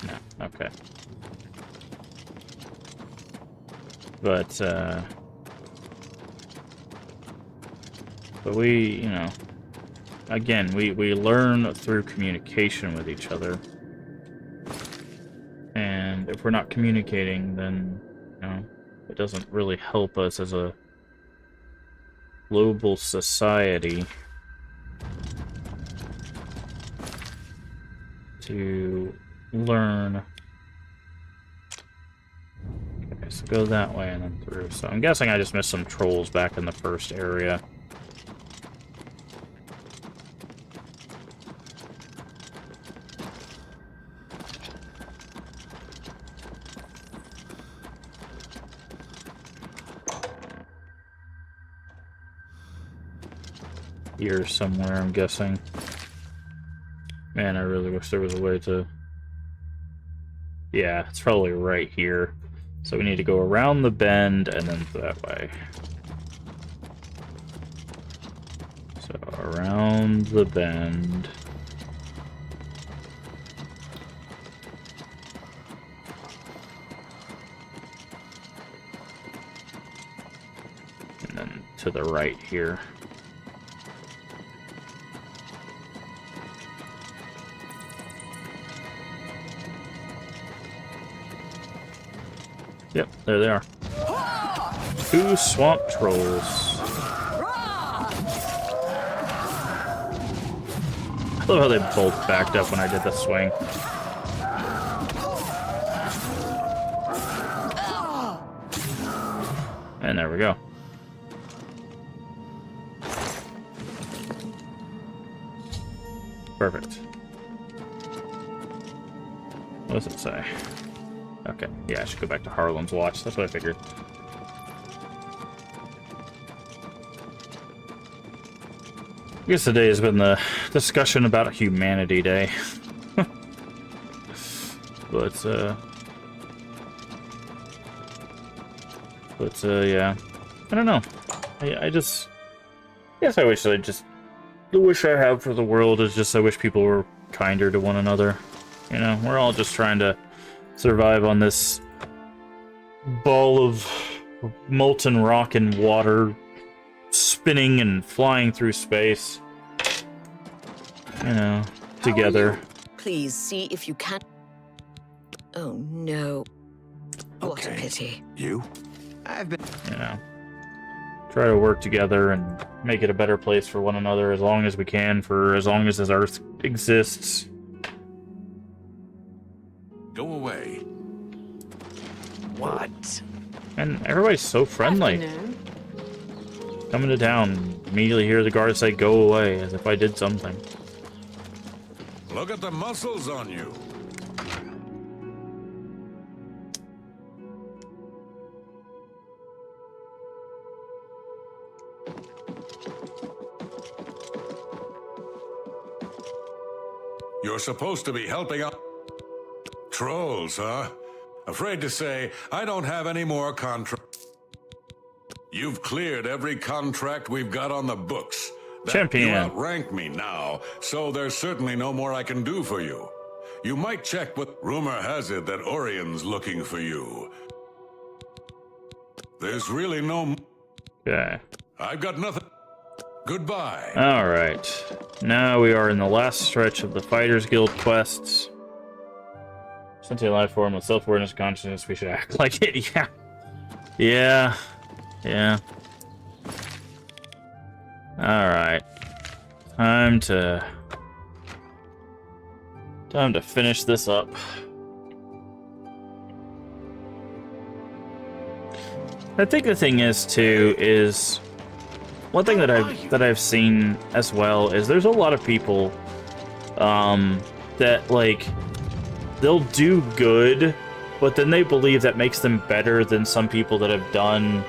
No, okay. But we, you know, again, we learn through communication with each other. And if we're not communicating, then, you know, it doesn't really help us as a global society to learn. Okay, so go that way and then through. So I'm guessing I just missed some trolls back in the first area. Here somewhere, I'm guessing. Man, I really wish there was a way to Yeah, it's probably right here. So we need to go around the bend and then that way. So around the bend. And then to the right here. Yep, there they are. 2 swamp trolls. I love how they both backed up when I did the swing. And there we go. Perfect. What does it say? Okay, yeah, I should go back to Harlan's watch. That's what I figured. I guess today has been the discussion about Humanity Day. But, yeah. I don't know. I just... Yes, I wish the wish I have for the world is just I wish people were kinder to one another. You know, we're all just trying to survive on this ball of molten rock and water spinning and flying through space. You know, together. Please see if you can. Oh no. What a pity. You? I've been... You know, try to work together and make it a better place for one another as long as we can, for as long as this Earth exists. Go away. What? And everybody's so friendly. Coming to town, immediately hear the guards say, "Go away," as if I did something. Look at the muscles on you. You're supposed to be helping out trolls, huh? Afraid to say, I don't have any more contract. You've cleared every contract we've got on the books. Champion. You outrank me now, so there's certainly no more I can do for you. You might check with... Rumor has it that Orion's looking for you. There's really no... Okay. I've got nothing... Goodbye. Alright. Now we are in the last stretch of the Fighters Guild quests. Sentient life form with self-awareness, consciousness, we should act like it. Yeah. Yeah. Yeah. Alright. Time to finish this up. I think the thing is too is one thing that I've seen as well is there's a lot of people that like they'll do good, but then they believe that makes them better than some people that have done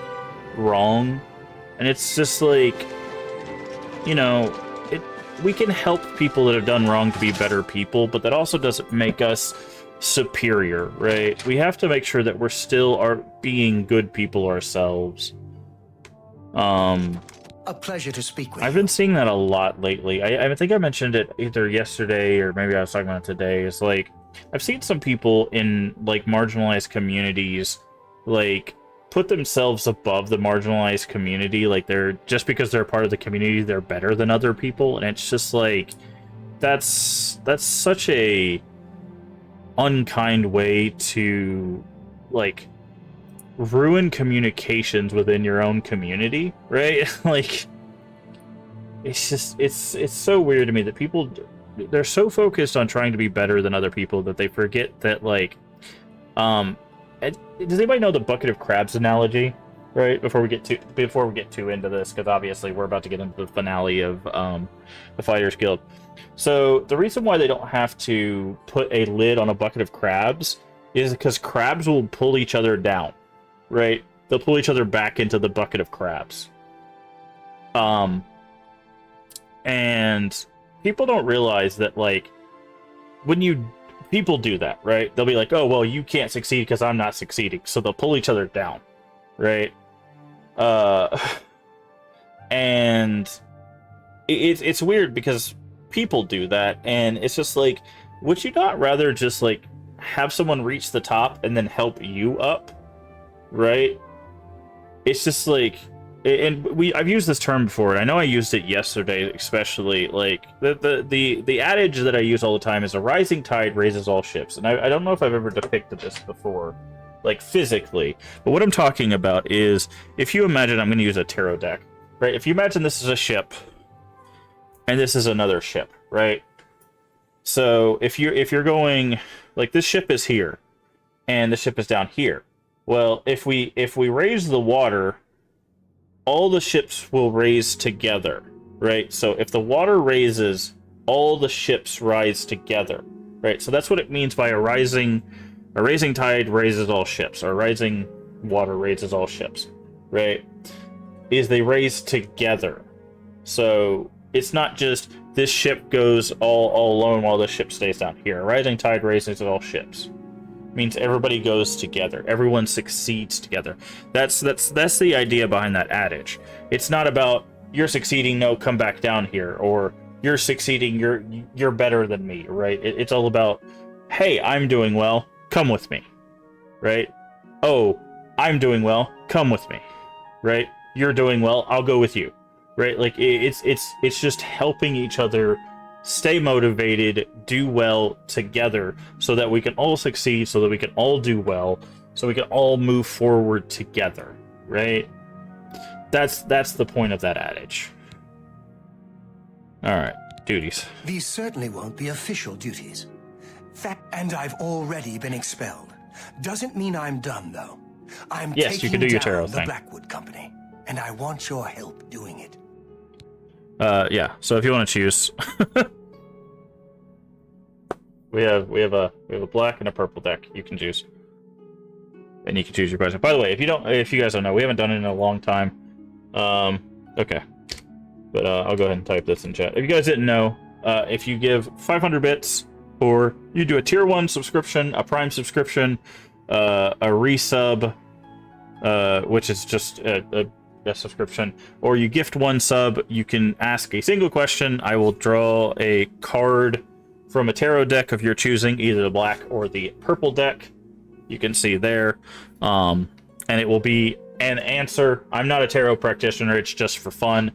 wrong. And it's just like, you know, we can help people that have done wrong to be better people, but that also doesn't make us superior, right? We have to make sure that we're still being good people ourselves. A pleasure to speak with I've you. been seeing that a lot lately. I think I mentioned it either yesterday or maybe I was talking about it today. It's like, I've seen some people in, like, marginalized communities, like, put themselves above the marginalized community. Like, they're, just because they're part of the community, they're better than other people. And it's just like, that's such a unkind way to, like, ruin communications within your own community, right? Like, it's just, it's so weird to me that people, they're so focused on trying to be better than other people that they forget that, like, does anybody know the bucket of crabs analogy? Right, before we get too into this, because obviously we're about to get into the finale of the Fighters Guild. So the reason why they don't have to put a lid on a bucket of crabs is because crabs will pull each other down, right? They'll pull each other back into the bucket of crabs. And people don't realize that, like, when you people do that, right? They'll be like, oh, well, you can't succeed because I'm not succeeding. So they'll pull each other down, right? And it's weird because people do that, and it's just like, would you not rather just like have someone reach the top and then help you up, right? It's just like, and I've used this term before, and I know I used it yesterday, especially like the adage that I use all the time is a rising tide raises all ships, and I don't know if I've ever depicted this before, like physically, but what I'm talking about is, if you imagine, I'm going to use a tarot deck, right? If you imagine this is a ship, and this is another ship, right? So if you're going, like, this ship is here, and the ship is down here. Well, if we raise the water, all the ships will raise together, right? So if the water raises, all the ships rise together, right? So that's what it means by a rising tide raises all ships, or rising water raises all ships, right? Is they raise together. So it's not just this ship goes all alone while this ship stays down here. A rising tide raises all ships. Means everybody goes together. Everyone succeeds together. That's the idea behind that adage. It's not about you're succeeding, no, come back down here, or you're succeeding, you're better than me, right? It's all about, hey, I'm doing well, come with me, right? Oh, I'm doing well, come with me, right? You're doing well, I'll go with you, right? Like it's just helping each other stay motivated, do well together, so that we can all succeed, so that we can all do well, so we can all move forward together, right? That's the point of that adage. All right, duties. These certainly won't be official duties. And I've already been expelled. Doesn't mean I'm done, though. I'm yes, taking you can do your down tarot the thing. Blackwood Company, and I want your help doing it. Yeah. So if you want to choose, we have a black and a purple deck. You can choose, and you can choose your question. By the way, if you guys don't know, we haven't done it in a long time. Okay, but I'll go ahead and type this in chat. If you guys didn't know, if you give 500 bits, or you do a tier 1 subscription, a prime subscription, a resub, which is just a subscription, or you gift 1 sub, you can ask a single question. I will draw a card from a tarot deck of your choosing, either the black or the purple deck. You can see there, and it will be an answer. I'm not a tarot practitioner, it's just for fun.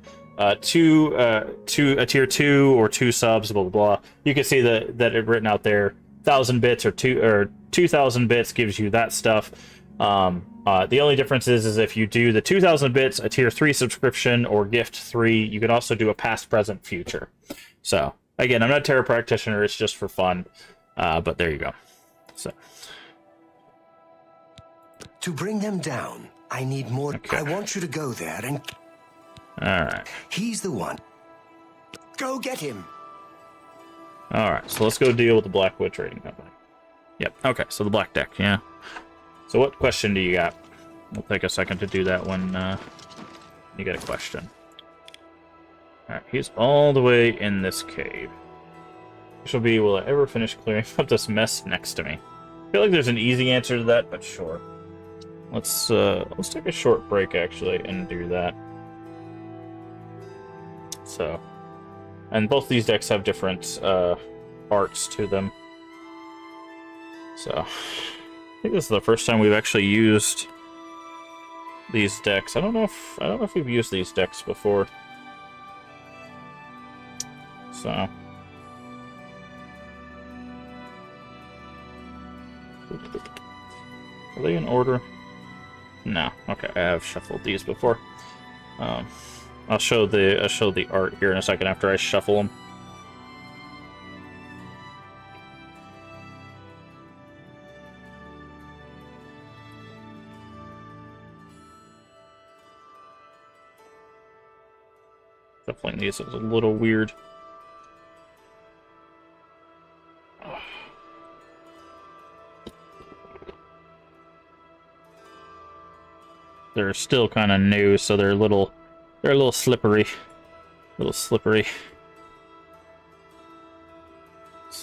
To a tier 2 or 2 subs, blah blah blah. You can see that it written out there. 1,000 bits or 2,000 bits gives you that stuff. The only difference is if you do the 2,000 bits, a tier 3 subscription, or gift 3, you can also do a past, present, future. So again, I'm not a tarot practitioner, it's just for fun. But there you go. So to bring them down, I need more. Okay. I want you to go there and. Alright. He's the one. Go get him. Alright, so let's go deal with the Blackwood Trading Company. Yep, okay, so the black deck, yeah. So what question do you got? We'll take a second to do that when you get a question. Alright, he's all the way in this cave. Which will be, will I ever finish clearing up this mess next to me? I feel like there's an easy answer to that, but sure. Let's take a short break, actually, and do that. So, and both these decks have different arts to them. So, I think this is the first time we've actually used these decks. I don't know if we've used these decks before. So, are they in order? No. Okay, I have shuffled these before. I'll show the art here in a second after I shuffle them. Shuffling these is a little weird. They're still kind of new, so they're a little slippery. Let's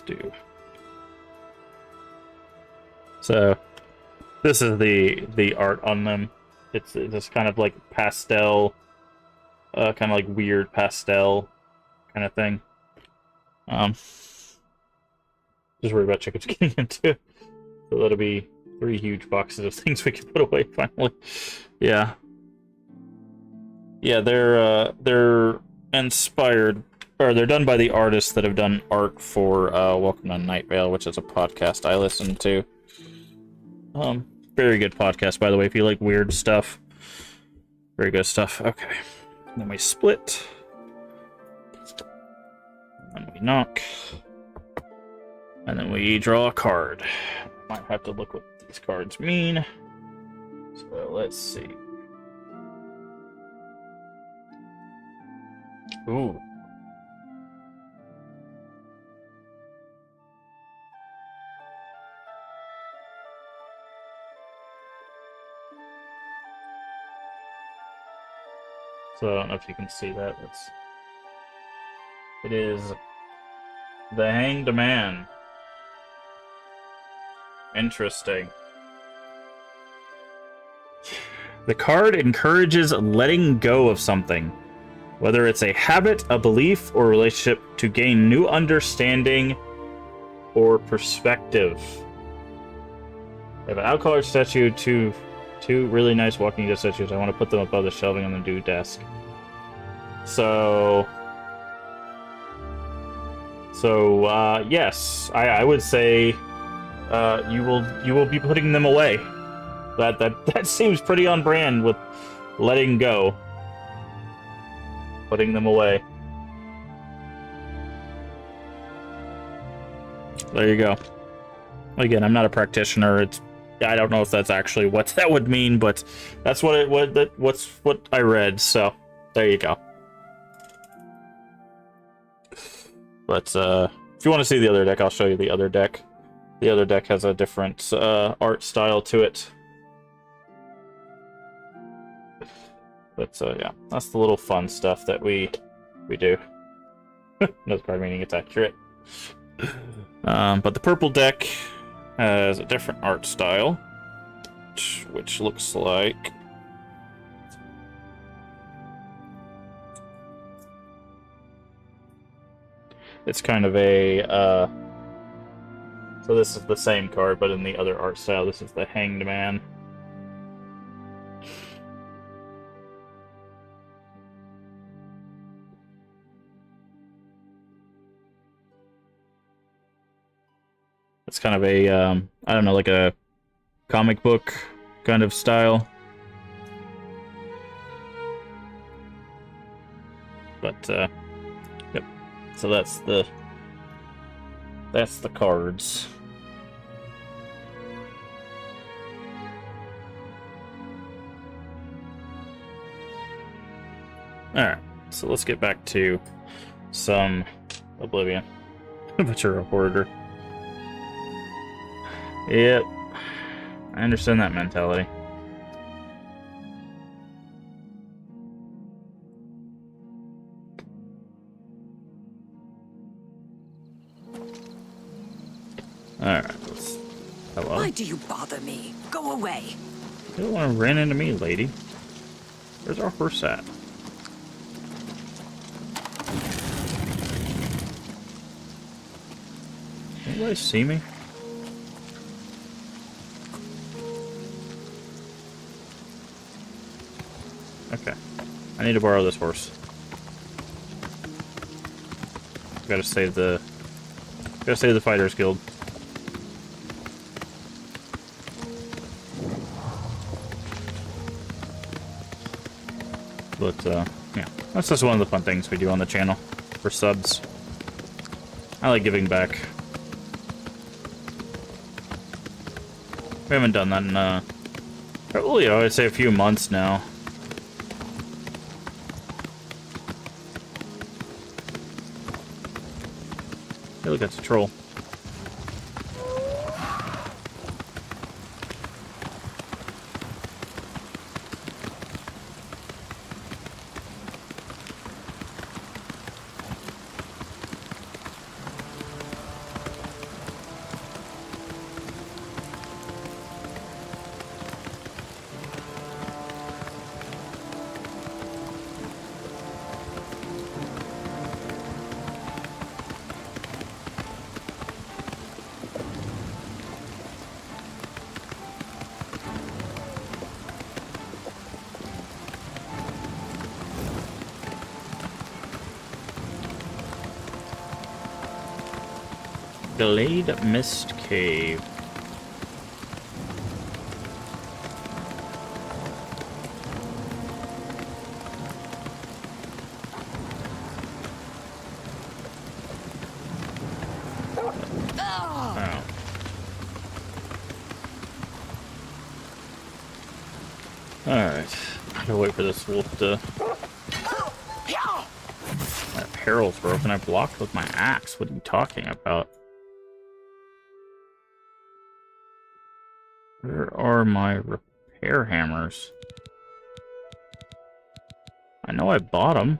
do So this is the art on them. It's this kind of like pastel, kind of like weird pastel kind of thing. Just worry about chickens getting into. So that'll be 3 huge boxes of things we can put away finally. Yeah. Yeah, they're inspired, or they're done by the artists that have done art for Welcome to Night Vale, which is a podcast I listen to. Very good podcast, by the way, if you like weird stuff. Very good stuff. Okay. Then we split. And then we knock. And then we draw a card. Might have to look what these cards mean. So let's see. Ooh. So I don't know if you can see that. It is the Hanged Man. Interesting. The card encourages letting go of something, whether it's a habit, a belief, or relationship, to gain new understanding or perspective. I have an alcohol statue, two really nice Walking Dead statues. I want to put them above the shelving on the new desk. So yes, I would say you will be putting them away. That seems pretty on brand with letting go. Putting them away. There you go. Again, I'm not a practitioner. I don't know if that's actually what that would mean, but that's what I read. So there you go. But if you want to see the other deck, I'll show you the other deck. The other deck has a different art style to it. But yeah, that's the little fun stuff that we do. No card meaning it's accurate. But the purple deck has a different art style, which looks like it's kind of a so this is the same card, but in the other art style. This is the Hanged Man. It's kind of a, I don't know, like a comic book kind of style. But, yep. So that's the cards. Alright, so let's get back to some Oblivion. But you're a hoarder. Yep. I understand that mentality. Alright, hello? Why do you bother me? Go away. You don't want to run into me, lady. Where's our horse at? Anybody see me? Okay. I need to borrow this horse. Gotta save the Fighters Guild. But yeah, that's just one of the fun things we do on the channel for subs. I like giving back. We haven't done that in probably, I would say, a few months now. Hey, look, that's a troll. Glade Mist Cave. Oh. Alright. I gotta wait for this wolf to... That barrel's broken. I blocked with my axe. What are you talking about? Where are my repair hammers? I know I bought them.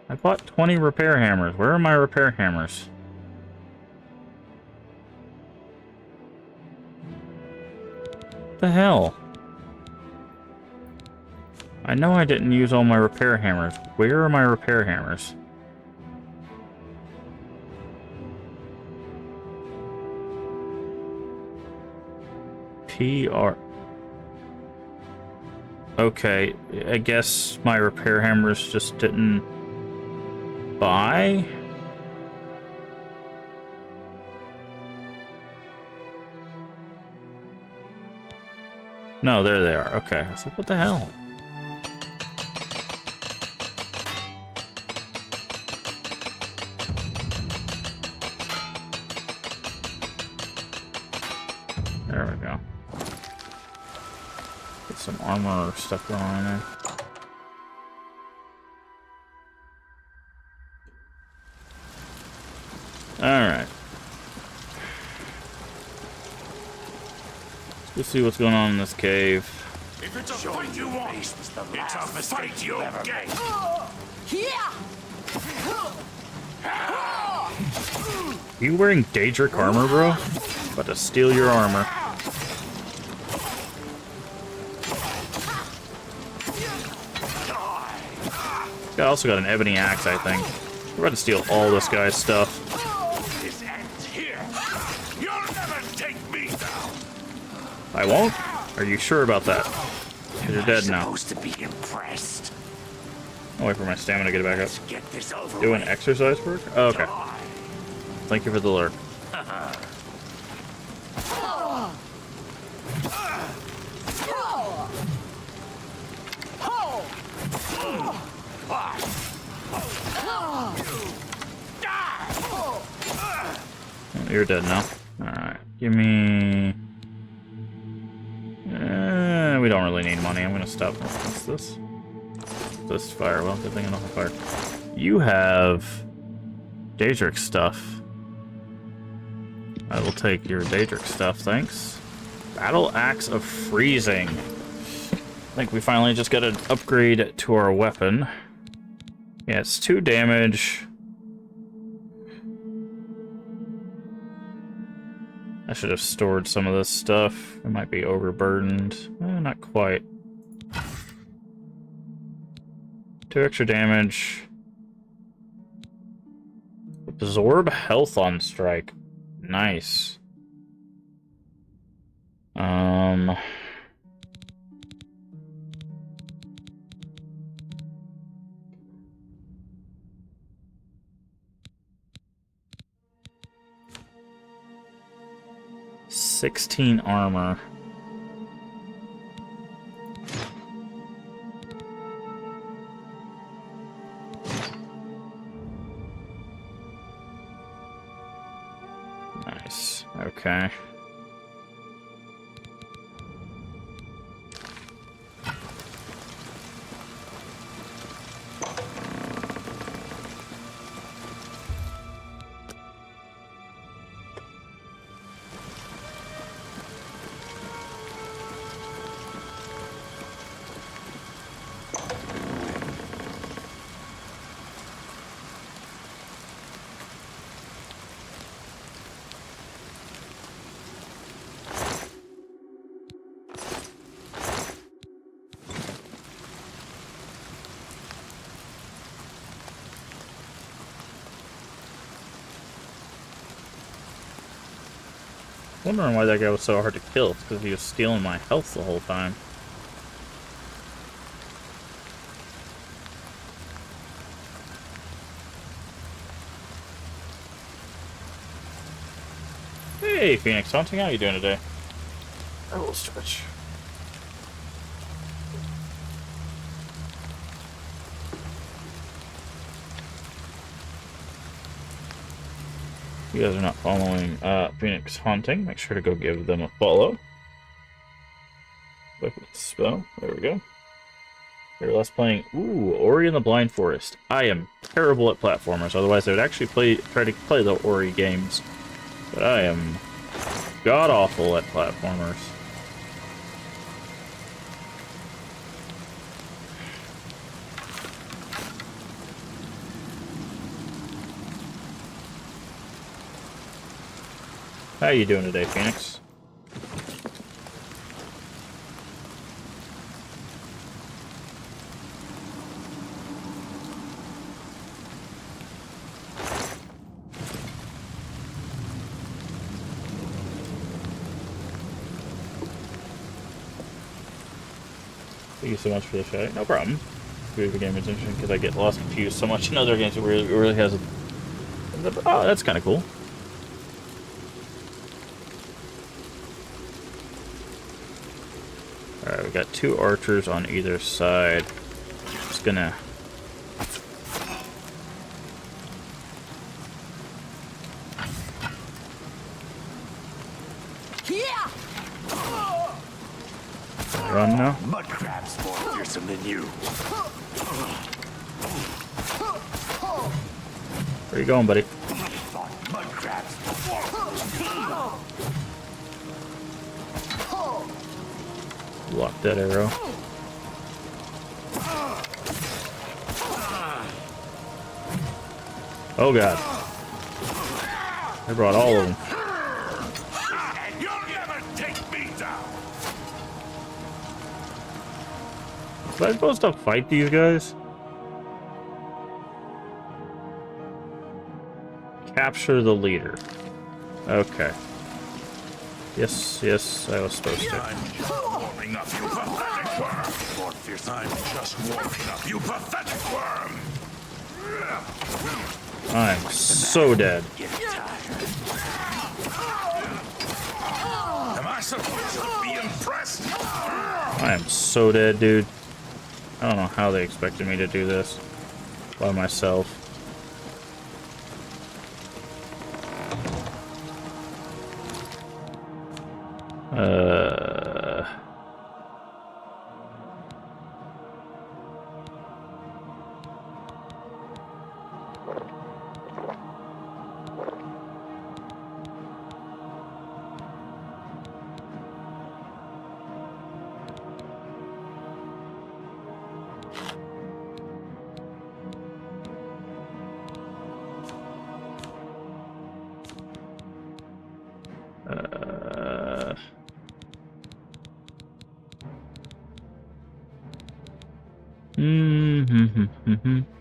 I bought 20 repair hammers. Where are my repair hammers? What the hell? I know I didn't use all my repair hammers. Where are my repair hammers? PR. Okay, I guess my repair hammers just didn't buy? No, there they are. Okay, I was like, what the hell? There we go. Get some armor stuff going on there. Alright. Let's see what's going on in this cave. If it's a fight you want, it's a fight you'll get. You wearing Daedric armor, bro? About to steal your armor. This guy also got an ebony axe, I think. We're about to steal all this guy's stuff. This ends here. You'll never take me down. I won't? Are you sure about that? 'Cause you're dead now. Supposed to be impressed. I'll wait for my stamina to get back up. Let's get this over Doing with. exercise work? Oh, okay. Thank you for the lurk. Oh, you're dead now. Alright, give me... we don't really need money. I'm gonna stop. What's this? This fire. Well, good thing I don't have fire. You have Daedric stuff. I will take your Daedric stuff, thanks. Battle Axe of Freezing. I think we finally just got an upgrade to our weapon. Yeah, it's 2 damage. I should have stored some of this stuff. It might be overburdened. Not quite. 2 extra damage. Absorb health on strike. Nice. 16 armor. Nice. Okay. Wondering why that guy was so hard to kill. It's because he was stealing my health the whole time. Hey, Phoenix Hunting, how you doing today? I will stretch. If you guys are not following Phoenix Hunting, make sure to go give them a follow. Look at the spell. There we go. They're less playing. Ooh, Ori and the Blind Forest. I am terrible at platformers. Otherwise, I would actually try to play the Ori games. But I am god awful at platformers. How you doing today, Phoenix? Thank you so much for the shout. No problem. Video game is interesting because I get lost confused so much in other games. It really has a... Oh, that's kind of cool. Alright, we got 2 archers on either side. Just gonna... Run now. Mud crab's more fearsome than you. Where you going, buddy? Mud crabs. Block that arrow. Oh god. I brought all of them. And you'll never take me down. Was I supposed to fight these guys? Capture the leader. Okay. Yes, I was supposed to. Warming up, you pathetic worm! More fierce, I'm just warming up, you pathetic worm! I'm so dead. Am I supposed to be impressed? I am so dead, dude. I don't know how they expected me to do this by myself.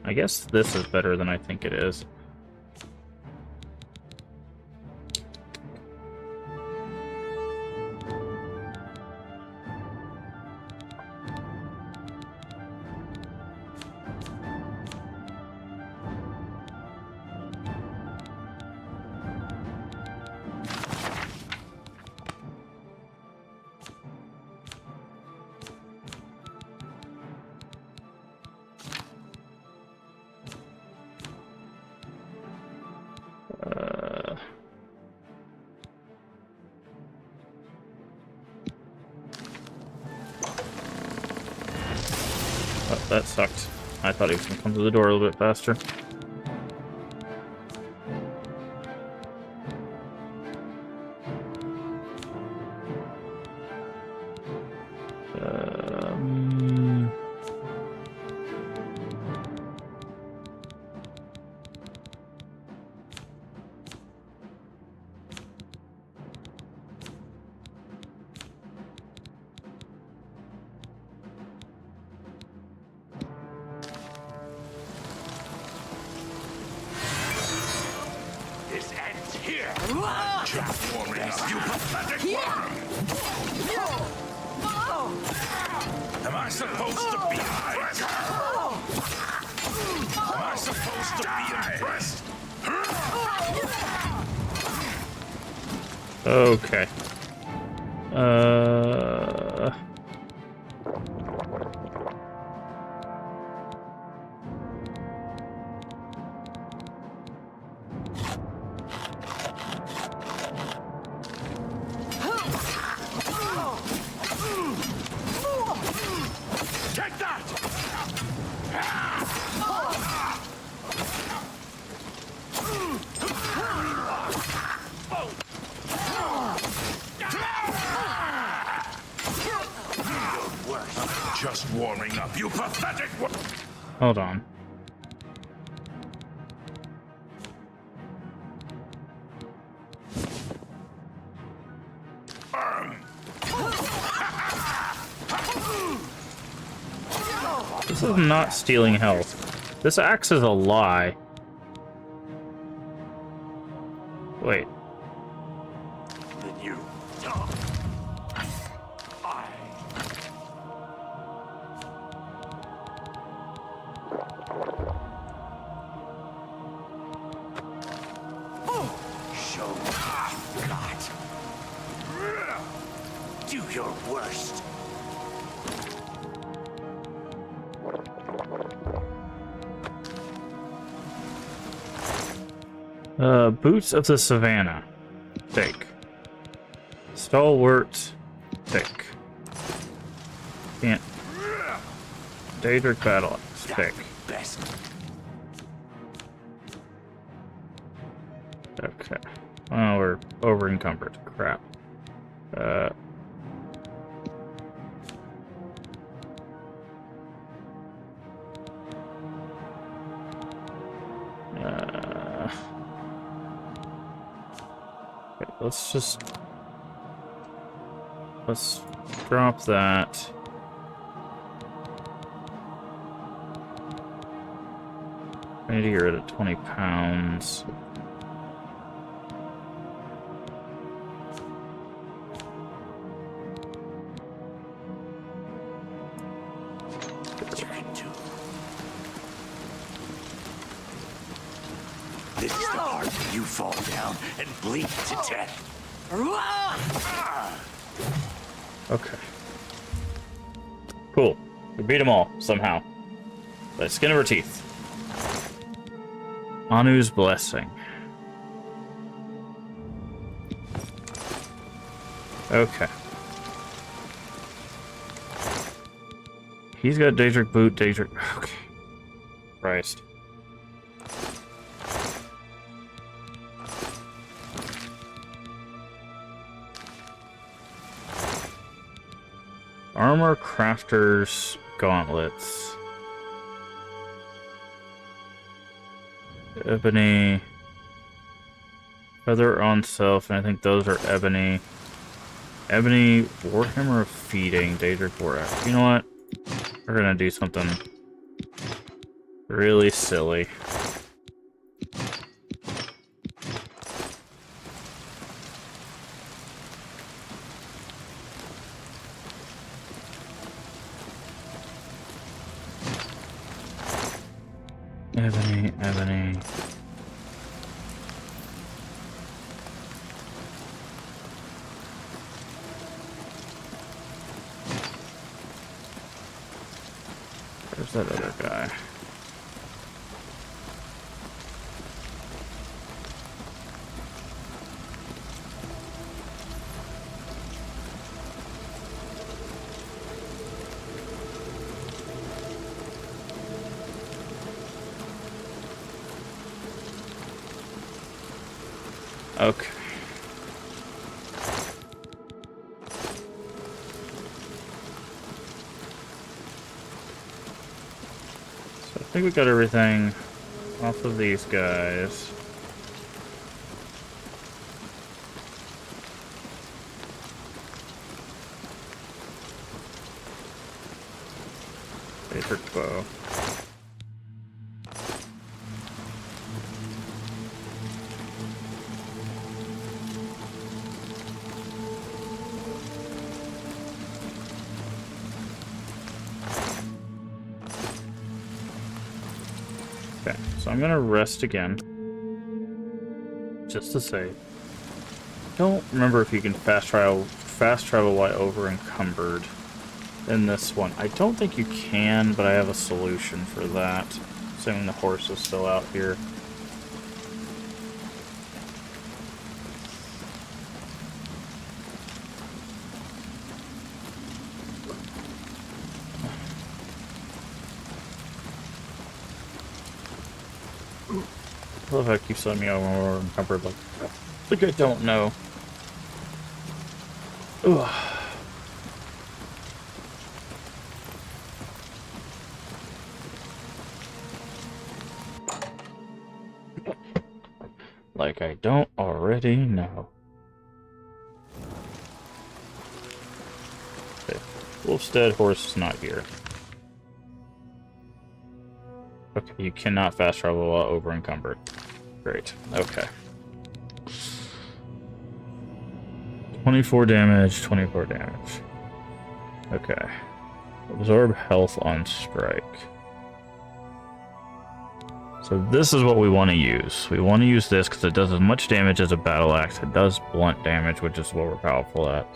I guess this is better than I think it is. Oh, that sucked. I thought he was going to come to the door a little bit faster. This ends here. Just warming up, you pathetic worm! Am I supposed to be impressed? Am I supposed to be impressed? Okay. Take that! Just warming up, you pathetic Hold on. This is not stealing health. This axe is a lie. Wait. Then you. Show me what you got. Do your worst. Boots of the Savannah. Take. Stalwart. Take. Can't. Daedric Battle Axe. Take. Best. Okay. Well, we're over encumbered. Crap. Okay, let's drop that. I need to get rid of 20 pounds. This is the part where you fall down and bleed to death. Okay. Cool. We beat them all, somehow. By the skin of our teeth. Anu's Blessing. Okay. He's got Daedric Boot, Daedric... Okay. Christ. Armor Crafter's Gauntlets. Ebony. Feather on Self, and I think those are Ebony. Ebony, Warhammer of Feeding, Daedric War Axe. You know what? We're gonna do something really silly. Ebony, Ebony. Where's that other guy? Okay. So I think we got everything off of these guys. Favorite bow. Okay, so I'm gonna rest again. Just to save. don't remember if you can fast travel while over encumbered in this one. I don't think you can, but I have a solution for that. Assuming the horse is still out here. I love how it keeps letting me over encumbered, like I don't know. Ugh. Like I don't already know. Okay. Wolfstead horse is not here. Okay, you cannot fast travel while over encumbered. Great. Okay. 24 damage, 24 damage. Okay. Absorb health on strike. So this is what we want to use. We want to use this because it does as much damage as a battle axe. It does blunt damage, which is what we're powerful at.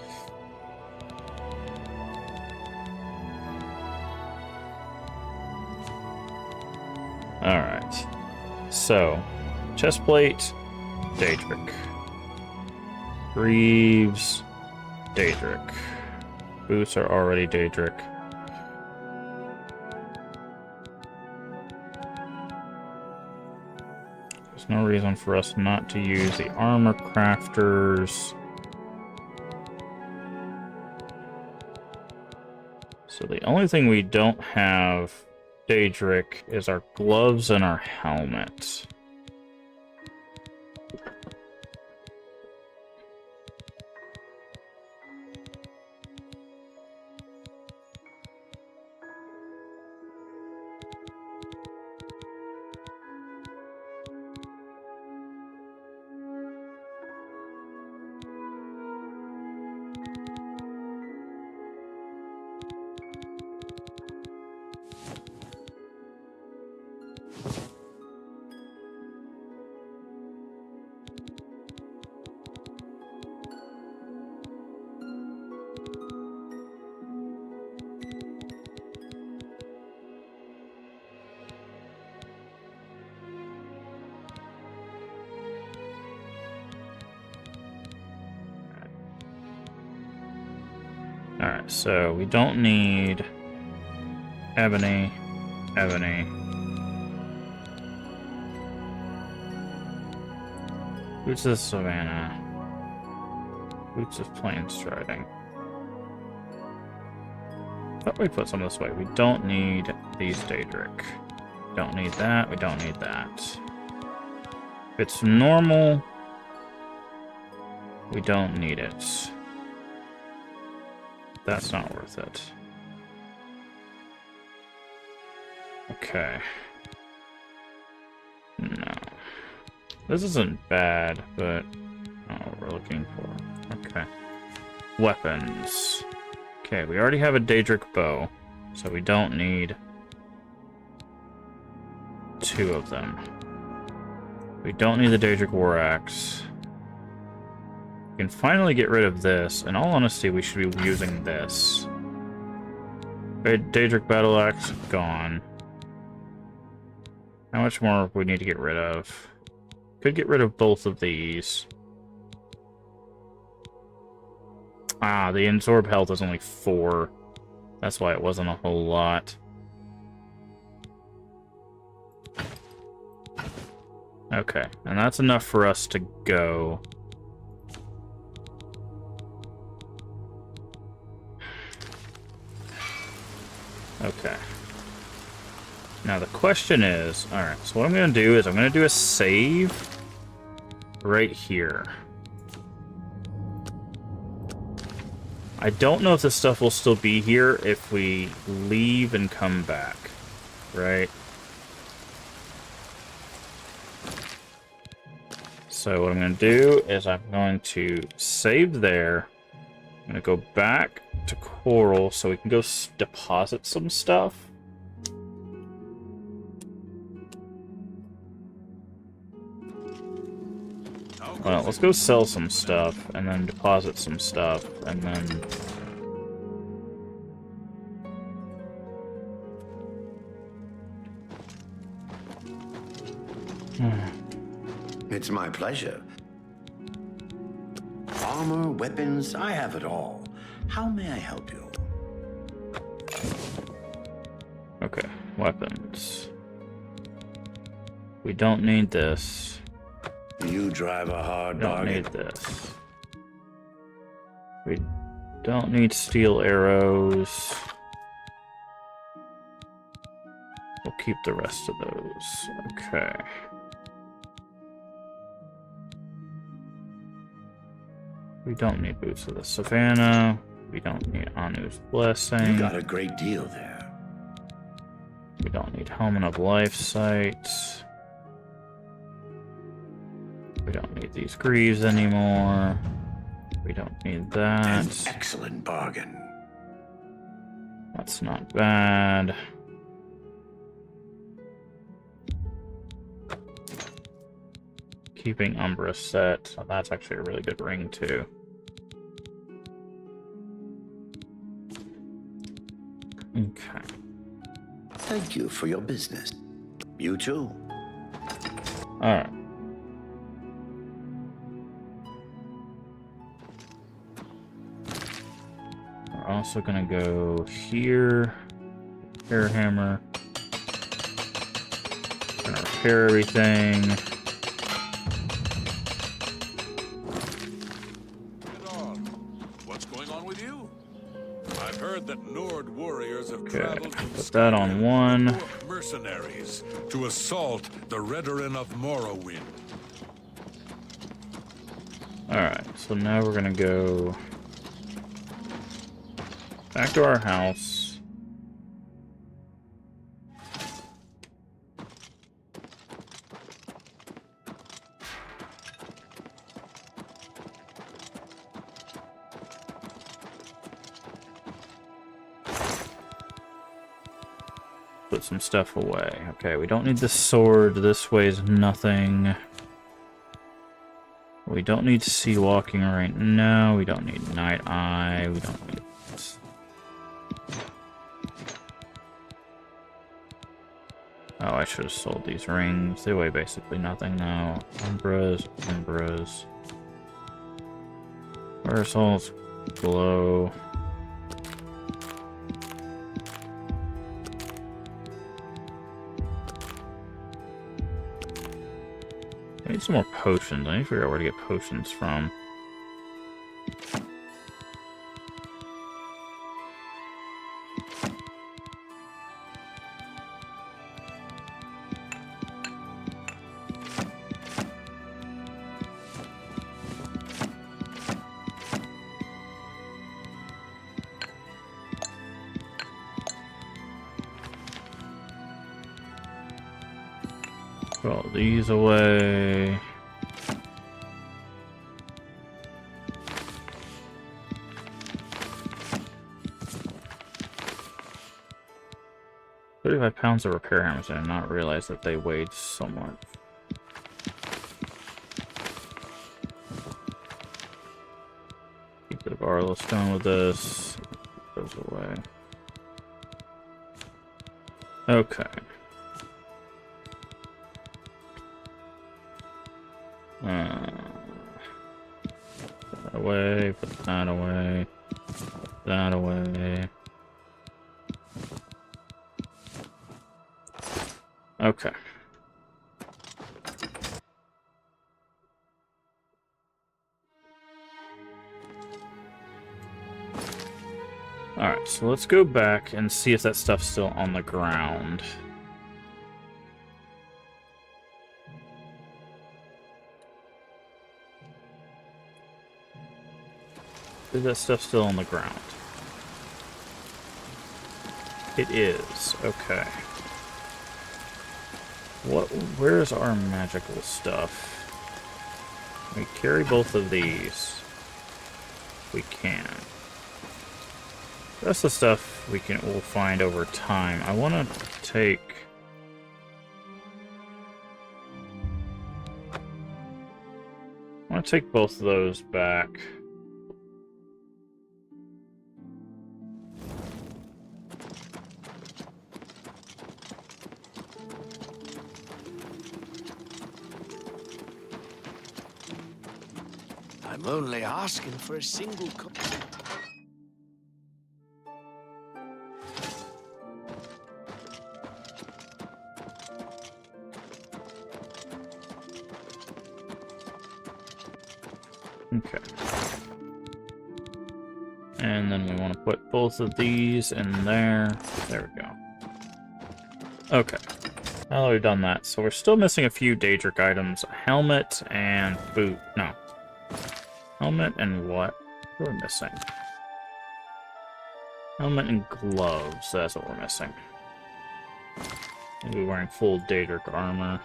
Alright. So, chestplate, Daedric. Greaves, Daedric. Boots are already Daedric. There's no reason for us not to use the armor crafters. So the only thing we don't have Daedric is our gloves and our helmet. Alright, so we don't need ebony, Boots of Savannah, Boots of Plain Striding. Thought we put some this way. We don't need these Daedric. Don't need that, we don't need that. If it's normal, we don't need it. That's not worth it. Okay. No. This isn't bad, but not what we're looking for. Okay. Weapons. Okay, we already have a Daedric bow, so we don't need two of them. We don't need the Daedric war axe. We can finally get rid of this. In all honesty, we should be using this. Daedric battle axe, gone. How much more we need to get rid of? Could get rid of both of these. Ah, the absorb health is only 4. That's why it wasn't a whole lot. Okay, and that's enough for us to go. Okay. Now the question is, alright, so what I'm going to do is I'm going to do a save right here. I don't know if this stuff will still be here if we leave and come back, right? So what I'm going to do is I'm going to save there. I'm going to go back to Coral so we can go deposit some stuff. Well, let's go sell some stuff, and then deposit some stuff, and then... It's my pleasure. Armor, weapons, I have it all. How may I help you? Okay, weapons. We don't need this. You drive a hard We don't bargain. need this. We don't need steel arrows. We'll keep the rest of those. Okay. We don't need Boots of the Savannah. We don't need Anu's Blessing. You got a great deal there. We don't need Helmet of Life Sights. We don't need these greaves anymore. We don't need that. An excellent bargain. That's not bad. Keeping Umbra set. So that's actually a really good ring, too. Okay. Thank you for your business. You too. Alright. We're also gonna go here. Repair hammer. Gonna repair everything. What's going on with you? I've heard that Nord warriors have Okay, traveled from put that on one. mercenaries to assault the Redoran of Morrowind. Alright, so now we're gonna go back to our house. Put some stuff away. Okay, we don't need the sword. This weighs nothing. We don't need sea walking right now. We don't need night eye. We don't need this. Oh, I should have sold these rings. They weigh basically nothing now. Umbras, Umbras. Parasols, glow. I need some more potions. I need to figure out where to get potions from. Put all these away. £35 of repair hammers. I did not realize that they weighed so much. Keep the Barlow stone with this. Put those away. Okay. Put that away, put that away, put that away. Okay. Alright, so let's go back and see if that stuff's still on the ground. Is that stuff still on the ground? It is. Okay. Where's our magical stuff? We carry both of these. We can. The rest of the stuff we'll find over time. I want to take... I want to take both of those back. I'm only asking for a single Okay. And then we want to put both of these in there. There we go. Okay. Now that we've done that, so we're still missing a few Daedric items. A helmet and boot. No. Helmet and what? What are we missing? Helmet and gloves. That's what we're missing. Maybe wearing full Daedric armor.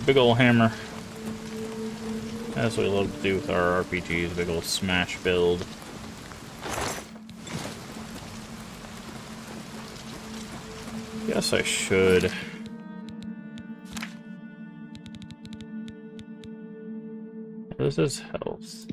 Big ol' hammer. That's what we love to do with our RPGs, big ol' smash build. Guess I should. This is health.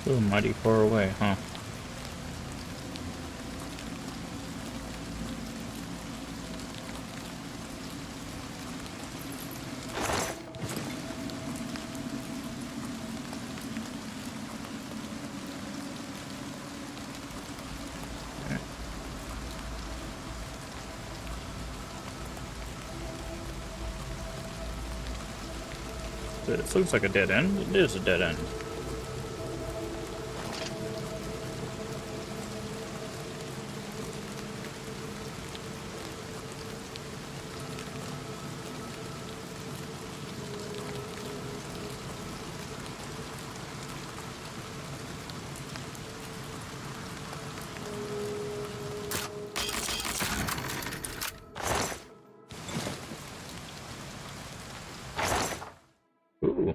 Still mighty far away, huh? This looks like a dead end. It is a dead end. Ooh.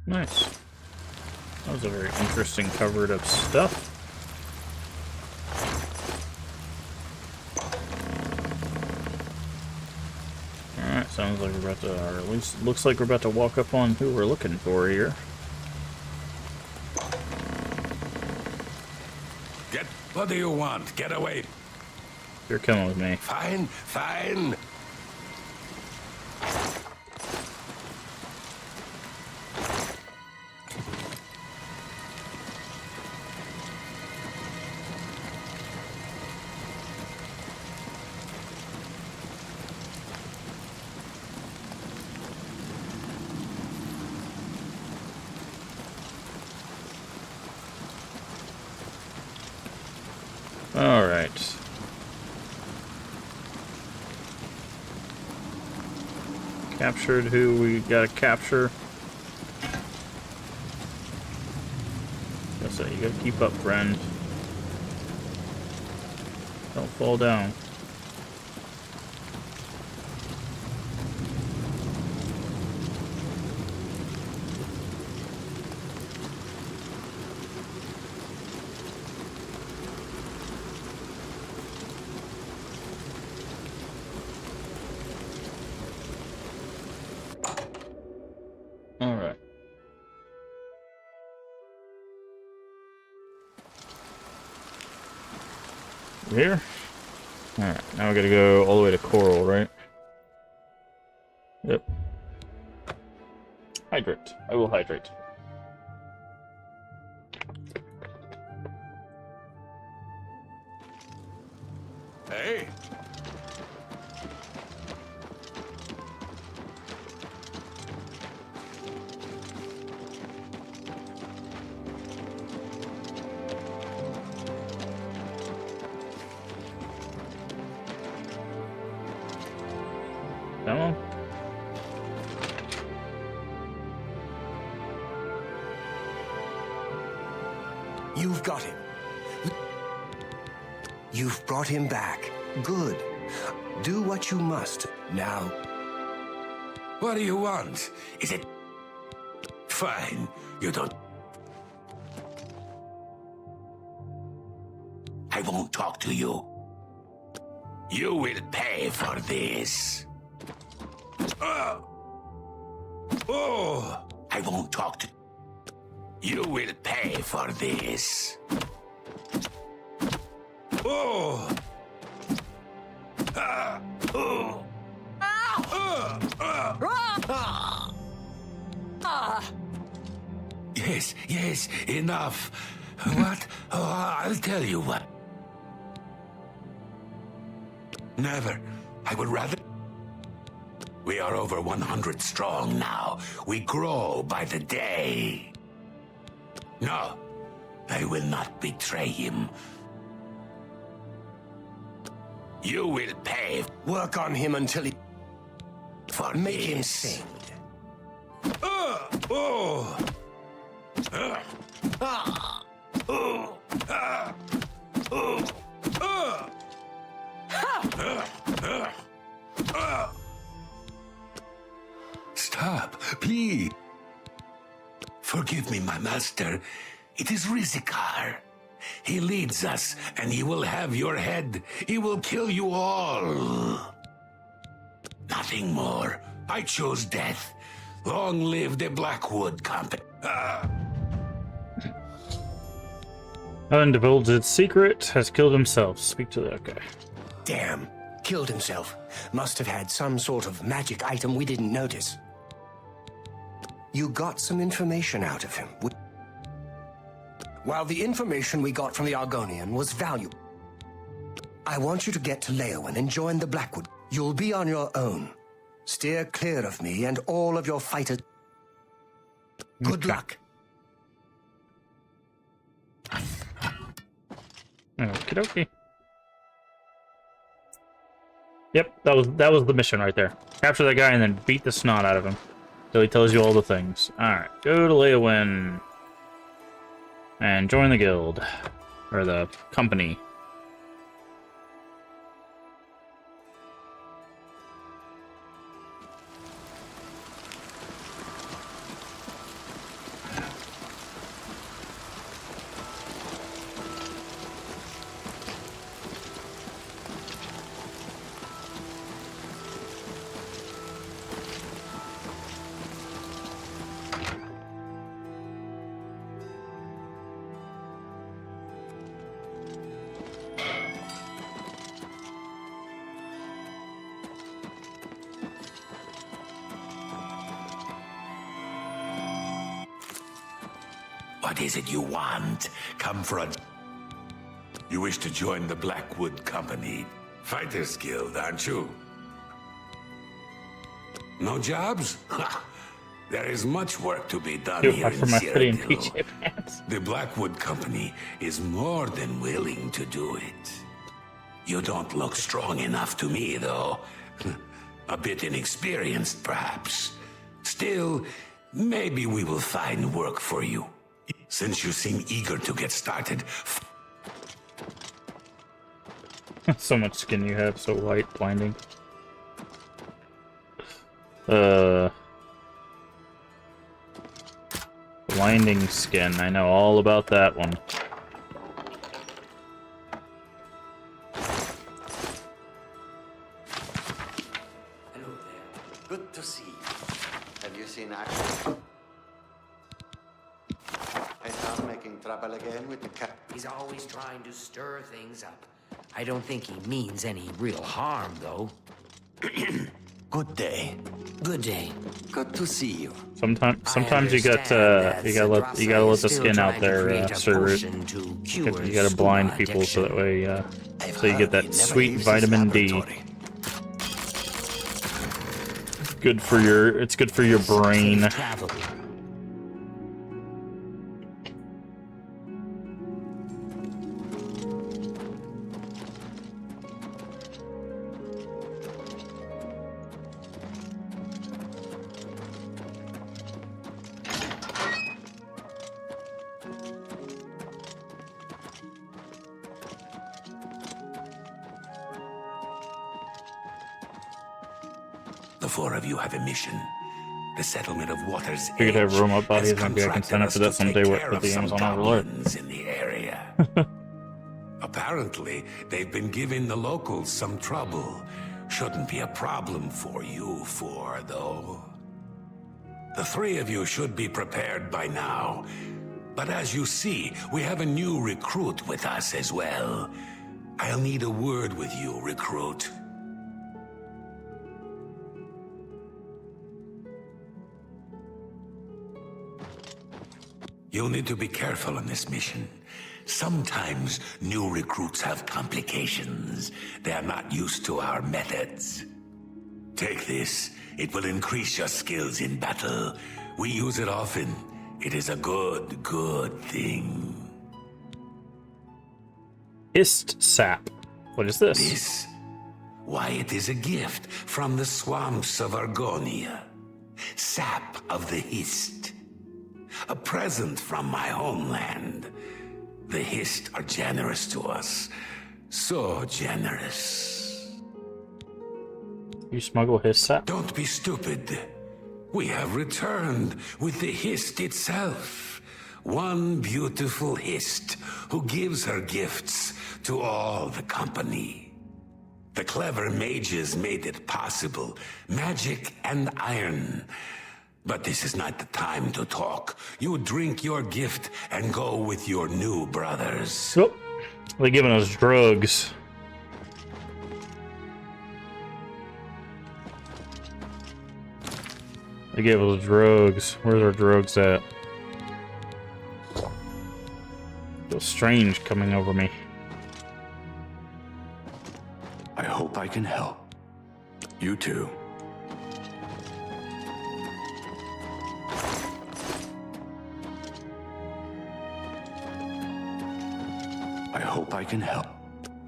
Nice. That was a very interesting covered up stuff. Alright, sounds like we're about to, or at least looks like we're about to walk up on who we're looking for here. What do you want? Get away. You're coming with me. Fine, fine. All right. Captured who we gotta capture. Guess that you gotta keep up, friend. Don't fall down. Here? Alright, now we gotta go all the way to Coral, right? Yep. Hydrate. I will hydrate. Hey! Come on. You've got him. You've brought him back. Good. Do what you must. Now. What do you want? Is it... Fine. You don't... I won't talk to you. You will pay for this. Oh! I won't talk to... You will pay for this. Oh! Oh! Yes, yes, enough. What? Oh, I'll tell you what. Never. I would rather... We are over 100 strong now. We grow by the day. No, I will not betray him. You will pay. Work on him until he... For Make this. him sing. Oh! Stop, please. Forgive me, my master. It is Rizikar. He leads us, and he will have your head. He will kill you all. Nothing more. I chose death. Long live the Blackwood Company. Having divulged its secret, has killed himself. Speak to the... Okay. Damn. Killed himself. Must have had some sort of magic item we didn't notice. You got some information out of him. While the information we got from the Argonian was valuable, I want you to get to Leowen and join the Blackwood. You'll be on your own. Steer clear of me and all of your fighters. Good luck. Okie dokie. Yep, that was the mission right there. Capture that guy and then beat the snot out of him till he tells you all the things. Alright, go to Leowen and join the guild. Or the company. What is it you want? Come for a... You wish to join the Blackwood Company. Fighters Guild, aren't you? No jobs? There is much work to be done here in Cyrodiil. The Blackwood Company is more than willing to do it. You don't look strong enough to me, though. A bit inexperienced, perhaps. Still, maybe we will find work for you. Since you seem eager to get started... So much skin you have, so white, blinding. Blinding skin, I know all about that one. Hello there. Good to see you. Have you seen action? I start making trouble again with the cat. He's always trying to stir things up. I don't think he means any real harm, though. Good day. Good day. Good to see you. Sometimes you gotta let the skin out there, Sir Root. You gotta blind people so that way, so you get that sweet vitamin D. It's good for your brain. The four of you have a mission. The settlement of Water's We could have Edge robot bodies, has maybe I can sign up for contracted that us to someday take with care of the some Amazon Overlord. goblins in the area. Apparently, they've been giving the locals some trouble. Shouldn't be a problem for you four, though. The three of you should be prepared by now. But as you see, we have a new recruit with us as well. I'll need a word with you, recruit. You'll need to be careful on this mission. Sometimes new recruits have complications. They are not used to our methods. Take this. It will increase your skills in battle. We use it often. It is a good thing. Hist sap. What is this? This? Why, it is a gift from the swamps of Argonia. Sap of the Hist. A present from my homeland. The Hist are generous to us. So generous. You smuggle Hist sap? Don't be stupid. We have returned with the Hist itself. One beautiful Hist who gives her gifts to all the company. The clever mages made it possible. Magic and iron. But this is not the time to talk. You drink your gift and go with your new brothers. Oh, they're giving us drugs. They gave us drugs. Where's our drugs at? Feels strange coming over me. I hope I can help. You too. I hope I can help.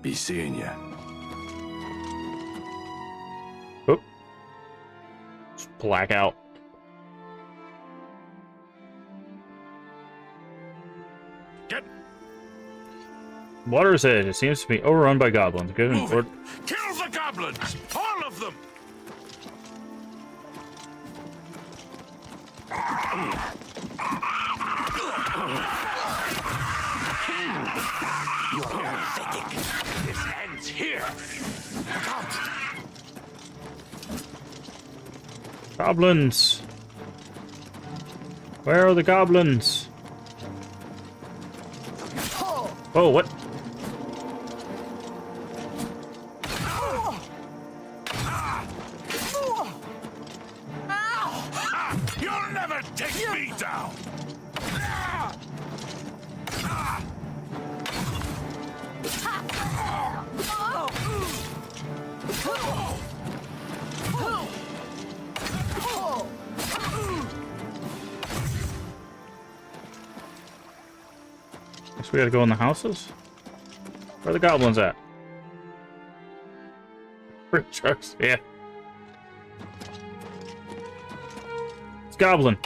Be seeing ya. Oh. Just black out. Get Water's Edge. It seems to be overrun by goblins. Good and moving. Kill the goblins! All of them! You're pathetic. This ends here. Look out! Goblins! Where are the goblins? Oh, what? You'll never take me down! Guess we gotta go in the houses? Where are the goblins at? Brick trucks, yeah. It's goblin.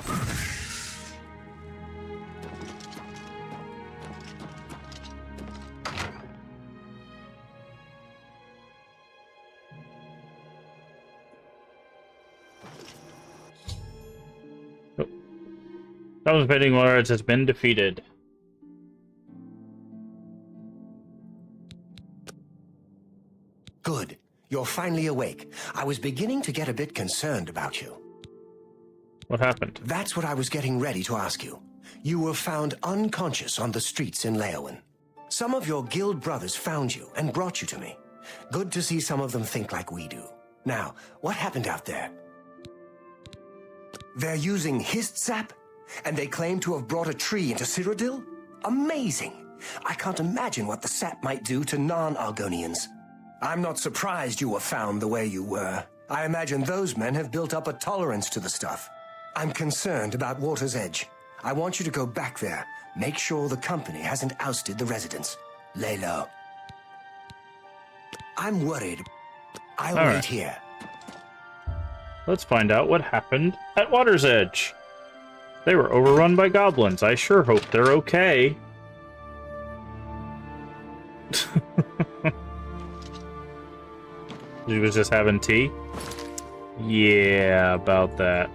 Goblins Bending Lords has been defeated. Good. You're finally awake. I was beginning to get a bit concerned about you. What happened? That's what I was getting ready to ask you. You were found unconscious on the streets in Leowen. Some of your guild brothers found you and brought you to me. Good to see some of them think like we do. Now, what happened out there? They're using hist sap, and they claim to have brought a tree into Cyrodiil? Amazing! I can't imagine what the sap might do to non-Argonians. I'm not surprised you were found the way you were. I imagine those men have built up a tolerance to the stuff. I'm concerned about Water's Edge. I want you to go back there. Make sure the company hasn't ousted the residents. Lay low. I'm worried. I'll wait here. Let's find out what happened at Water's Edge. They were overrun by goblins. I sure hope they're okay. He was just having tea? Yeah, about that.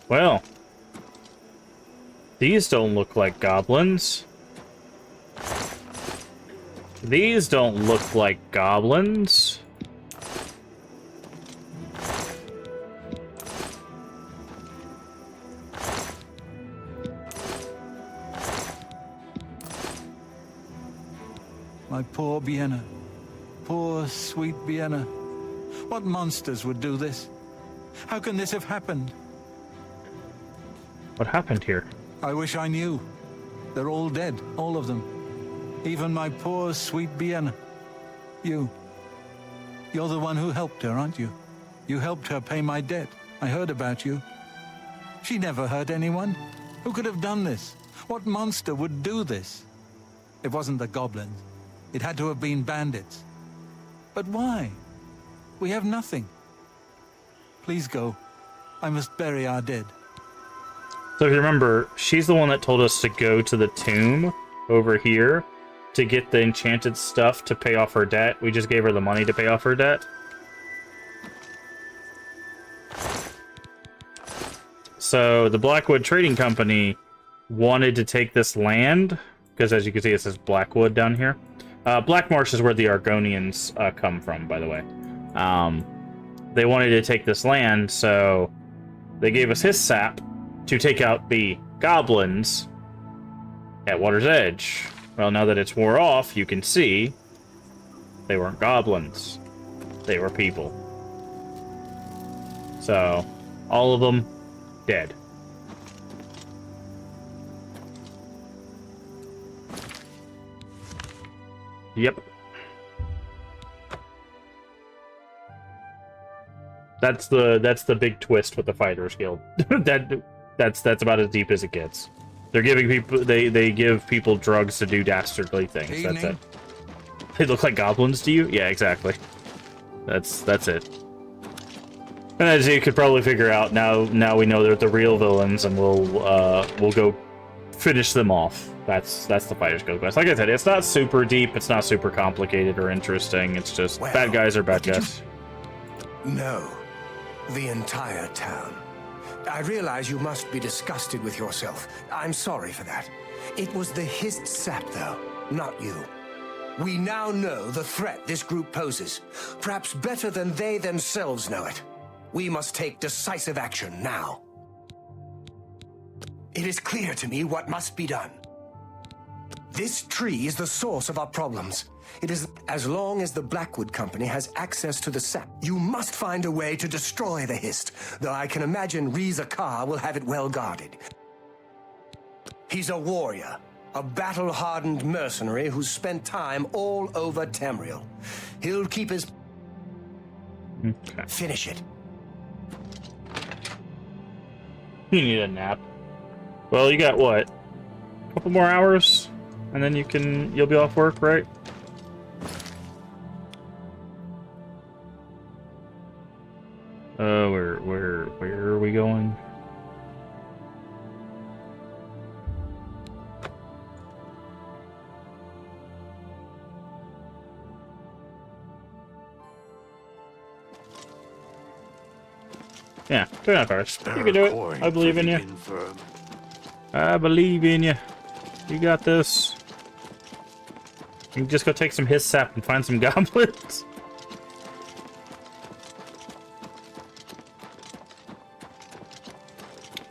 Well, these don't look like goblins. These don't look like goblins. My poor Vienna. Poor, sweet Vienna. What monsters would do this? How can this have happened? What happened here? I wish I knew. They're all dead, all of them. Even my poor, sweet Vienna. You're the one who helped her, aren't you? You helped her pay my debt. I heard about you. She never hurt anyone. Who could have done this? What monster would do this? It wasn't the goblins. It had to have been bandits. But why? We have nothing. Please go. I must bury our dead. So if you remember, she's the one that told us to go to the tomb over here to get the enchanted stuff to pay off her debt. We just gave her the money to pay off her debt. So the Blackwood Trading Company wanted to take this land, because as you can see it says Blackwood down here. Black Marsh is where the Argonians come from, by the way. They wanted to take this land, so they gave us his sap to take out the goblins at Water's Edge. Well, now that it's wore off, you can see they weren't goblins. They were people. So, all of them dead. Yep. That's the big twist with the Fighters Guild. That's about as deep as it gets. They're giving people they give people drugs to do dastardly things. Evening. That's it. They look like goblins to you? Yeah, exactly. That's it. And as you could probably figure out, now we know they're the real villains, and we'll go finish them off. That's the Fighters Guild quest. Like I said, it's not super deep, it's not super complicated or interesting. It's just bad guys are bad guys. No, the entire town. I realize you must be disgusted with yourself. I'm sorry for that. It was the hist sap, though, not you. We now know the threat this group poses, perhaps better than they themselves know it. We must take decisive action now. It is clear to me what must be done. This tree is the source of our problems. It is as long as the Blackwood Company has access to the sap. You must find a way to destroy the hist, though I can imagine Reza Kar will have it well guarded. He's a warrior, a battle-hardened mercenary who's spent time all over Tamriel. He'll keep his... Okay. Finish it. You need a nap. Well, you got what? A couple more hours? And then you'll be off work, right? Where are we going? Yeah, 2.5 hours. You can do it. I believe in you. I believe in you. You got this. You can just go take some his sap and find some goblins.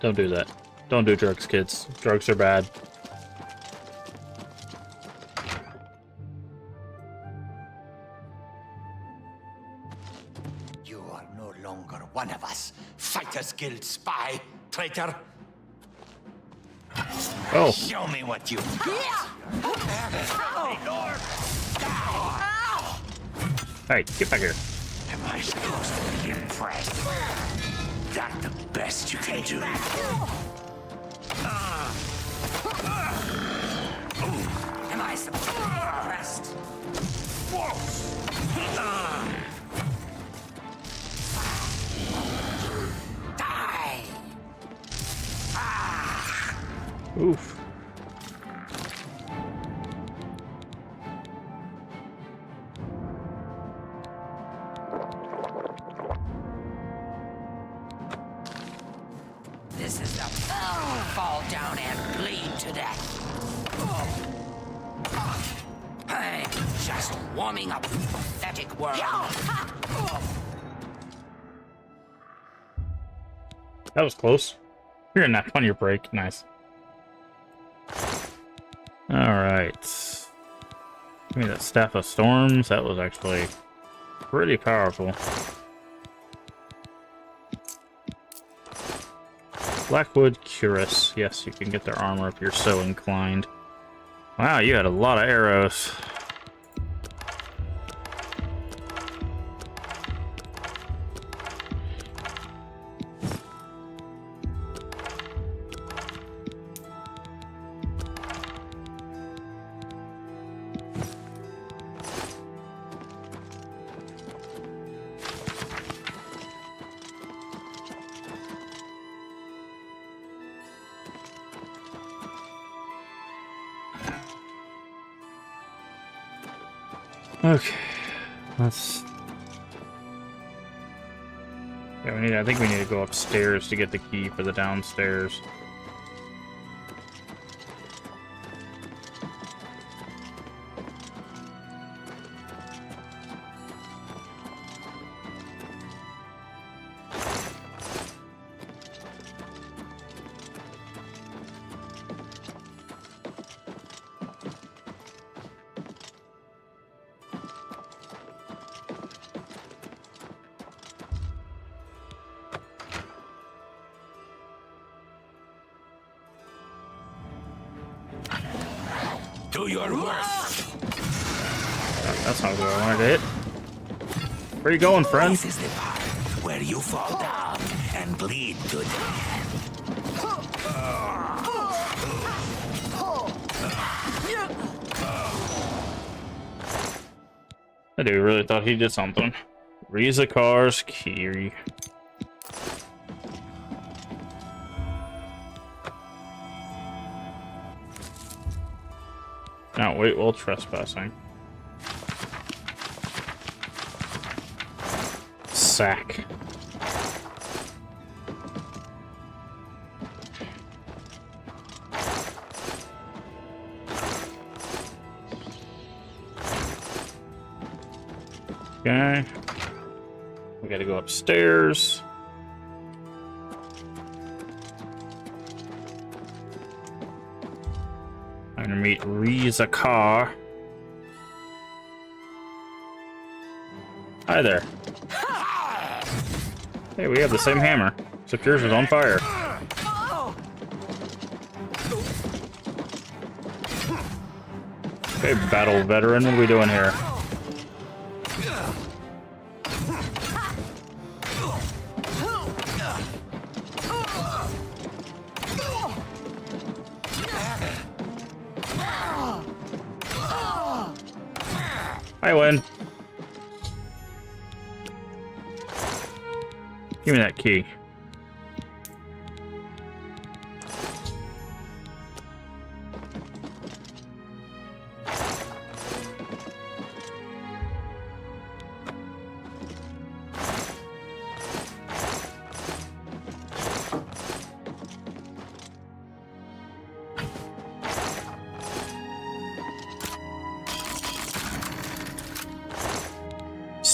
Don't do that. Don't do drugs, kids. Drugs are bad. You are no longer one of us. Fighters Guild spy, traitor. Oh. Show me what you Hey, get back here. Am I supposed to be impressed? That the best you can do? Am I supposed to be impressed? Die! Oof. This is the fall down and bleed to death. I'm just warming up, pathetic world. That was close. You're a nap on your break. Nice. Alright. Give me that Staff of Storms. That was actually pretty powerful. Blackwood Cuirass. Yes, you can get their armor if you're so inclined. Wow, you had a lot of arrows. Okay, let's. Yeah, I think we need to go upstairs to get the key for the downstairs. Do your worst. That's not where I wanted to hit. Where are you going, friend? This is the part where you fall down and bleed to death. That dude really thought he did something. Rizakar's Kiri. Now wait while trespassing. Sack. Okay. We gotta go upstairs. I'm gonna meet Rizakar. Hi there. Hey, we have the same hammer, except yours is on fire. Okay, battle veteran, what are we doing here? I win. Give me that key.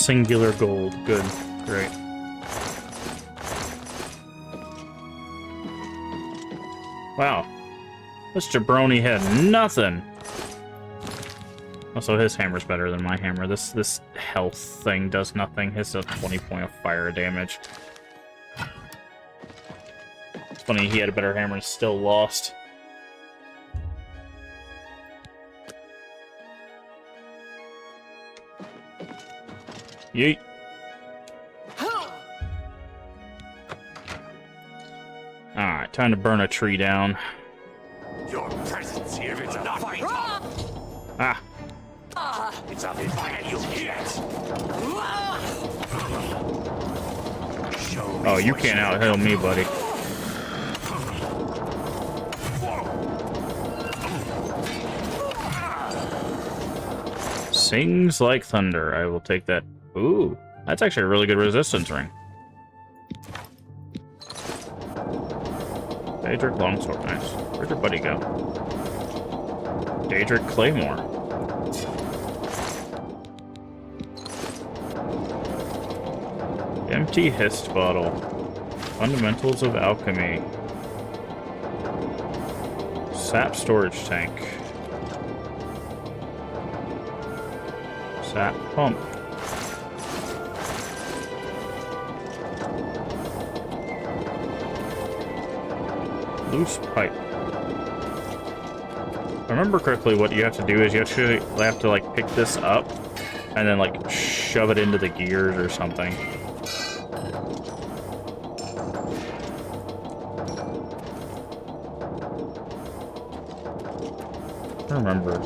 singular gold. Good. Great. Wow. This jabroni had nothing. Also, his hammer's better than my hammer. This health thing does nothing. His does 20 point of fire damage. It's funny, he had a better hammer and still lost. Yeet. Alright, time to burn a tree down. Your presence here is not my Ah. It's a fire you get. Oh, you can't out-heal me, buddy. Sings like thunder. I will take that. Ooh, that's actually a really good resistance ring. Daedric longsword, nice. Where'd your buddy go? Daedric claymore. Empty hist bottle. Fundamentals of alchemy. Sap storage tank. Sap pump. Loose pipe. If I remember correctly, what you have to do is you actually have to like pick this up and then like shove it into the gears or something. I remember.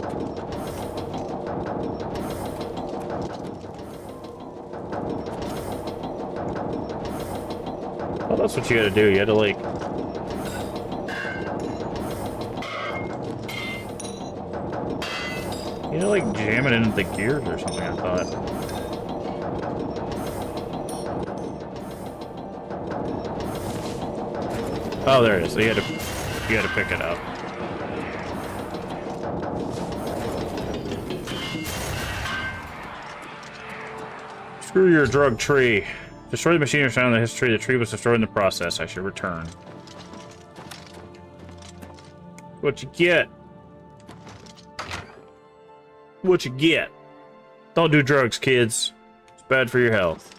Well, that's what you had to do. You had to like like jam it into the gears or something, I thought. Oh, there it is. So you had to pick it up. Screw your drug tree. Destroy the machinery found in the history. The tree was destroyed in the process. I should return. What you get? What you get? Don't do drugs, kids. It's bad for your health.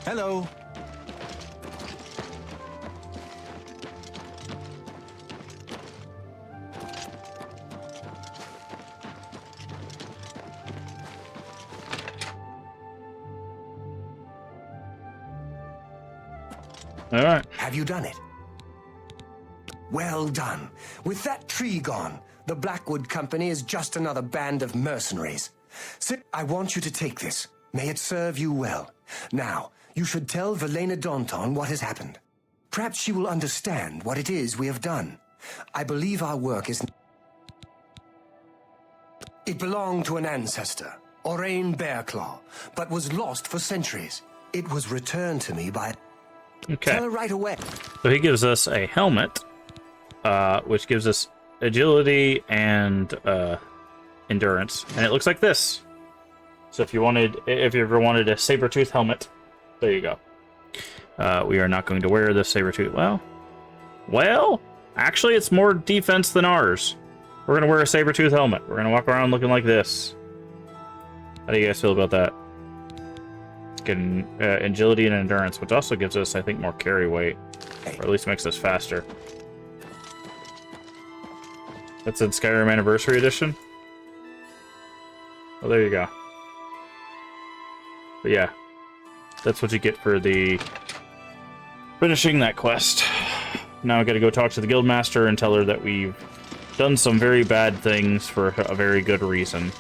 Hello. All right. Have you done it? Well done. With that tree gone, the Blackwood Company is just another band of mercenaries. I want you to take this. May it serve you well. Now, you should tell Velena Daunton what has happened. Perhaps she will understand what it is we have done. I believe our work is... It belonged to an ancestor, Orain Bearclaw, but was lost for centuries. It was returned to me by... Okay. Tell her right away. So he gives us a helmet, which gives us agility and endurance, and it looks like this. So if you ever wanted a saber-tooth helmet, there you go. We are not going to wear this saber-tooth. Well, actually, it's more defense than ours. We're gonna wear a saber-tooth helmet. We're gonna walk around looking like this. How do you guys feel about that? Getting agility and endurance, which also gives us, I think, more carry weight, or at least makes us faster. That's in Skyrim Anniversary Edition. Well, there you go. But yeah, that's what you get for the finishing that quest. Now I gotta go talk to the guildmaster and tell her that we've done some very bad things for a very good reason.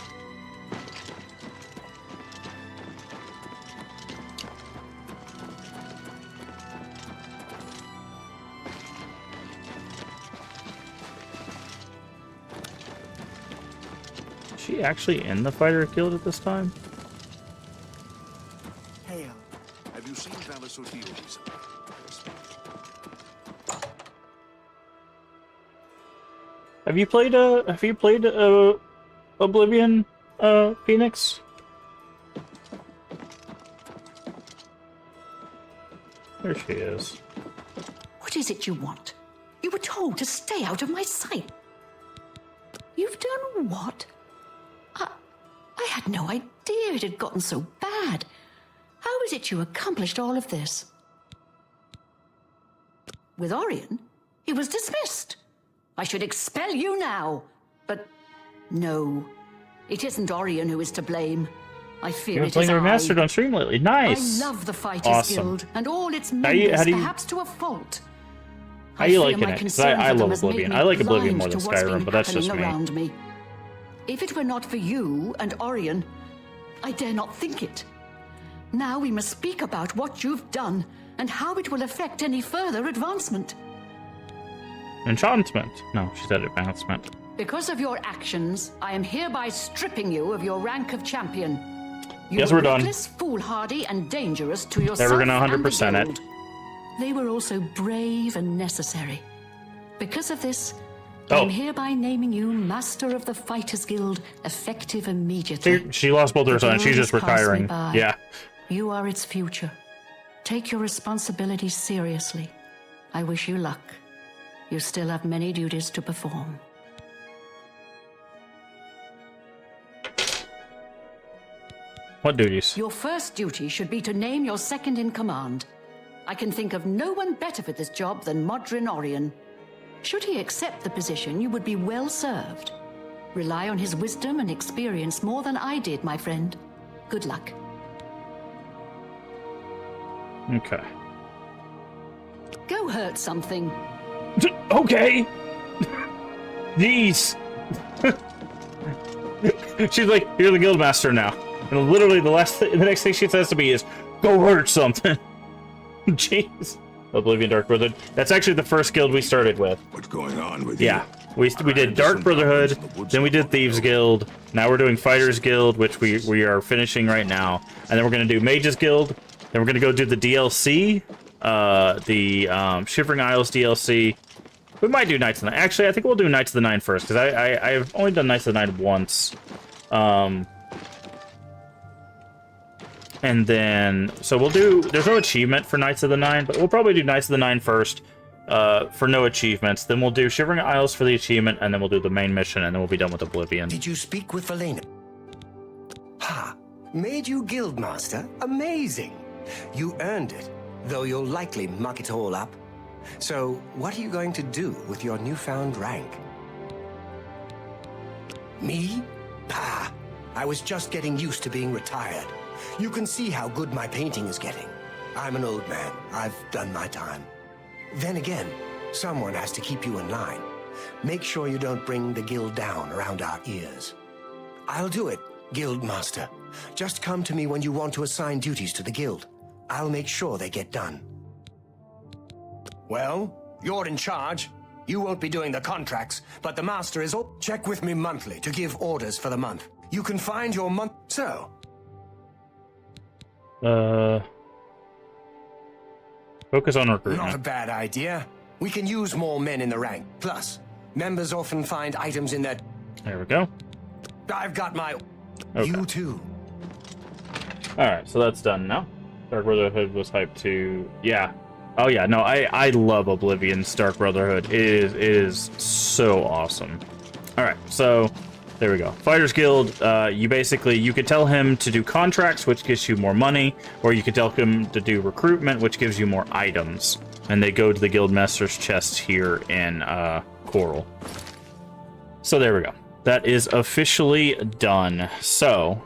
she actually in the fighter guild at this time? Hail. Have you seen Valisotil recently? Have you played Oblivion, Phoenix? There she is. What is it you want? You were told to stay out of my sight. You've done what? I had no idea it had gotten so bad. How is it you accomplished all of this? With Orion, he was dismissed. I should expel you now. But no, it isn't Orion who is to blame. I fear You've been playing Remastered on stream lately. Nice. I love the Fighters Guild and all its members, perhaps to a fault. How you liking it? 'Cause I love Oblivion. I like Oblivion more than Skyrim, but that's just me. If it were not for you and Orion, I dare not think it. Now we must speak about what you've done and how it will affect any further advancement. Enchantment. No, she said advancement. Because of your actions, I am hereby stripping you of your rank of champion. You Yes, we're done. Reckless, foolhardy, and dangerous to yourself. They were gonna and the 100% it. guild. They were also brave and necessary. Because of this, I am hereby naming you Master of the Fighters Guild, effective immediately. She lost both her sons. She's just retiring. Yeah. You are its future. Take your responsibilities seriously. I wish you luck. You still have many duties to perform. What duties? Your first duty should be to name your second in command. I can think of no one better for this job than Modrin Orion. Should he accept the position, you would be well served. Rely on his wisdom and experience more than I did, my friend. Good luck. Okay. Go hurt something. Okay. Jeez. She's like, you're the guildmaster now. And literally the next thing she says to me is, go hurt something. Jeez. Oblivion Dark Brotherhood. That's actually the first guild we started with. What's going on with you? We did Dark Brotherhood, then we did Thieves Guild, now we're doing Fighters Guild, which we are finishing right now, and then we're going to do Mages Guild, then we're going to go do the DLC, the Shivering Isles DLC. We might do Knights of the Nine. Actually, I think we'll do Knights of the Nine first, because I've only done Knights of the Nine once. And then, so we'll do, there's no achievement for Knights of the Nine, but we'll probably do Knights of the Nine first, for no achievements. Then we'll do Shivering Isles for the achievement, and then we'll do the main mission, and then we'll be done with Oblivion. Did you speak with Valena? Ha! Made you Guildmaster? Amazing! You earned it, though you'll likely muck it all up. So, what are you going to do with your newfound rank? Me? Pah! I was just getting used to being retired. You can see how good my painting is getting. I'm an old man. I've done my time. Then again, someone has to keep you in line. Make sure you don't bring the guild down around our ears. I'll do it, Guildmaster. Just come to me when you want to assign duties to the guild. I'll make sure they get done. Well, you're in charge. You won't be doing the contracts, but the master is all... Check with me monthly to give orders for the month. You can find your month... So... Focus on recruitment. Not a bad idea. We can use more men in the rank. Plus, members often find items in their... There we go. I've got my... Okay. You too. Alright, so that's done now. Dark Brotherhood was hyped to... Yeah. Oh yeah, no, I love Oblivion's Dark Brotherhood. It is so awesome. Alright, so... There we go. Fighters Guild, you could tell him to do contracts, which gives you more money, or you could tell him to do recruitment, which gives you more items. And they go to the Guildmaster's chest here in Coral. So there we go. That is officially done. So,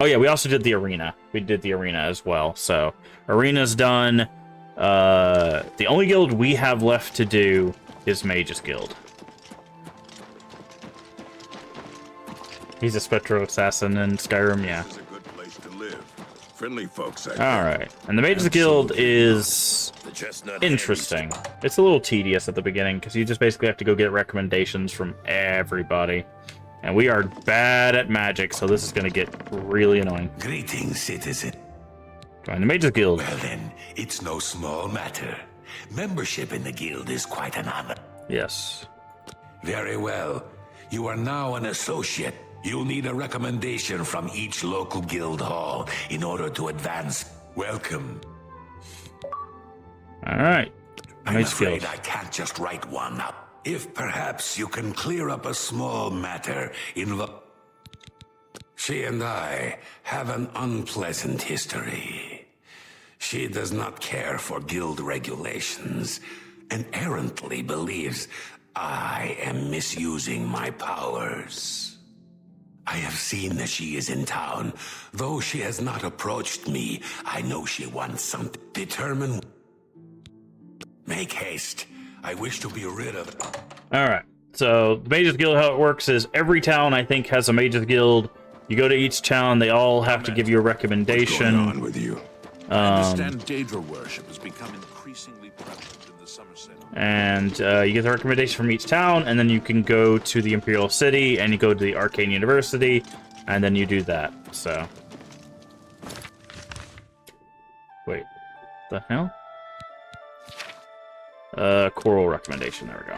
oh yeah, we also did the arena. We did the arena as well. So, arena's done. The only guild we have left to do is Mage's Guild. He's a Spectro Assassin in Skyrim, yeah. It's a good place to live. Friendly folks. Alright, and the Mage's Guild is interesting. It's a little tedious at the beginning, because you just basically have to go get recommendations from everybody. And we are bad at magic, so this is going to get really annoying. Greetings, citizen. Join the Mages Guild. Well then, it's no small matter. Membership in the guild is quite an honor. Yes. Very well. You are now an associate. You'll need a recommendation from each local guild hall in order to advance. Welcome. All right. I'm afraid I can't just write one up. If perhaps you can clear up a small matter She and I have an unpleasant history. She does not care for guild regulations and errantly believes I am misusing my powers. I have seen that she is in town. Though she has not approached me, I know she wants something. Determine. Make haste. I wish to be rid of it. Alright. So, the Mages Guild, how it works is every town, I think, has a Mages Guild. You go to each town, they all have to give you a recommendation. What's going on with you? I understand Daedra worship has become increasingly prevalent in the Somerset. And you get the recommendation from each town, and then you can go to the Imperial City, and you go to the Arcane University, and then you do that. So, wait, the hell? Coral recommendation. There we go.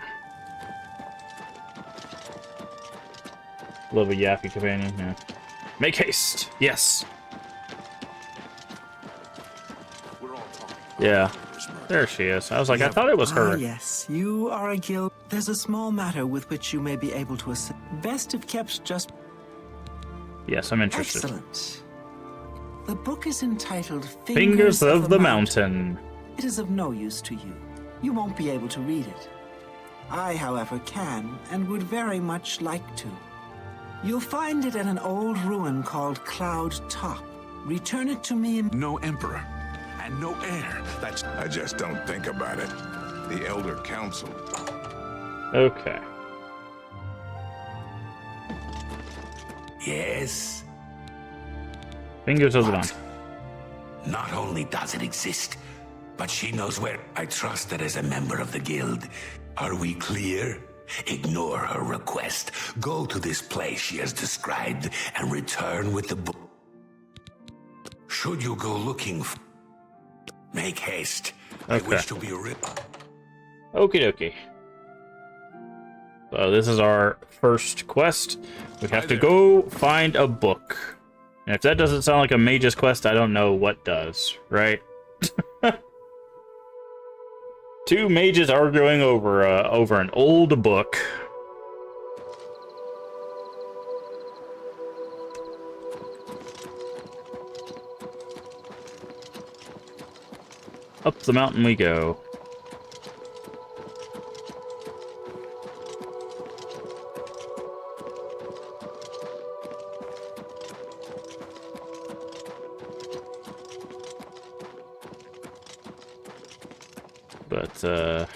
Love a yappy companion. Yeah. Make haste. Yes. Yeah. There she is. I was like, I thought it was her. Yes, you are a guild. There's a small matter with which you may be able to assist. Best if kept just... Yes, I'm interested. Excellent. The book is entitled Fingers of the Mountain. It is of no use to you. You won't be able to read it. I, however, can and would very much like to. You'll find it at an old ruin called Cloud Top. Return it to me. No emperor and no heir. That's... I just don't think about it. The Elder Council. Okay. Yes? Fingers of the Mountain. Not only does it exist, but she knows where. I trust that as a member of the guild. Are we clear? Ignore her request. Go to this place she has described and return with the book. Should you go looking for... Make haste. Okay. I wish to be rid... Okie dokie. So this is our first quest. We have to go find a book. And if that doesn't sound like a mage's quest, I don't know what does, right? Two mages arguing over an old book. Up the mountain we go. But, yeah.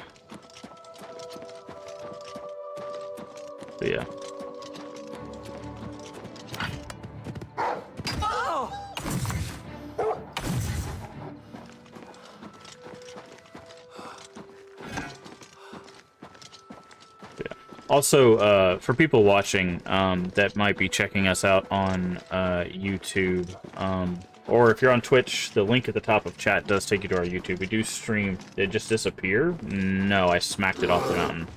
Also, for people watching that might be checking us out on YouTube, or if you're on Twitch, the link at the top of chat does take you to our YouTube. We do stream. Did it just disappear? No, I smacked it off the mountain.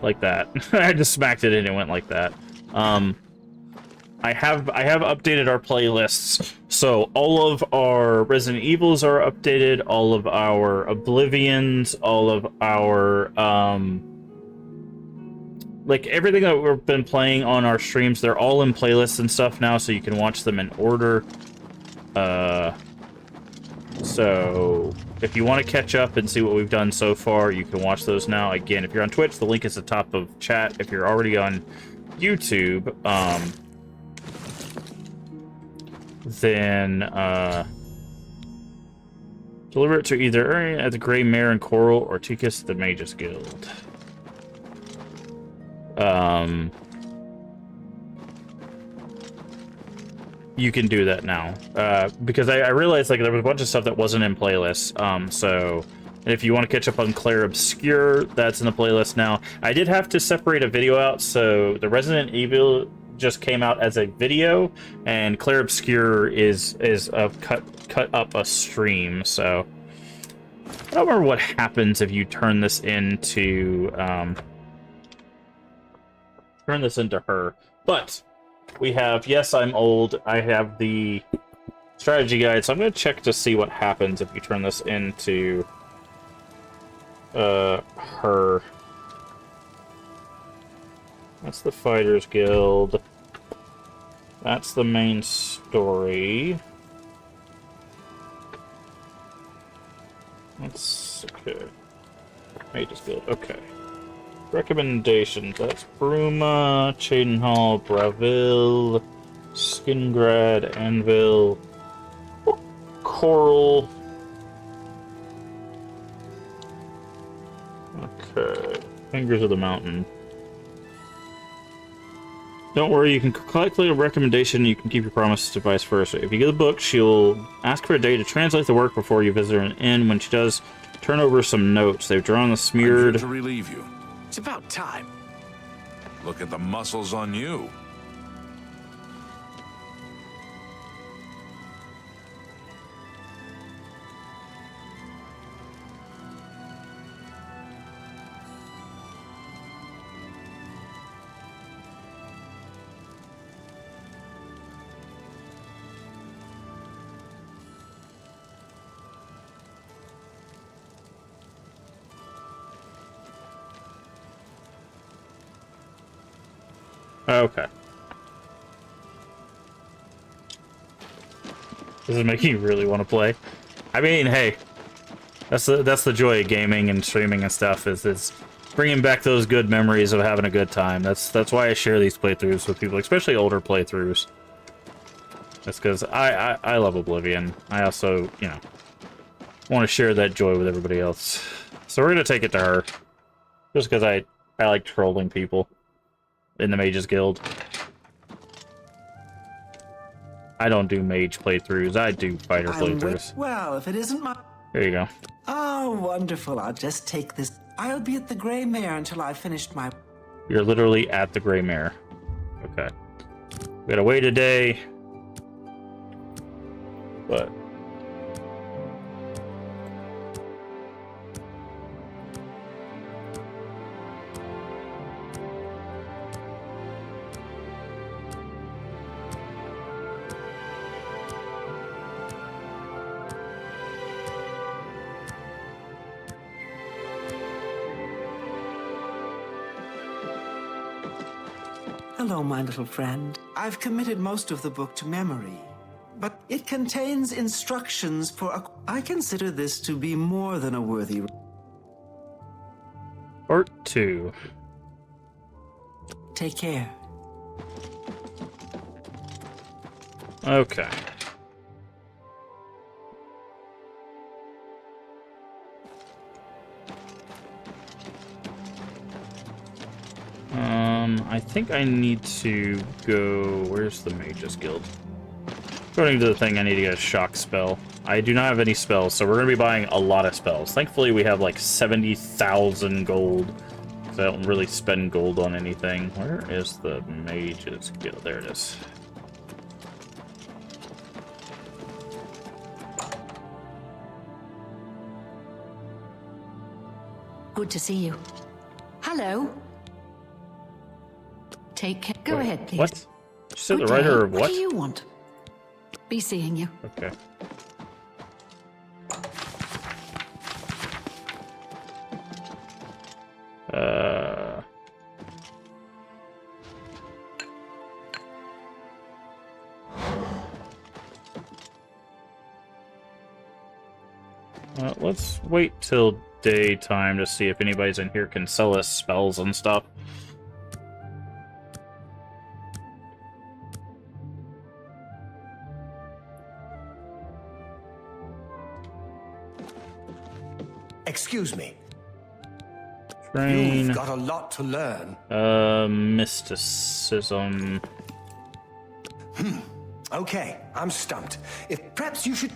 Like that. I just smacked it and it went like that. I have updated our playlists, so all of our Resident Evils are updated, all of our Oblivions, all of our like everything that we've been playing on our streams, they're all in playlists and stuff now, so you can watch them in order. So if you want to catch up and see what we've done so far, you can watch those now. Again, if you're on Twitch, the link is at the top of chat. If you're already on YouTube, then deliver it to either Urian at the Grey Mare and Coral or Tikas at the Mages Guild. you can do that now. Because I realized like there was a bunch of stuff that wasn't in playlists. So if you want to catch up on Claire Obscure, that's in the playlist now. I did have to separate a video out, so the Resident Evil just came out as a video, and Claire Obscure is a cut up a stream. So I don't remember what happens if you turn this into her. But we have, yes, I'm old. I have the strategy guide, so I'm going to check to see what happens if you turn this into her. That's the Fighters Guild. That's the main story. That's okay. Mages Guild, okay. Recommendations. That's Bruma, Chadenhall, Bravil, Skingrad, Anvil, Coral. Okay. Fingers of the Mountain. Don't worry, you can calculate a recommendation, you can keep your promises to vice versa. If you get the book, she'll ask for a day to translate the work before you visit her an inn. When she does, turn over some notes. They've drawn the smeared... I'm here to relieve you. It's about time. Look at the muscles on you. Okay. This is making you really want to play. I mean, hey, that's the joy of gaming and streaming and stuff. Is bringing back those good memories of having a good time. That's why I share these playthroughs with people, especially older playthroughs. That's because I love Oblivion. I also, you know, want to share that joy with everybody else. So we're gonna take it to her, just because I like trolling people in the Mages Guild. I don't do mage playthroughs, I do fighter playthroughs. Well, if it isn't my... There you go. Oh, wonderful. I'll just take this. I'll be at the Grey Mare until I've finished my... You're literally at the Grey Mare. Okay. We gotta wait a day. But... Hello, my little friend. I've committed most of the book to memory, but it contains instructions for a... I consider this to be more than a worthy... Part 2. Take care. Okay. I think I need to go... Where's the Mages Guild? According to the thing, I need to get a shock spell. I do not have any spells, so we're going to be buying a lot of spells. Thankfully, we have like 70,000 gold, because I don't really spend gold on anything. Where is the Mages Guild? There it is. Good to see you. Hello. Take care. Go ahead, please. What? You said the writer of what? What do you want? Be seeing you. Okay. Let's wait till daytime to see if anybody's in here can sell us spells and stuff. Excuse me. Train. You've got a lot to learn. Mysticism. Okay, I'm stumped. If perhaps you should...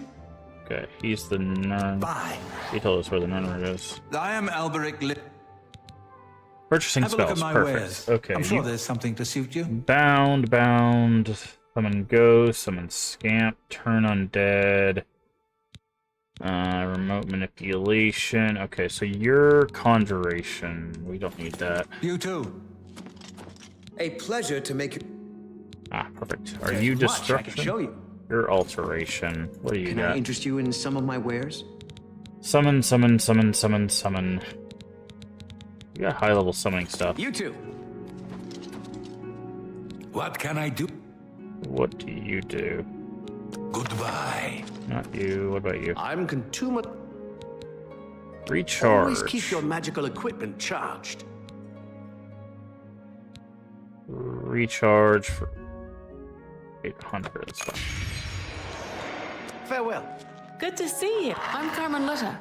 Okay, he's the Nern. Bye. He told us where the Nern is. I am Alberic Purchasing Have a look spells. at my Perfect. wares. Okay. I'm sure there's something to suit you. Bound. Summon Ghost, summon Scamp, turn undead. Remote manipulation. Okay, so your conjuration. We don't need that. You too. A pleasure to make you. Ah, perfect. Are you destruction? I can show you. Your alteration. What do you Can got? I interest you in some of my wares? Summon. You got high level summoning stuff. You too. What can I do? What do you do? Goodbye. Not you. What about you? I'm consumer. Recharge. Always keep your magical equipment charged. Recharge for 800. That's fine. Farewell. Good to see you. I'm Carmen Lutta.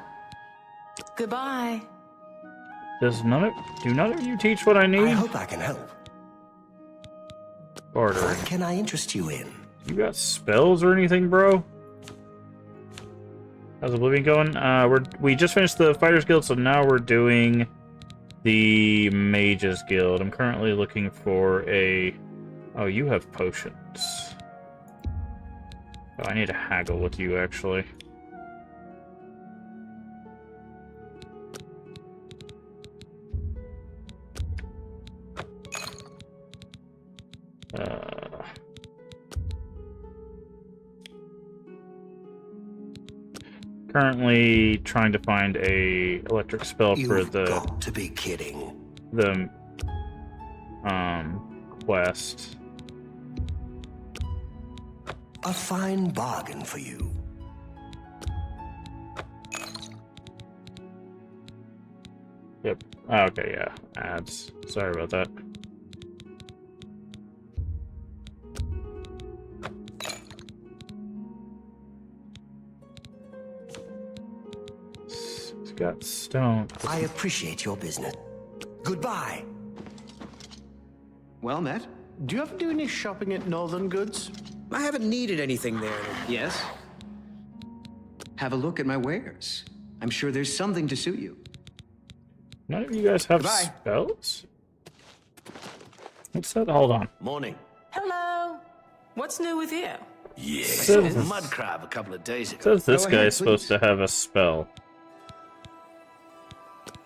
Goodbye. Do none of you teach what I need? I hope I can help. Bartering. What can I interest you in? You got spells or anything, bro? How's Oblivion going? We just finished the Fighters Guild, so now we're doing the Mages Guild. I'm currently looking for a... Oh, you have potions. Oh, I need to haggle with you, actually. Currently trying to find a electric spell for the... You've got to be kidding. The quest. A fine bargain for you. Yep. Oh, okay, yeah. Ads. Sorry about that. It's got stone. I appreciate your business. Goodbye. Well, Matt, do you ever do any shopping at Northern Goods? I haven't needed anything there. Yes? Have a look at my wares. I'm sure there's something to suit you. None of you guys have Goodbye. spells? What's that? Hold on. Morning. Hello. What's new with you? Yeah. I saw a mud crab a couple of days ago. Says this Go guy ahead, is supposed please. to have a spell.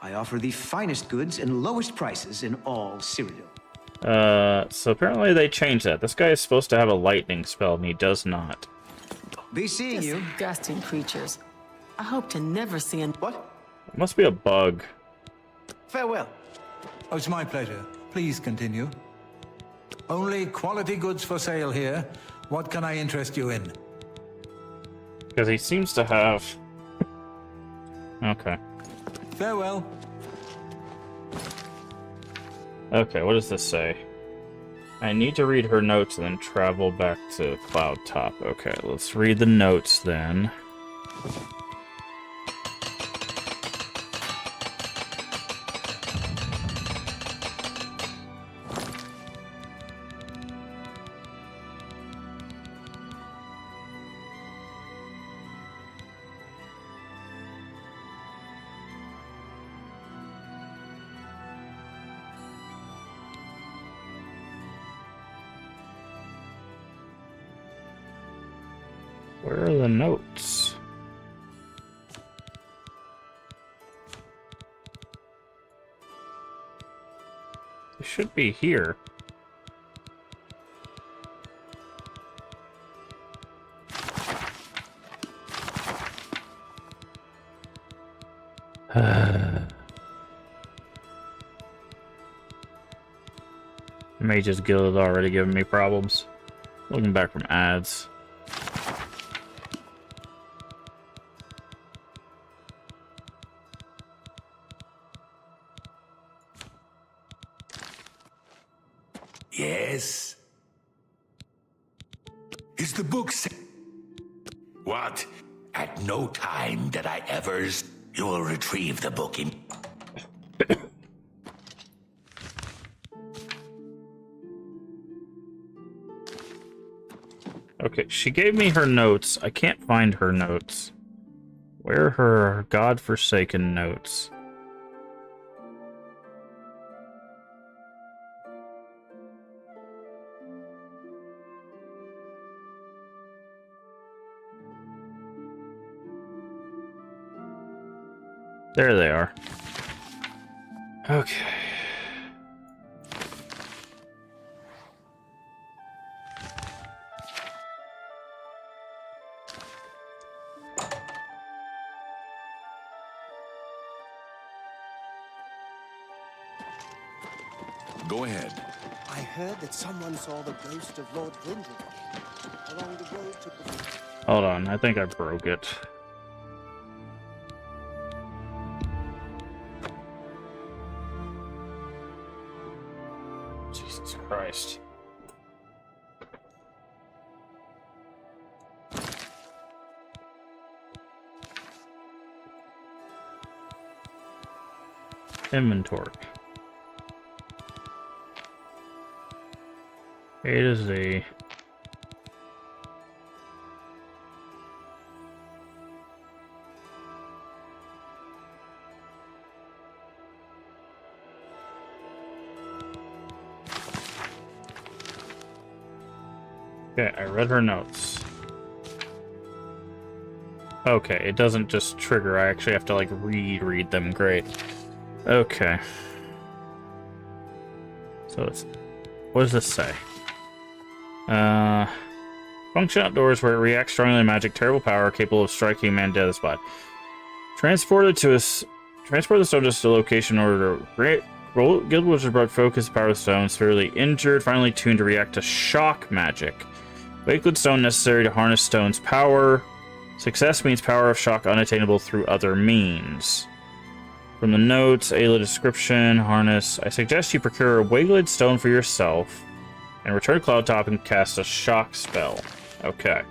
I offer the finest goods and lowest prices in all Cyrodiil. So apparently they changed that. This guy is supposed to have a lightning spell, and he does not. Be seeing you. Disgusting creatures. I hope to never see an... What? It must be a bug. Farewell. Oh, it's my pleasure. Please continue. Only quality goods for sale here. What can I interest you in? Because he seems to have... Okay. Farewell. Okay, what does this say? I need to read her notes and then travel back to Cloud Top. Okay, let's read the notes then. Where are the notes? They should be here. Mage's Guild has already given me problems. Looking back from ads. Yes? Is the book What? At no time did I ever... You will retrieve the book in... Okay, she gave me her notes. I can't find her notes. Where are her godforsaken notes? There they are. Okay. Go ahead. I heard that someone saw the ghost of Lord Glyndon along the road to... Hold on, I think I broke it. Jesus Christ. Inventory. It is a... Okay, I read her notes. Okay, it doesn't just trigger, I actually have to, like, reread them. Great. Okay. So it's... What does this say? Function outdoors where it reacts strongly to magic, terrible power, capable of striking a man dead on the spot. Transport the stone to a location in order to... Guild Wizard brought focus, power of the stone, severely injured, finally tuned to react to shock magic. Wakewood stone necessary to harness stone's power. Success means power of shock unattainable through other means. From the notes, Ayla description, harness. I suggest you procure a Wakewood stone for yourself and return to Cloud Top and cast a shock spell. Okay.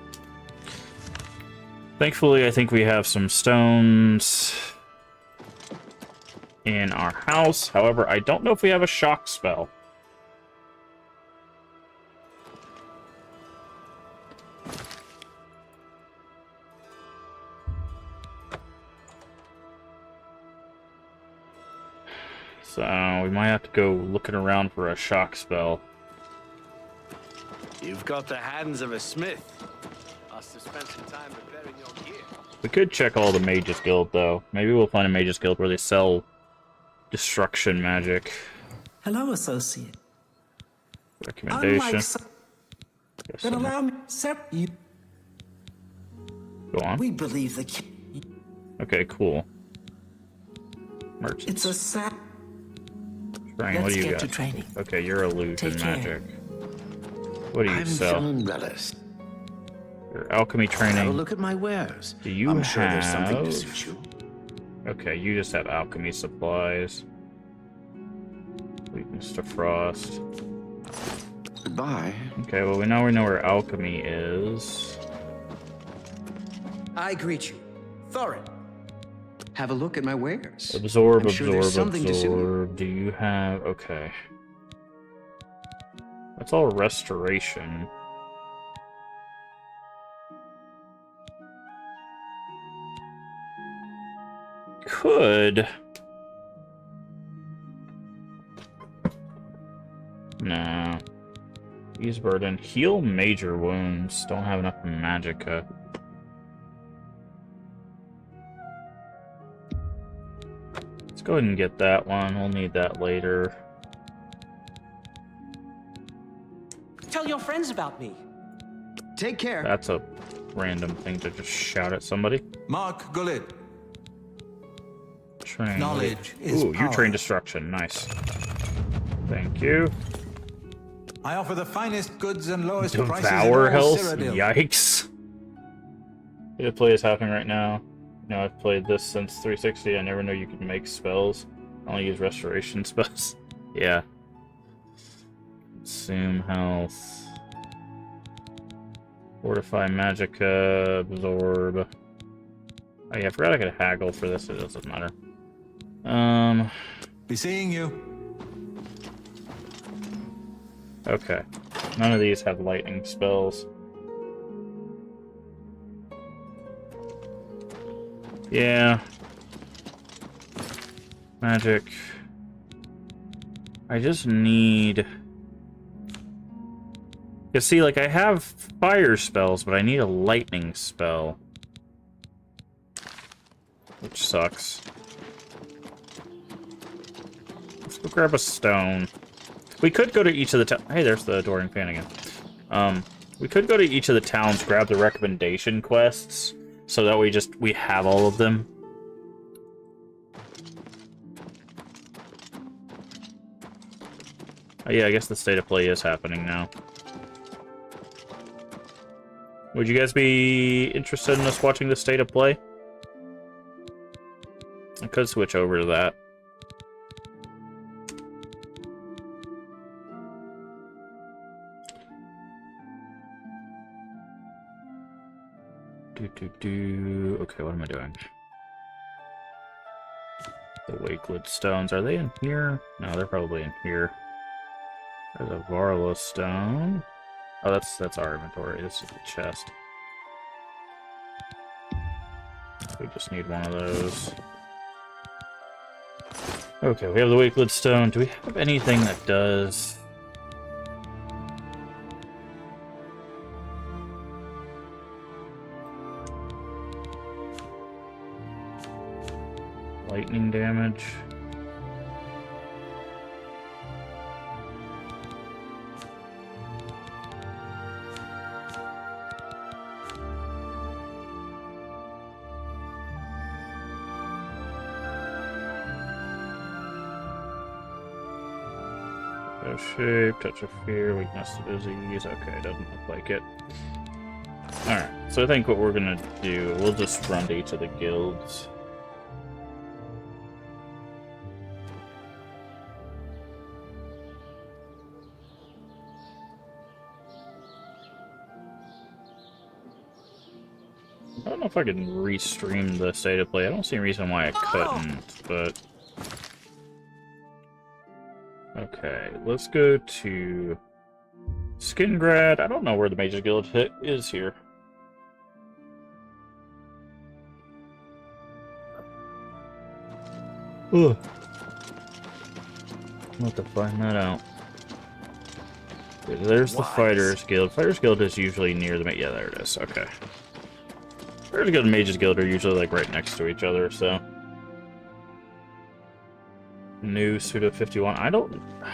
Thankfully, I think we have some stones in our house. However, I don't know if we have a shock spell. So we might have to go looking around for a shock spell. You've got the hands of a smith. Must have spent some time repairing your gear. We could check all the Mages Guild, though. Maybe we'll find a Mages Guild where they sell destruction magic. Hello, associate. Recommendation. Then allow me you. Go on. We believe the Okay, cool. Merchants. It's a sad. Training, what do you get got? to training. Okay, you're illusion Take care. magic. What do you sell? Your alchemy training. Have a look at my wares. Do you I'm have... sure there's something to suit you. Okay, you just have alchemy supplies. Weakness to frost. Goodbye. Okay, well we know where alchemy is. I greet you, Thorin. Have a look at my wares. Absorb, I'm sure absorb, there's something to suit you. absorb. Do you have... Okay. That's all restoration. Could... No. Use burden. Heal major wounds. Don't have enough magicka. Let's go ahead and get that one. We'll need that later. Tell your friends about me. Take care. That's a random thing to just shout at somebody. Mark Gullit. Train. Knowledge is Ooh, you power. train destruction. Nice. Thank you. I offer the finest goods and lowest prices in Devour all health? Cyrodiil. Yikes. The play is happening right now. You know, I've played this since 360. I never knew you could make spells. I only use restoration spells. Yeah. Consume health. Fortify magicka. Absorb. Oh yeah, I forgot I could haggle for this. It doesn't matter. Be seeing you. Okay. None of these have lightning spells. Yeah. Magic. I just need... You see, like, I have fire spells, but I need a lightning spell. Which sucks. Let's go grab a stone. We could go to each of the towns. Hey, there's the Dorian fan again. We could go to each of the towns, grab the recommendation quests, so that we have all of them. Oh, yeah, I guess the state of play is happening now. Would you guys be interested in us watching the state of play? I could switch over to that. Okay, what am I doing? The Wakewood stones, are they in here? No, they're probably in here. There's a Varla stone. Oh, that's our inventory. This is the chest. We just need one of those. Okay, we have the Wakewood stone. Do we have anything that does... lightning damage? Shape, touch of fear, weakness to disease. Okay, doesn't look like it. Alright, so I think what we're gonna do, we'll just run to each of the guilds. I don't know if I can restream the state of play. I don't see any reason why I couldn't, but... Okay, let's go to Skingrad. I don't know where the Mages Guild is here. Ugh. I'll have to find that out. Okay, there's the Fighters Guild. Fighters Guild is usually near the... Yeah, there it is. Okay. Fighters Guild and Mages Guild are usually, like, right next to each other, so... New Suda 51. I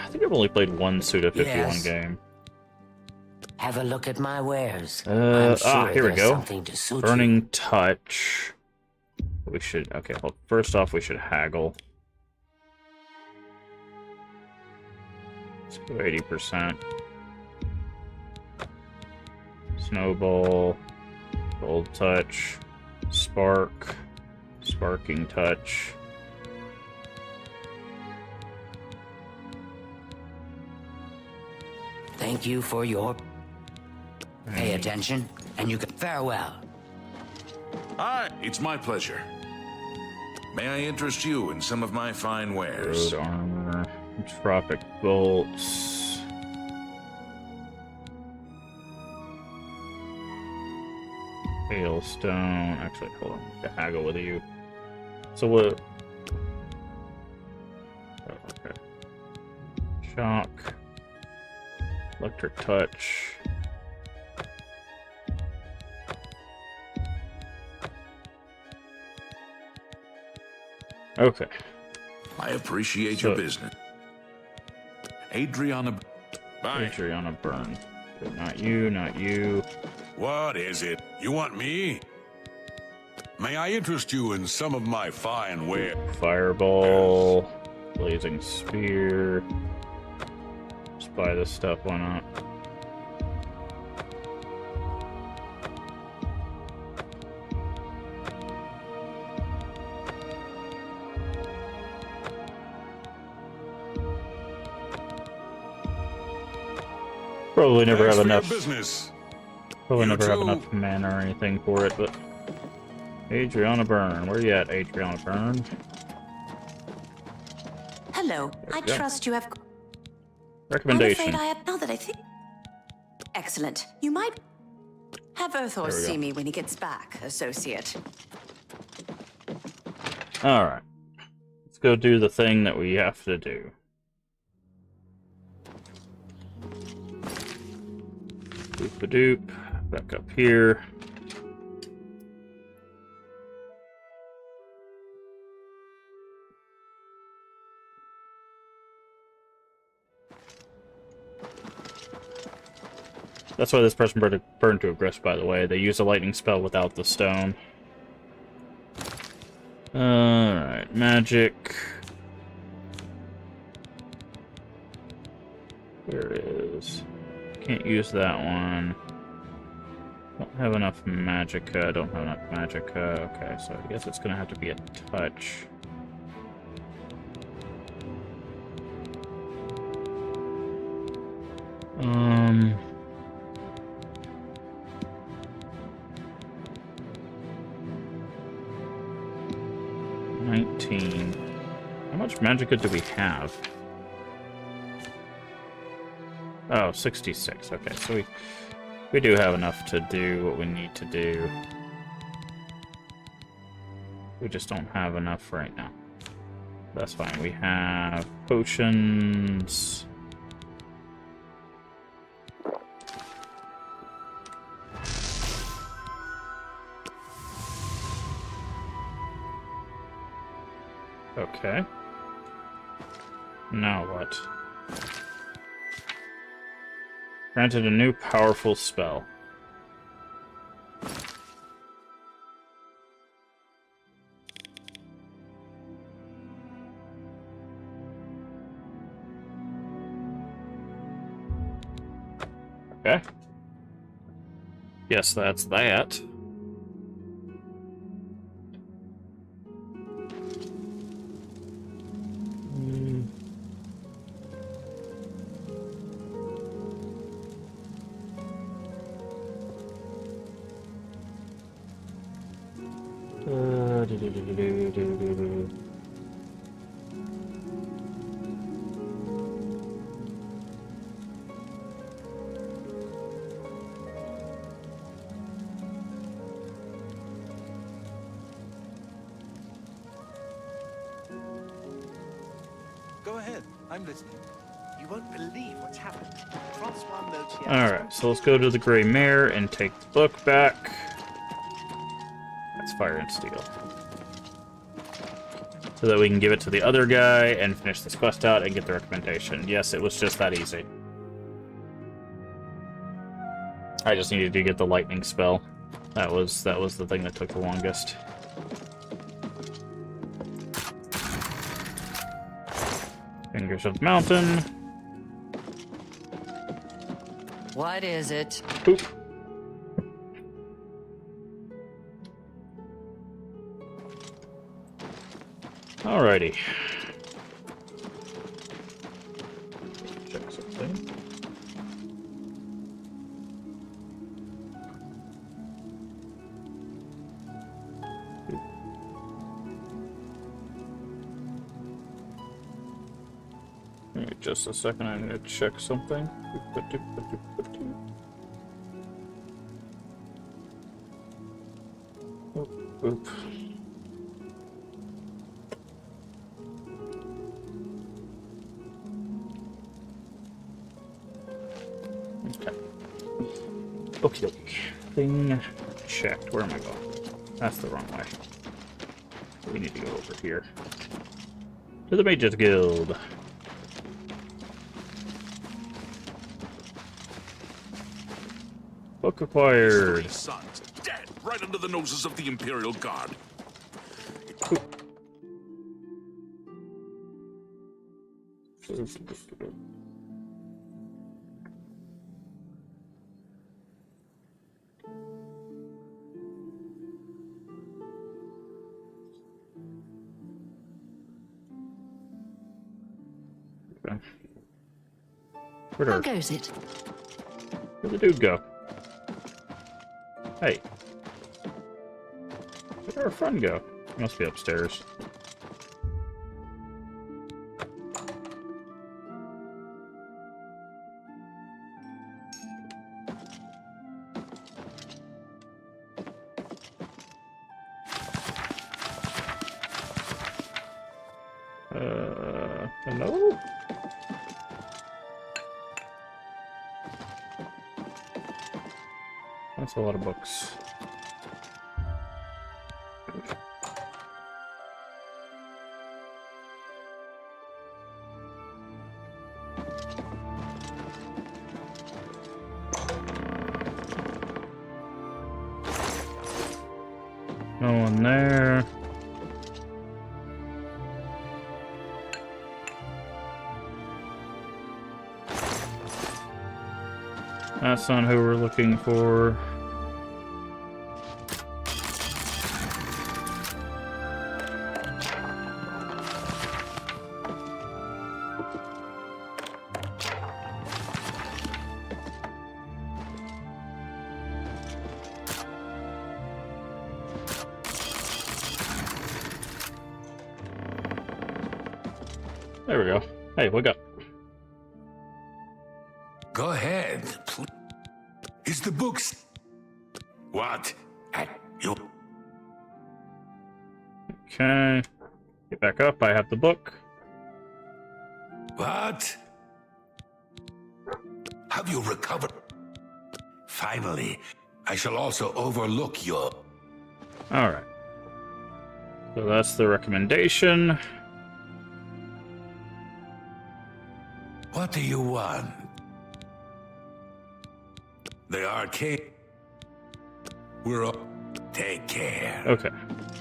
think I've only played one Suda 51 game. Have a look at my wares. I'm sure here we go. Something to suit Burning you. Touch. We should... Okay, well, first off, we should haggle. Let's go 80%. Snowball. Gold Touch. Spark. Sparking Touch. Thank you for your... Pay attention, and you can... Farewell. Hi, it's my pleasure. May I interest you in some of my fine wares? Road armor. Tropic bolts. Hailstone. Actually, hold on. I can haggle with you. So what... Oh, okay. Shock. Electric Touch. Okay. I appreciate your business. Adriana... Bye. Adriana Byrne. Not you, not you. What is it? You want me? May I interest you in some of my fine wares? Fireball. Blazing Spear. Just buy this stuff, why not? Probably never have enough. Probably never have enough mana or anything for it, but Adriana Byrne, where you at, Adriana Byrne? Hello, I trust you have. Recommendation. I'm afraid I have. Now that I think. Excellent. You might have Earthor see me when he gets back, associate. Alright. Let's go do the thing that we have to do. Doop-a-doop. Back up here. That's why this person burned to a crisp, by the way. They use a lightning spell without the stone. Alright, magic. Where is... Can't use that one. Don't have enough magicka. Don't have enough magicka. Okay, so I guess it's gonna have to be a touch. How much magicka do we have? Oh, 66. Okay, so we do have enough to do what we need to do. We just don't have enough right now. That's fine. We have potions. Okay. Now what? Granted a new powerful spell. Okay. Yes, that's that. Go ahead. I'm listening. You won't believe what's happened. Francois notes here. Alright, so let's go to the Grey Mare and take the book back. That's Fire and Steel. So that we can give it to the other guy and finish this quest out and get the recommendation. Yes, it was just that easy. I just needed to get the lightning spell. That was the thing that took the longest. Fingers of the Mountain. What is it? Poop. Alrighty. Check something. Wait just a second, I'm gonna check something. Oop. Okay. Okie dokie. Thing checked. Where am I going? That's the wrong way. We need to go over here. To the Mages Guild. Book acquired. 3 sons dead right under the noses of the Imperial Guard. How goes it? Where'd the dude go? Hey. Where'd our friend go? He must be upstairs. Hello? That's a lot of books. No one there. That's not who we're looking for. There we go. Hey, wake up. Go ahead. Is the books... What? You... Okay. Get back up. I have the book. What? Have you recovered? Finally, I shall also overlook your... Alright. So that's the recommendation. What do you want? The arcade. We're up. Take care. Okay.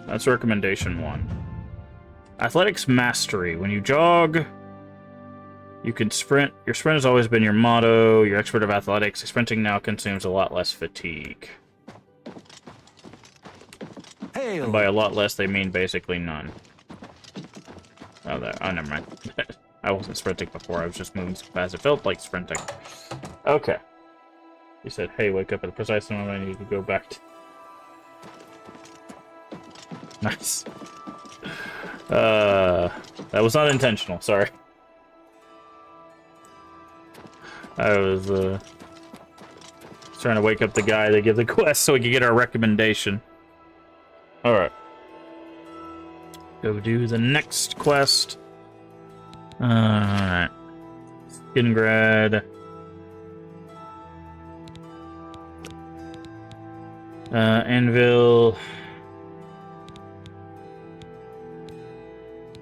That's recommendation 1. Athletics mastery. When you jog, you can sprint. Your sprint has always been your motto. You're expert of athletics. Sprinting now consumes a lot less fatigue. Hail. And by a lot less, they mean basically none. Oh, never mind. I wasn't sprinting before. I was just moving as it felt like sprinting. Okay. You said, hey, wake up at the precise moment I need to go back to... Nice. That was not intentional, sorry. I was, trying to wake up the guy to give the quest so we could get our recommendation. Alright. Go do the next quest. Alright. Skingrad. Anvil.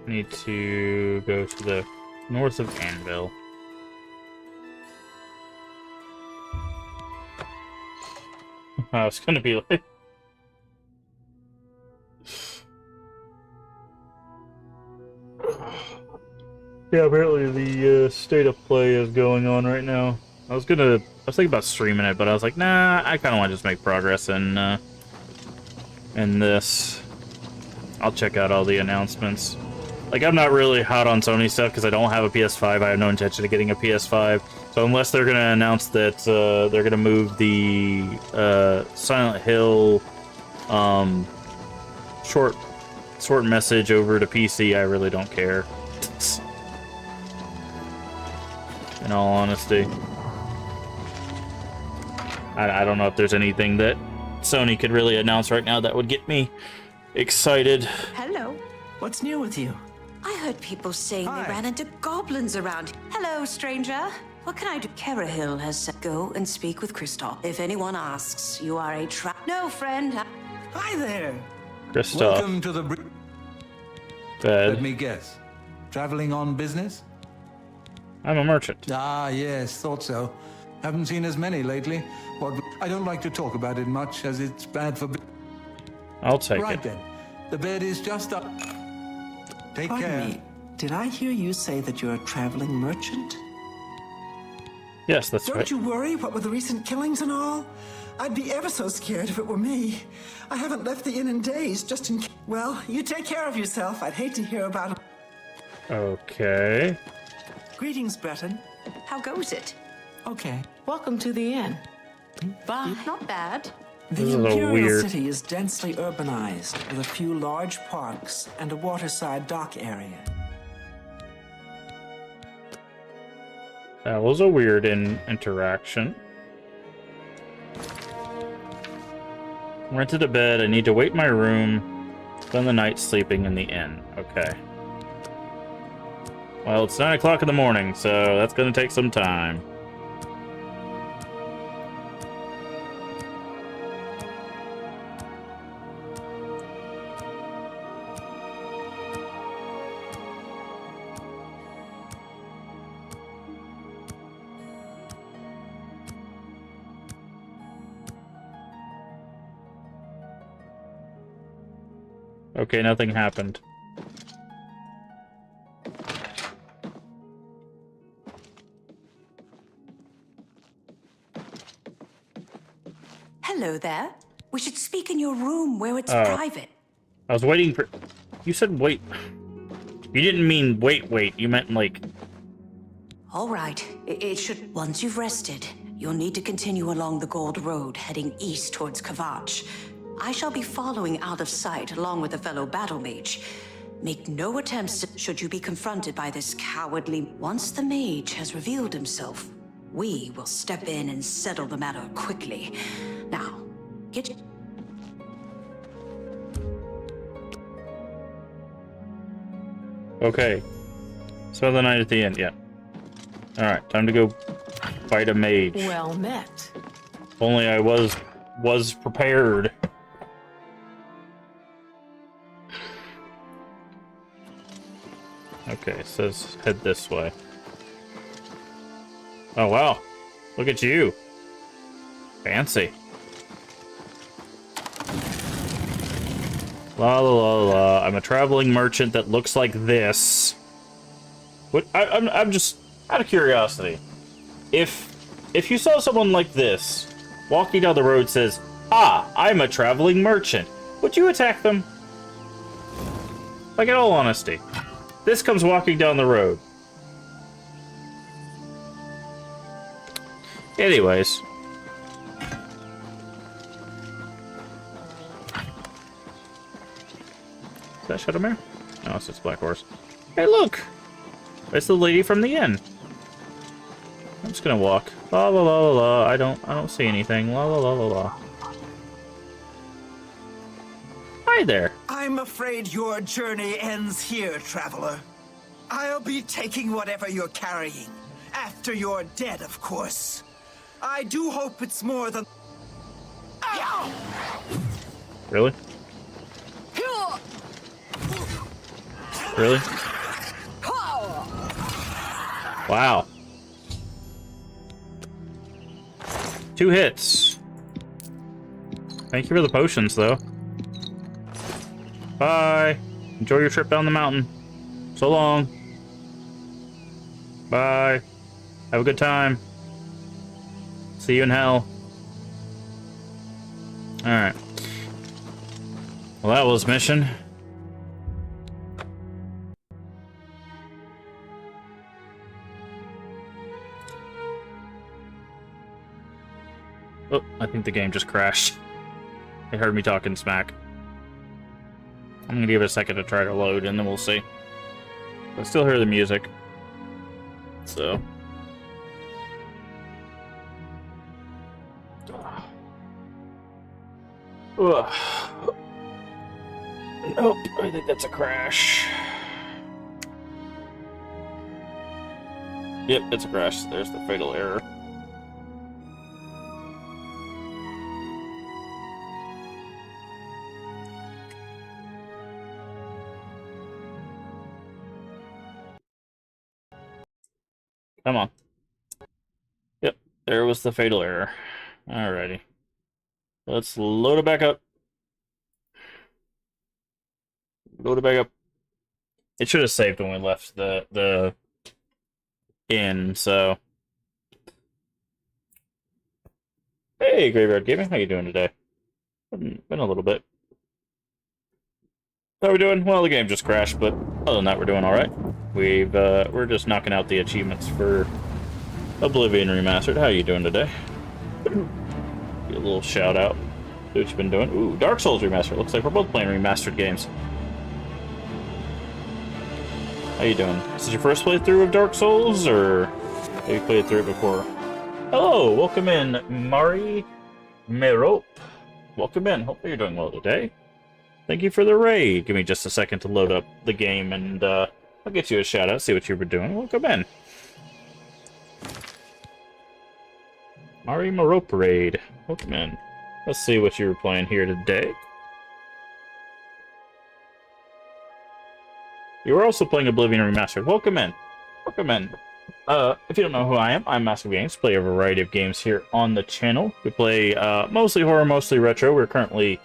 Need to go to the north of Anvil. I was gonna be like... Yeah, apparently the state of play is going on right now. I was thinking about streaming it, but I was like, nah, I kind of want to just make progress in this. I'll check out all the announcements. Like, I'm not really hot on Sony stuff because I don't have a PS5. I have no intention of getting a PS5. So unless they're going to announce that they're going to move the Silent Hill short message over to PC, I really don't care. In all honesty. I don't know if there's anything that Sony could really announce right now that would get me excited. Hello. What's new with you? I heard people saying they ran into goblins around. Hello, stranger. What can I do? Carahil has said go and speak with Kristoff. If anyone asks, you are a No, friend. Hi there. Kristoff. Welcome to the... Bed. Let me guess. Traveling on business? I'm a merchant. Ah, yes, thought so. Haven't seen as many lately. What? I don't like to talk about it much, as it's bad for... I'll take right it. Then. The bed is just up. Take Pardon care. me. Did I hear you say that you're a traveling merchant? Yes, that's right. Don't you worry, what with the recent killings and all? I'd be ever so scared if it were me. I haven't left the inn in days, just in case. Well, you take care of yourself. I'd hate to hear about it. Okay. Greetings, Breton. How goes it? Okay. Welcome to the inn. Bye. Not bad. This is The a little Imperial weird. City is densely urbanized, with a few large parks and a waterside dock area. That was a weird interaction. Rented a bed. I need to wait in my room. Spend the night sleeping in the inn. Okay. Well, it's 9 o'clock in the morning, so that's gonna take some time. Okay, nothing happened. Hello there. We should speak in your room where it's private. I was waiting for... You said wait. You didn't mean wait. You meant like... All right. It should... Once you've rested, you'll need to continue along the Gold Road, heading east towards Kavach. I shall be following out of sight, along with a fellow battle mage. Make no attempts should you be confronted by this cowardly... Once the mage has revealed himself, we will step in and settle the matter quickly. Now, get... Okay. Spend the night at the inn, yeah. Alright, time to go fight a mage. Well met. If only I was prepared. Okay, it says head this way. Oh wow. Look at you. Fancy. La la la la. I'm a traveling merchant that looks like this. What? I'm just out of curiosity. If you saw someone like this walking down the road, says, "Ah, I'm a traveling merchant," would you attack them? Like, in all honesty, this comes walking down the road. Anyways. Is that Shadowmare? No, it's just Black Horse. Hey, look! It's the lady from the inn. I'm just gonna walk. La la la la la. I don't see anything. La la la la la. Hi there. I'm afraid your journey ends here, traveler. I'll be taking whatever you're carrying. After you're dead, of course. I do hope it's more than... Really? Really? Wow. 2 hits. Thank you for the potions, though. Bye. Enjoy your trip down the mountain. So long. Bye. Have a good time. See you in hell. Alright. Well, that was mission. Oh, I think the game just crashed. They heard me talking smack. I'm gonna give it a second to try to load, and then we'll see. I still hear the music. So... Ugh. Nope, I think that's a crash. Yep, it's a crash. There's the fatal error. Come on. Yep, there was the fatal error. Alrighty. Let's load it back up. Load it back up. It should have saved when we left the inn, so... Hey, Graveyard Gaming, how you doing today? Been a little bit. How are we doing? Well, the game just crashed, but other than that, we're doing alright. We're just knocking out the achievements for Oblivion Remastered. How you doing today? A little shout out. See what you've been doing. Ooh, Dark Souls Remastered. Looks like we're both playing remastered games. How you doing? Is this your first playthrough of Dark Souls, or have you played through it before? Hello, welcome in, Mari Merope. Welcome in. Hopefully you're doing well today. Thank you for the raid. Give me just a second to load up the game and I'll get you a shout out, see what you were doing. Welcome in. Mari Moreau Parade. Welcome in. Let's see what you were playing here today. You were also playing Oblivion Remastered. Welcome in. Welcome in. If you don't know who I am, I'm Massive Games. Play a variety of games here on the channel. We play mostly horror, mostly retro. We're currently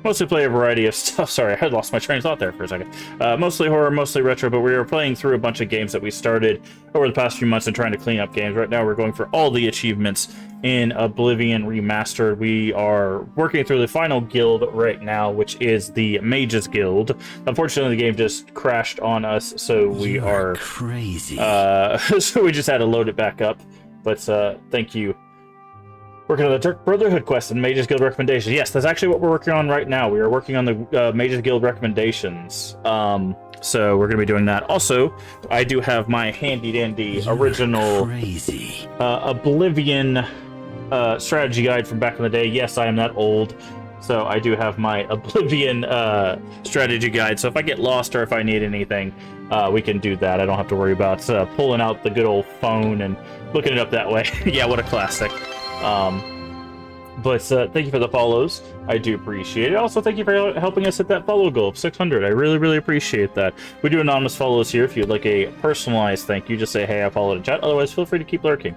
mostly play a variety of stuff. Sorry, I had lost my train of thought there for a second. Mostly horror, mostly retro, but we are playing through a bunch of games that we started over the past few months and trying to clean up games. Right now, we're going for all the achievements in Oblivion Remastered. We are working through the final guild right now, which is the Mages Guild. Unfortunately, the game just crashed on us, so we are crazy. So we just had to load it back up. But thank you. Working on the Dark Brotherhood quest and Mages Guild recommendations. Yes, that's actually what we're working on right now. We are working on the Mages Guild recommendations. So we're going to be doing that. Also, I do have my handy-dandy original Oblivion strategy guide from back in the day. Yes, I am that old. So I do have my Oblivion strategy guide. So if I get lost or if I need anything, we can do that. I don't have to worry about pulling out the good old phone and looking it up that way. Yeah, what a classic. But thank you for the follows. I do appreciate it. Also, thank you for helping us hit that follow goal of 600. I really, really appreciate that. We do anonymous follows here. If you'd like a personalized thank you, just say, hey, I followed in chat. Otherwise, feel free to keep lurking.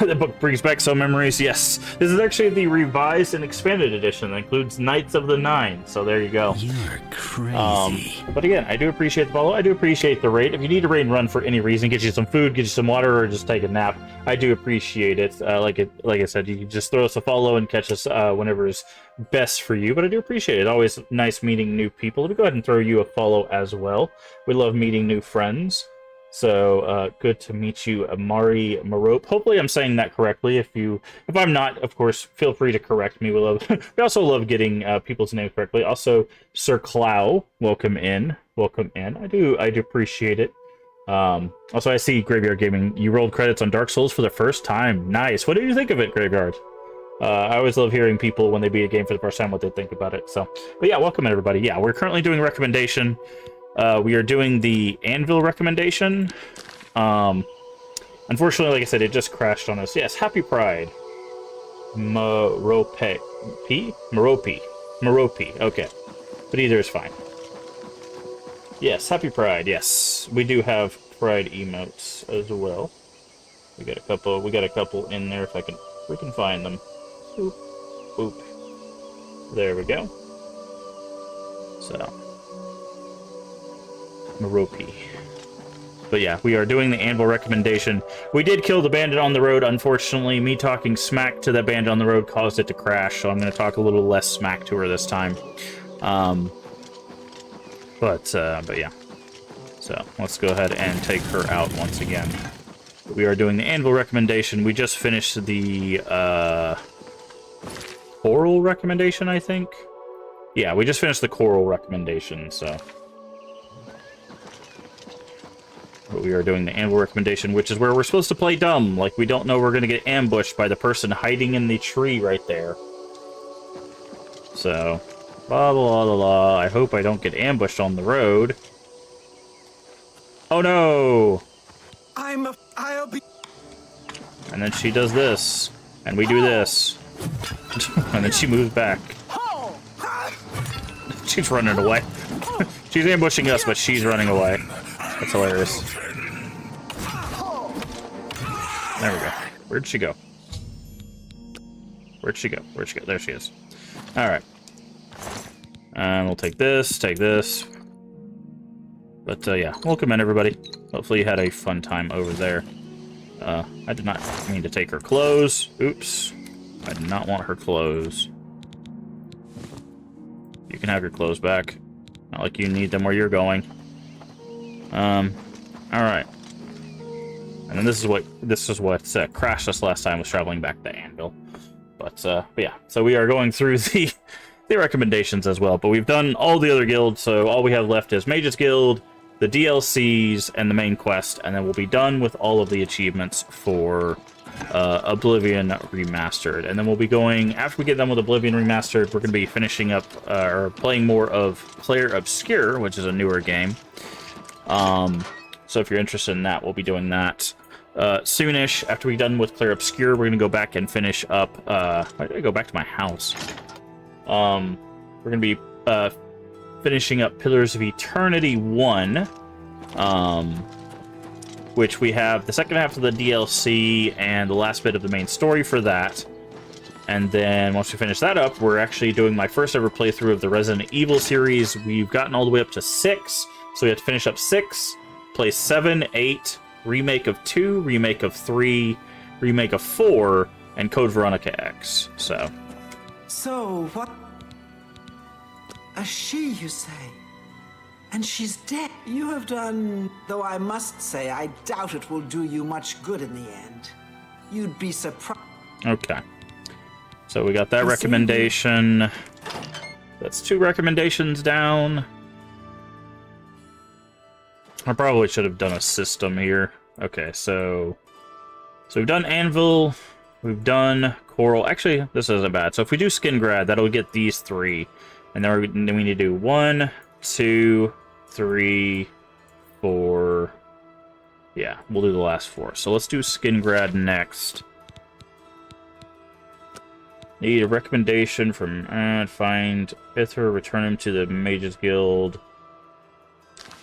The book brings back some memories. Yes, this is actually the revised and expanded edition that includes Knights of the Nine. So there you go. You're crazy. But again, I do appreciate the follow. I do appreciate the raid. If you need to raid and run for any reason, get you some food, get you some water, or just take a nap, I do appreciate it. Like I said, you can just throw us a follow and catch us whenever is best for you. But I do appreciate it. Always nice meeting new people. Let me go ahead and throw you a follow as well. We love meeting new friends. So, good to meet you, Amari Marope. Hopefully I'm saying that correctly. If I'm not, of course, feel free to correct me. We also love getting people's names correctly. Also, Sir Clow, welcome in. Welcome in. I do appreciate it. Also, I see Graveyard Gaming. You rolled credits on Dark Souls for the first time. Nice. What did you think of it, Graveyard? I always love hearing people when they beat a game for the first time what they think about it. So, but yeah, welcome in, everybody. Yeah, we're currently doing a recommendation. We are doing the Anvil recommendation. Unfortunately, like I said, it just crashed on us. Yes, Happy Pride. Merope. Okay. But either is fine. Yes, Happy Pride. Yes. We do have Pride emotes as well. We got a couple in there if we can find them. Boop. Boop. There we go. So Merope. But yeah, we are doing the Anvil recommendation. We did kill the bandit on the road. Unfortunately, me talking smack to the bandit on the road caused it to crash, so I'm going to talk a little less smack to her this time. But yeah. So let's go ahead and take her out once again. We are doing the Anvil recommendation. We just finished the Coral recommendation, I think. Yeah, we just finished the Coral recommendation, so. But we are doing the Anvil recommendation, which is where we're supposed to play dumb. Like, we don't know we're going to get ambushed by the person hiding in the tree right there. So, blah, blah, blah, blah. I hope I don't get ambushed on the road. Oh, no! I'll be... And then she does this. And we do this. And then she moves back. She's running away. She's ambushing us, but she's running away. That's hilarious. There we go. Where'd she go? Where'd she go? Where'd she go? There she is. Alright. And we'll take this, But, yeah. Welcome in, everybody. Hopefully you had a fun time over there. I did not mean to take her clothes. Oops. I did not want her clothes. You can have your clothes back. Not like you need them where you're going. Alright. And then this is what crashed us last time, was traveling back to Anvil. But yeah. So we are going through the recommendations as well. But we've done all the other guilds, so all we have left is Mages Guild, the DLCs, and the main quest, and then we'll be done with all of the achievements for Oblivion Remastered. And then we'll be going, after we get done with Oblivion Remastered, we're going to be finishing up, or playing more of Clair Obscur, which is a newer game. So if you're interested in that, we'll be doing that soonish. After we're done with Clair Obscur, we're going to go back and finish up, why did I go back to my house? We're going to be finishing up Pillars of Eternity 1, which we have the second half of the DLC and the last bit of the main story for that. And then once we finish that up, we're actually doing my first ever playthrough of the Resident Evil series. We've gotten all the way up to 6, so we have to finish up 6, play 7, 8, Remake of 2, Remake of 3, Remake of 4, and Code Veronica X. So, what? A she, you say? And she's dead. You have done, though I must say, I doubt it will do you much good in the end. You'd be surprised. Okay. So we got that recommendation. That's 2 recommendations down. I probably should have done a system here. Okay, so we've done Anvil, we've done Coral. Actually, this isn't bad. So if we do Skingrad, that'll get these 3. And then we need to do 1, 2, 3, 4. Yeah, we'll do the last 4. So let's do Skingrad next. Need a recommendation from find Ither, return him to the Mages Guild.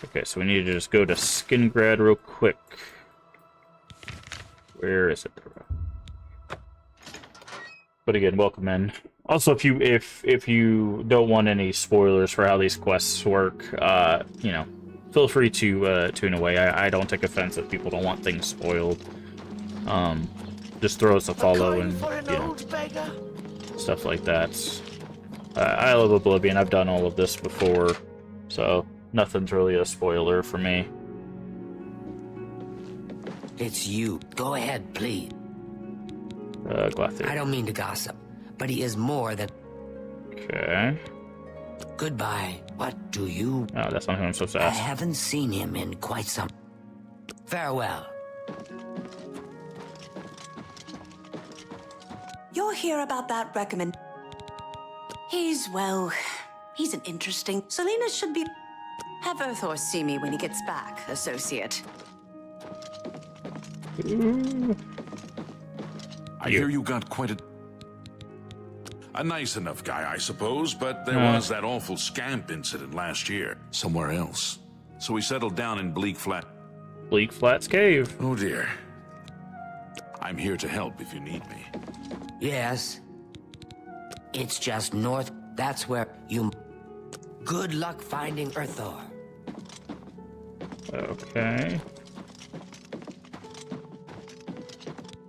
Okay, so we need to just go to Skingrad real quick. Where is it? But again, welcome in. Also, if you don't want any spoilers for how these quests work, you know, feel free to tune away. I don't take offense if people don't want things spoiled. Just throw us a follow and you know, stuff like that. I love Oblivion. I've done all of this before, so nothing's really a spoiler for me. It's you. Go ahead, please. Glathier. I don't mean to gossip, but he is more than... Okay. Goodbye. What do you... Oh, that's not who I'm supposed to I ask. haven't seen him in quite some... Farewell. You're here about that recommend... He's an interesting... Selena should be... Have Earthor see me when he gets back, associate. I hear you got quite a nice enough guy, I suppose, but there was that awful scamp incident last year, somewhere else. So we settled down in Bleak Flat's cave. Oh dear. I'm here to help if you need me. Yes. It's just north. That's where you... Good luck finding Earthor. Okay.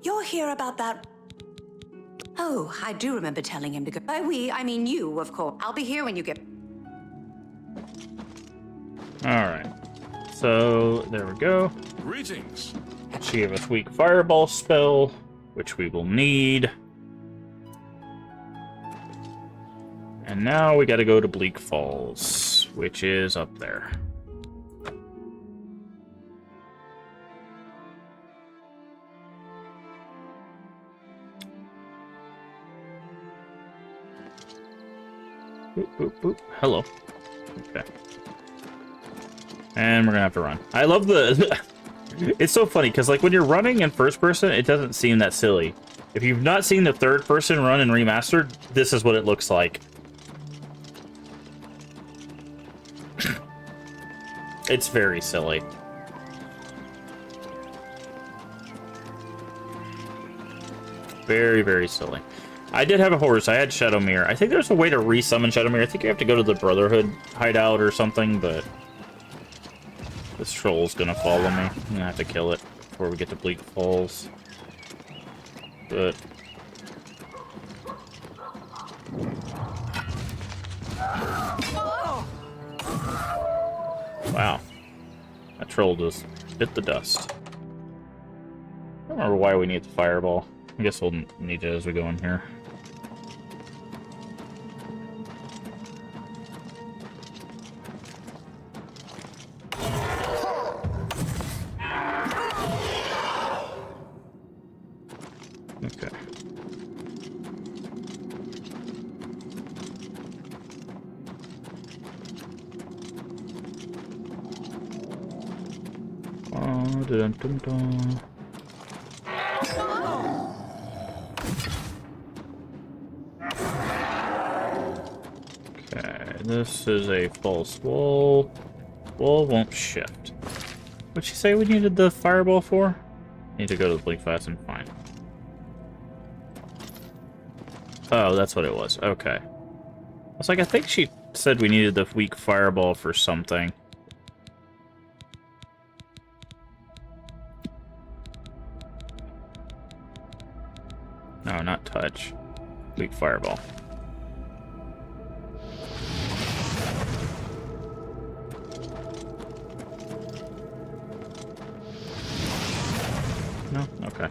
You're here about that... Oh, I do remember telling him to go. By we, I mean you, of course. I'll be here when you get... Alright. So, there we go. Greetings. She gave us weak fireball spell, which we will need. And now we gotta go to Bleak Falls, which is up there. Boop, boop, boop. Hello. Okay. And we're gonna have to run. I love the... It's so funny, because like when you're running in first person, it doesn't seem that silly. If you've not seen the third person run in Remastered, this is what it looks like. It's very silly. Very, very silly. I did have a horse. I had Shadowmere. I think there's a way to resummon Shadowmere. I think you have to go to the Brotherhood hideout or something, but... This troll's gonna follow me. I'm gonna have to kill it before we get to Bleak Falls. But... Wow. That troll just bit the dust. I don't remember why we need the fireball. I guess we'll need it as we go in here. Dun-dun-dun-dun. Okay, this is a false wall. Wall won't shift. What'd she say we needed the fireball for? Need to go to the blink fast and fine. Oh, that's what it was. Okay. I was like, I think she said we needed the weak fireball for something. No, not touch. Weak fireball. No? Okay.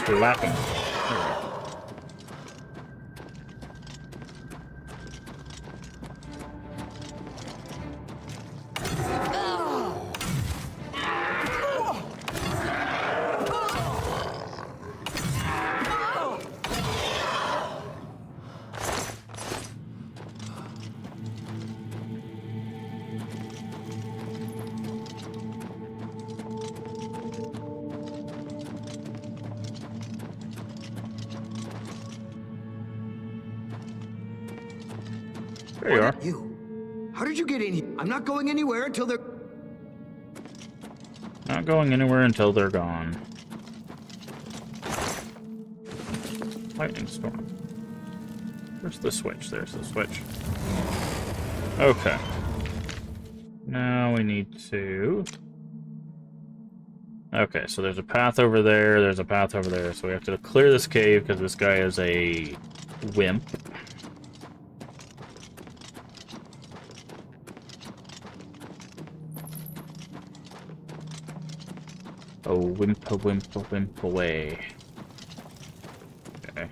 Slap him. There you are. You. How did you get in here? I'm not going anywhere until they're... Not going anywhere until they're gone. Lightning storm. Where's the switch? There's the switch. Okay. Now we need to... Okay, so there's a path over there's a path over there, so we have to clear this cave because this guy is a wimp. Oh, wimp away. Okay.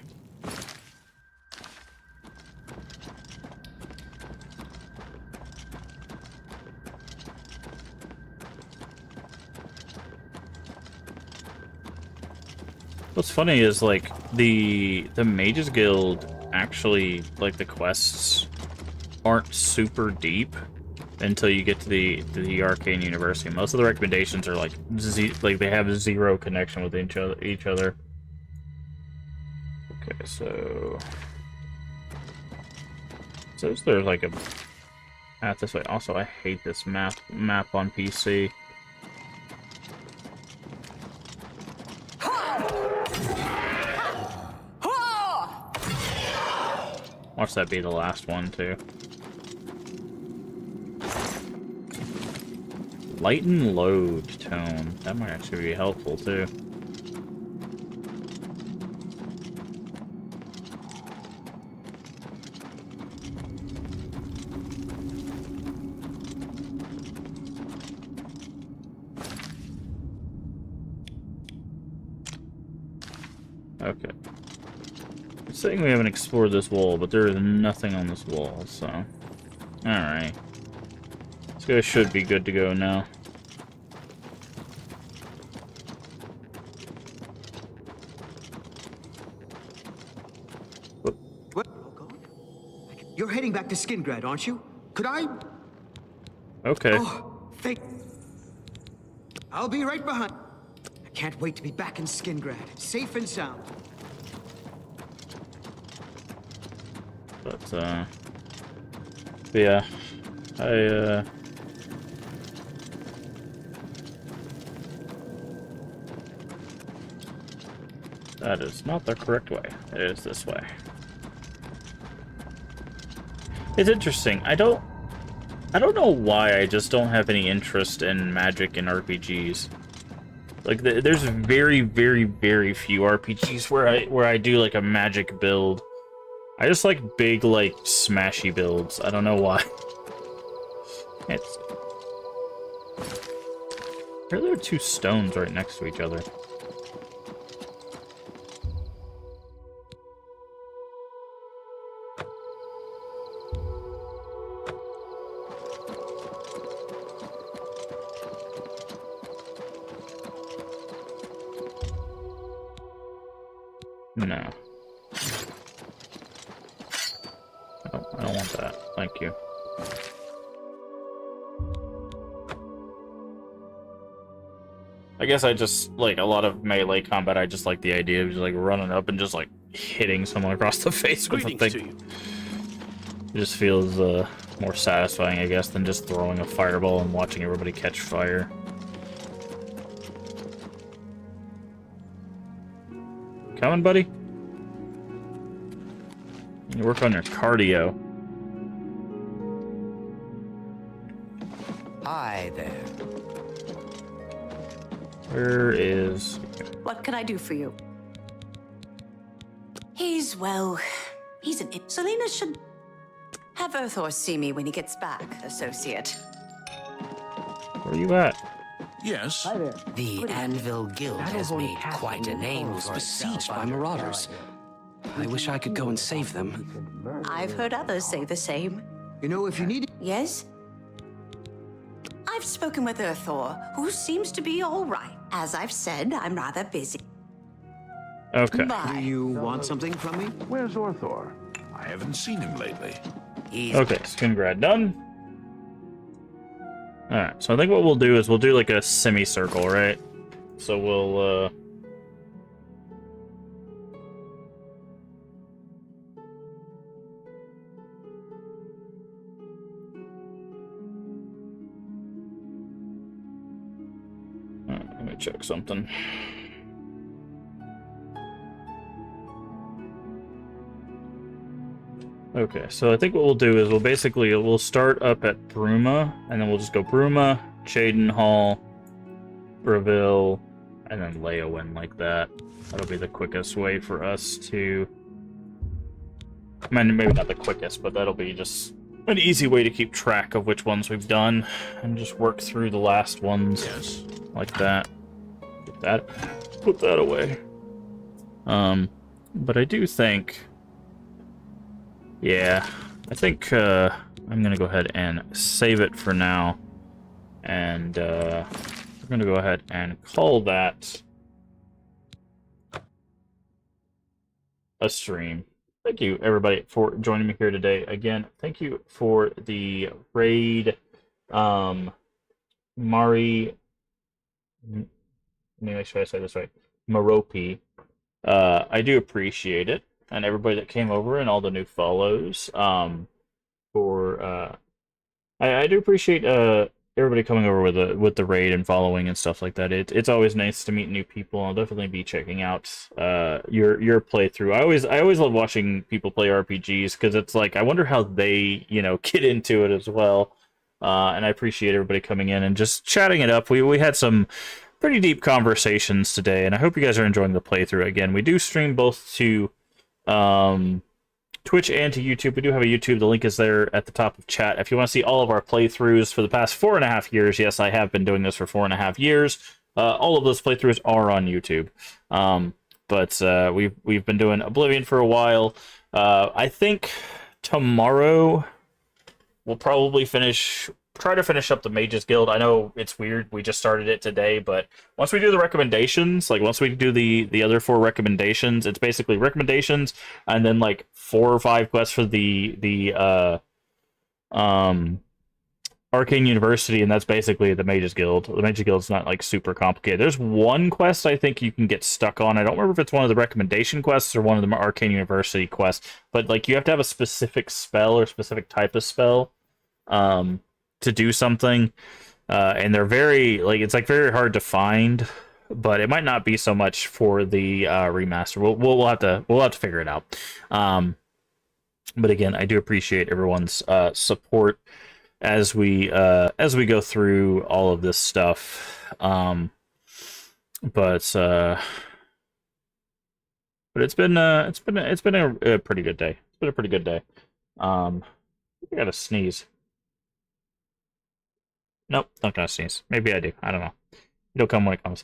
What's funny is, like, the Mages Guild actually, like, the quests aren't super deep until you get to the Arcane University. Most of the recommendations are like they have zero connection with each other. Okay, so there's like a path this way. Also, I hate this map on PC. Watch that be the last one too. Lighten load tone. That might actually be helpful too. Okay. It's saying we haven't explored this wall, but there is nothing on this wall, so... Alright. This guy should be good to go now. What? Oh, God. You're heading back to Skingrad, aren't you? Could I... Okay. Oh, thank... I'll be right behind. I can't wait to be back in Skingrad, safe and sound. But, yeah. That is not the correct way. It is this way. It's interesting. I don't know why I just don't have any interest in magic and RPGs. Like, there's very, very, very few RPGs where I do like a magic build. I just like big, like, smashy builds. I don't know why. It's... There are two stones right next to each other. No. Oh, I don't want that. Thank you. I guess I just, like, a lot of melee combat, I just like the idea of just, like, running up and just, like, hitting someone across the face with a thing. It just feels, more satisfying, I guess, than just throwing a fireball and watching everybody catch fire. Coming, buddy? You work on your cardio. Hi there. Where is... What can I do for you? He's an... Selena should have Earthor see me when he gets back, associate. Where are you at? Yes. Hi there. The Anvil Guild has made quite a name for itself besieged by marauders. I wish I could go and save them. I've heard others say the same. You know, if you need... Yes? I've spoken with Earthor, who seems to be all right. As I've said, I'm rather busy. Okay. Bye. Do you want something from me? Where's Orthor? I haven't seen him lately. Okay, skin grad done. Alright, so I think what we'll do is we'll do like a semicircle, right? So we'll, let me check something. Okay, so I think what we'll do is we'll start up at Bruma, and then we'll just go Bruma, Cheydinhal, Breville, and then Leowen like that. That'll be the quickest way for us to... I mean, maybe not the quickest, but that'll be just an easy way to keep track of which ones we've done, and just work through the last ones like that. Put that away. But I do think... Yeah, I think I'm going to go ahead and save it for now. And we're going to go ahead and call that a stream. Thank you, everybody, for joining me here today. Again, thank you for the raid, Mari... Make sure I say this right. Maropi. I do appreciate it. And everybody that came over and all the new follows. I do appreciate everybody coming over with the raid and following and stuff like that. It's always nice to meet new people. I'll definitely be checking out your playthrough. I always love watching people play RPGs because it's like I wonder how they get into it as well. And I appreciate everybody coming in and just chatting it up. We had some pretty deep conversations today, and I hope you guys are enjoying the playthrough. Again, we do stream both to Twitch and to YouTube. We do have a YouTube. The link is there at the top of chat. If you want to see all of our playthroughs for the past 4.5 years, yes, I have been doing this for 4.5 years. All of those playthroughs are on YouTube. But we've been doing Oblivion for a while. I think tomorrow we'll probably try to finish up the Mages Guild. I know it's weird, we just started it today, but once we do the recommendations, like once we do the other 4 recommendations, it's basically recommendations and then like 4 or 5 quests for the Arcane University, and that's basically the Mages Guild. The Mages Guild's not like super complicated. There's one quest I think you can get stuck on. I don't remember if it's one of the recommendation quests or one of the Arcane University quests, but like you have to have a specific spell or specific type of spell to do something, and they're very it's like very hard to find, but it might not be so much for the remaster. We'll have to figure it out. But again, I do appreciate everyone's support as we go through all of this stuff. But it's been a pretty good day. It's been a pretty good day. I gotta sneeze. Nope, not gonna sneeze. Maybe I do. I don't know. It'll come when it comes.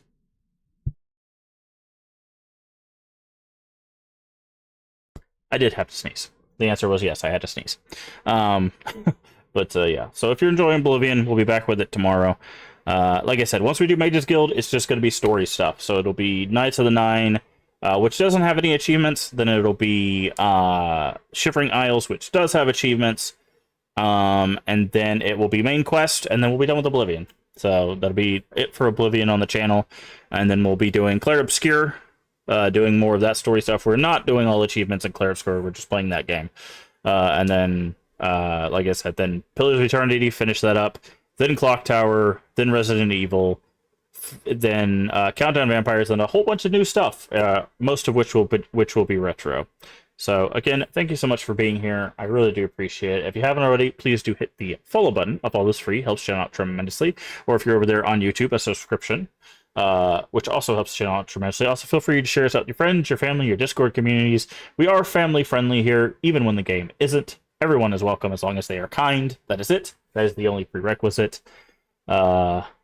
I did have to sneeze. The answer was yes, I had to sneeze. But yeah. So if you're enjoying Oblivion, we'll be back with it tomorrow. Like I said, once we do Mages Guild, it's just going to be story stuff. So it'll be Knights of the Nine, which doesn't have any achievements. Then it'll be Shivering Isles, which does have achievements. And then it will be main quest, and then we'll be done with Oblivion. So that'll be it for Oblivion on the channel. And then we'll be doing Clair Obscur, doing more of that story stuff. We're not doing all achievements in Clair Obscur, we're just playing that game. And then, like I said, then Pillars of Eternity, finish that up. Then Clock Tower, then Resident Evil, then Countdown Vampires, and a whole bunch of new stuff, most of which will be retro. So, again, thank you so much for being here. I really do appreciate it. If you haven't already, please do hit the follow button. Up all this free. Helps channel out tremendously. Or if you're over there on YouTube, a subscription, which also helps channel out tremendously. Also, feel free to share us out with your friends, your family, your Discord communities. We are family-friendly here, even when the game isn't. Everyone is welcome as long as they are kind. That is it. That is the only prerequisite.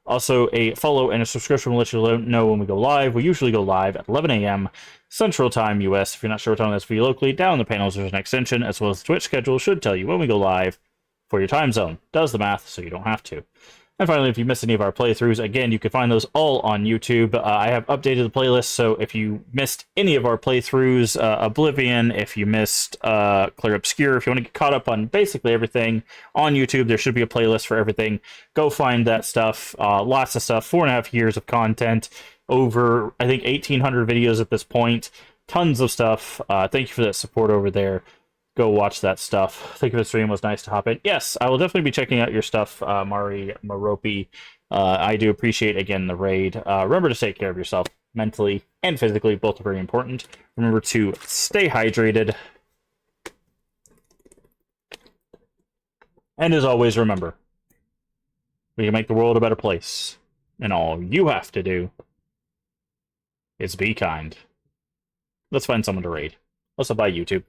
Also, a follow and a subscription will let you know when we go live. We usually go live at 11 a.m. Central Time, US. If you're not sure what time that's for you locally, down in the panels there's an extension, as well as the Twitch schedule should tell you when we go live for your time zone. Does the math, so you don't have to. And finally, if you missed any of our playthroughs, again, you can find those all on YouTube. I have updated the playlist, so if you missed any of our playthroughs, Oblivion, if you missed Clair Obscur, if you want to get caught up on basically everything on YouTube, there should be a playlist for everything. Go find that stuff. Lots of stuff. 4.5 years of content. Over, I think, 1,800 videos at this point. Tons of stuff. Thank you for that support over there. Go watch that stuff. Think of the stream was nice to hop in. Yes, I will definitely be checking out your stuff, Mari Maropi. I do appreciate, again, the raid. Remember to take care of yourself mentally and physically. Both are very important. Remember to stay hydrated. And as always, remember, we can make the world a better place. And all you have to do is be kind. Let's find someone to raid. Also, bye, YouTube.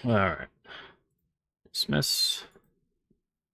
All right. Dismiss.